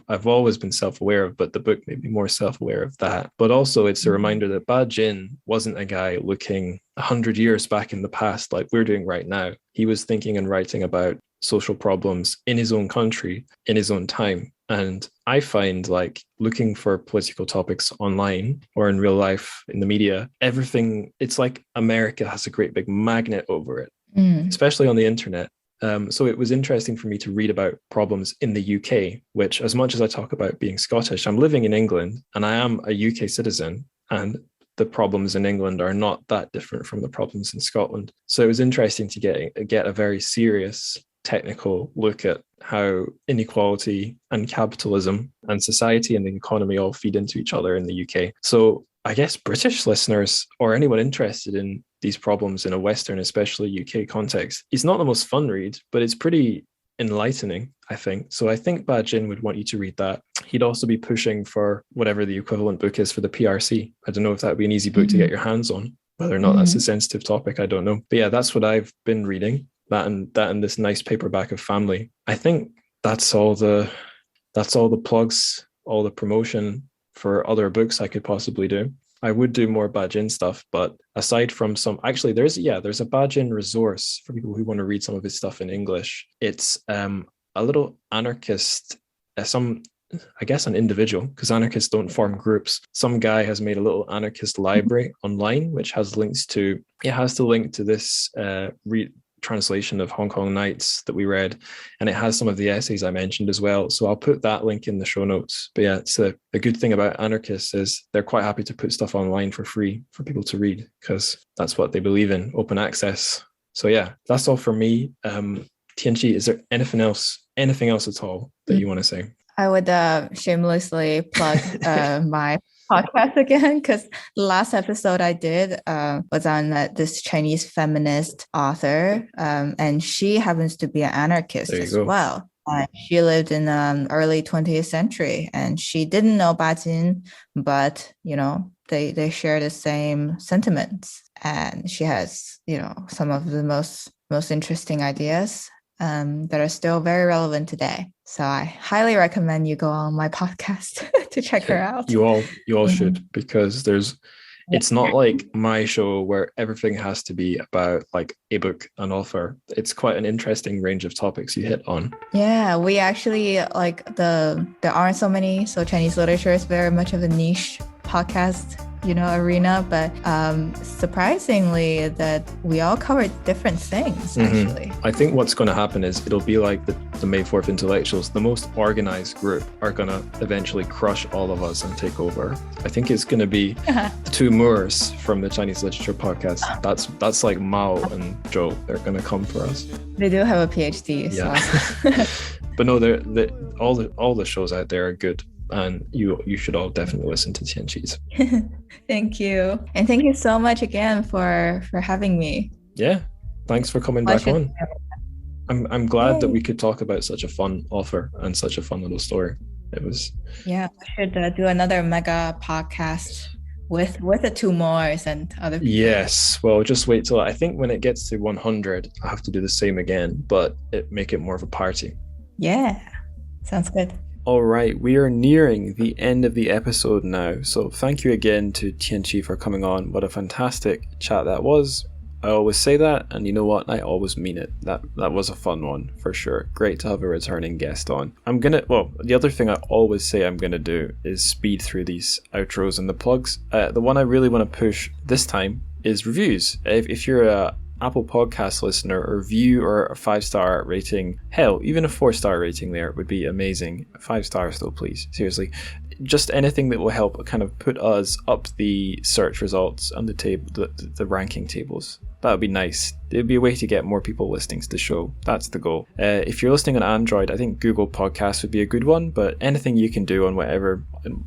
I've always been self-aware of, but the book made me more self-aware of that. But also it's a reminder that Ba Jin wasn't a guy looking 100 years back in the past like we're doing right now. He was thinking and writing about social problems in his own country, in his own time. And I find like looking for political topics online or in real life in the media, everything, it's like America has a great big magnet over it, especially on the internet. So it was interesting for me to read about problems in the UK, which, as much as I talk about being Scottish, I'm living in England and I am a UK citizen, and the problems in England are not that different from the problems in Scotland. So it was interesting to get a very serious technical look at how inequality and capitalism and society and the economy all feed into each other in the UK. So I guess British listeners or anyone interested in these problems in a Western, especially UK context, it's not the most fun read, but it's pretty enlightening, I think. So I think Ba Jin would want you to read that. He'd also be pushing for whatever the equivalent book is for the PRC. I don't know if that would be an easy book to get your hands on. Whether or not that's a sensitive topic, I don't know. But yeah, that's what I've been reading. That and this nice paperback of Family. I think that's all the plugs, all the promotion for other books I could possibly do. I would do more Ba Jin stuff, but aside from there's a Ba Jin resource for people who want to read some of his stuff in English. It's a little anarchist, an individual, because anarchists don't form groups. Some guy has made a little anarchist library online, which has the link to this translation of Hong Kong Nights that we read, and it has some of the essays I mentioned as well. So I'll put that link in the show notes. But yeah, it's a good thing about anarchists is they're quite happy to put stuff online for free for people to read, because that's what they believe in, open access. So yeah, that's all for me. Tianqi, is there anything else at all that you want to say? I would shamelessly plug my podcast again, because the last episode I did was on this Chinese feminist author, and she happens to be an anarchist as well. She lived in the early 20th century, and she didn't know Ba Jin, but they share the same sentiments, and she has some of the most interesting ideas that are still very relevant today. So I highly recommend you go on my podcast to check her out. You all should, because it's not like my show where everything has to be about like a book, an author. It's quite an interesting range of topics you hit on. Yeah, we actually there aren't so many. So Chinese literature is very much of a niche podcast arena, but surprisingly that we all cover different things actually. I think what's going to happen is it'll be like the May 4th intellectuals. The most organized group are going to eventually crush all of us and take over. I think it's going to be the two Moors from the Chinese literature podcast. That's like Mao and Zhou. They're going to come for us. They do have a PhD. Yeah. So. But no, all the shows out there are good. And you should all definitely listen to Tianqi's. Thank you. And thank you so much again for having me. Yeah. Thanks for coming back on. I'm glad that we could talk about such a fun author and such a fun little story. It was. Yeah, we should do another mega podcast with the two Moors and other people. Yes. Well, just wait till I think when it gets to 100, I have to do the same again, but make it more of a party. Yeah. Sounds good. All right, we are nearing the end of the episode now. So thank you again to Tianqi for coming on. What a fantastic chat that was. I always say that, and you know what? I always mean it. That was a fun one, for sure. Great to have a returning guest on. The other thing I always say I'm gonna do is speed through these outros and the plugs. The one I really want to push this time is reviews. If you're a Apple Podcast listener, a review or a 5-star rating, hell, even a 4-star rating there would be amazing. 5 stars though, please. Seriously. Just anything that will help kind of put us up the search results and the ranking tables. That would be nice. It would be a way to get more people listening to the show. That's the goal. If you're listening on Android, I think Google Podcasts would be a good one, but anything you can do on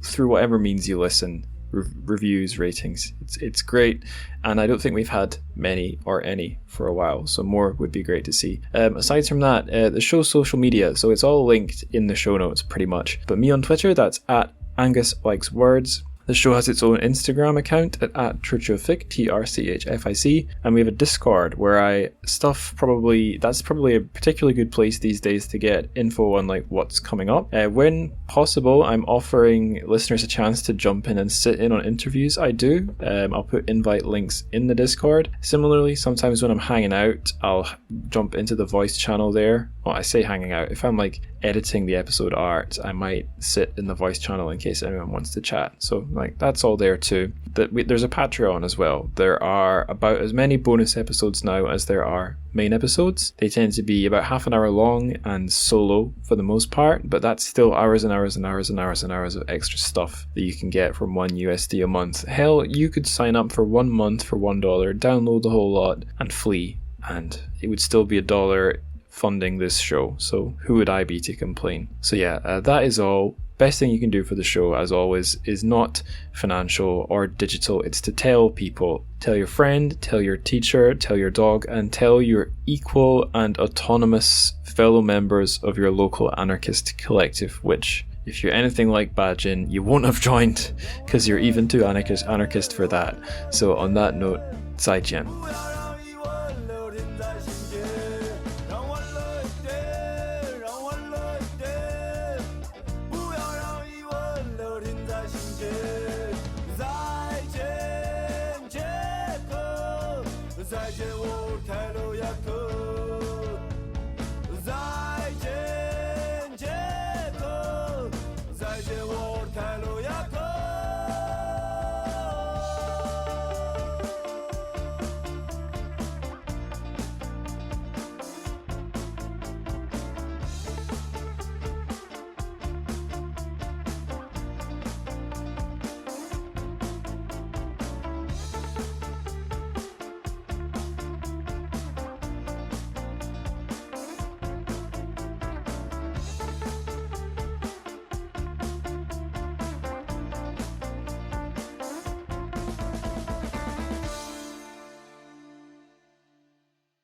through whatever means you listen, reviews, ratings, it's great. And I don't think we've had many or any for a while, so more would be great to see. Aside from that, the show's social media, so it's all linked in the show notes pretty much. But me on Twitter, that's at Angus Likes Words. The show has its own Instagram account at Trchfic, TRCHFIC, and we have a Discord where that's probably a particularly good place these days to get info on like what's coming up. When possible, I'm offering listeners a chance to jump in and sit in on interviews I do. I'll put invite links in the Discord. Similarly, sometimes when I'm hanging out, I'll jump into the voice channel there. Well, I say hanging out. If I'm like editing the episode art, I might sit in the voice channel in case anyone wants to chat. So like that's all there too. There's a Patreon as well. There are about as many bonus episodes now as there are main episodes. They tend to be about half an hour long and solo for the most part, but that's still hours and hours and hours and hours and hours of extra stuff that you can get from $1 a month. Hell, you could sign up for 1 month for $1, download the whole lot and flee, and it would still be $1 funding this show, so who would I be to complain? So yeah, that is all. Best thing you can do for the show, as always, is not financial or digital. It's to tell people. Tell your friend, tell your teacher, tell your dog, and tell your equal and autonomous fellow members of your local anarchist collective, which, if you're anything like Bajin, you won't have joined because you're even too anarchist for that. So on that note, 再见。再见，我开了牙科。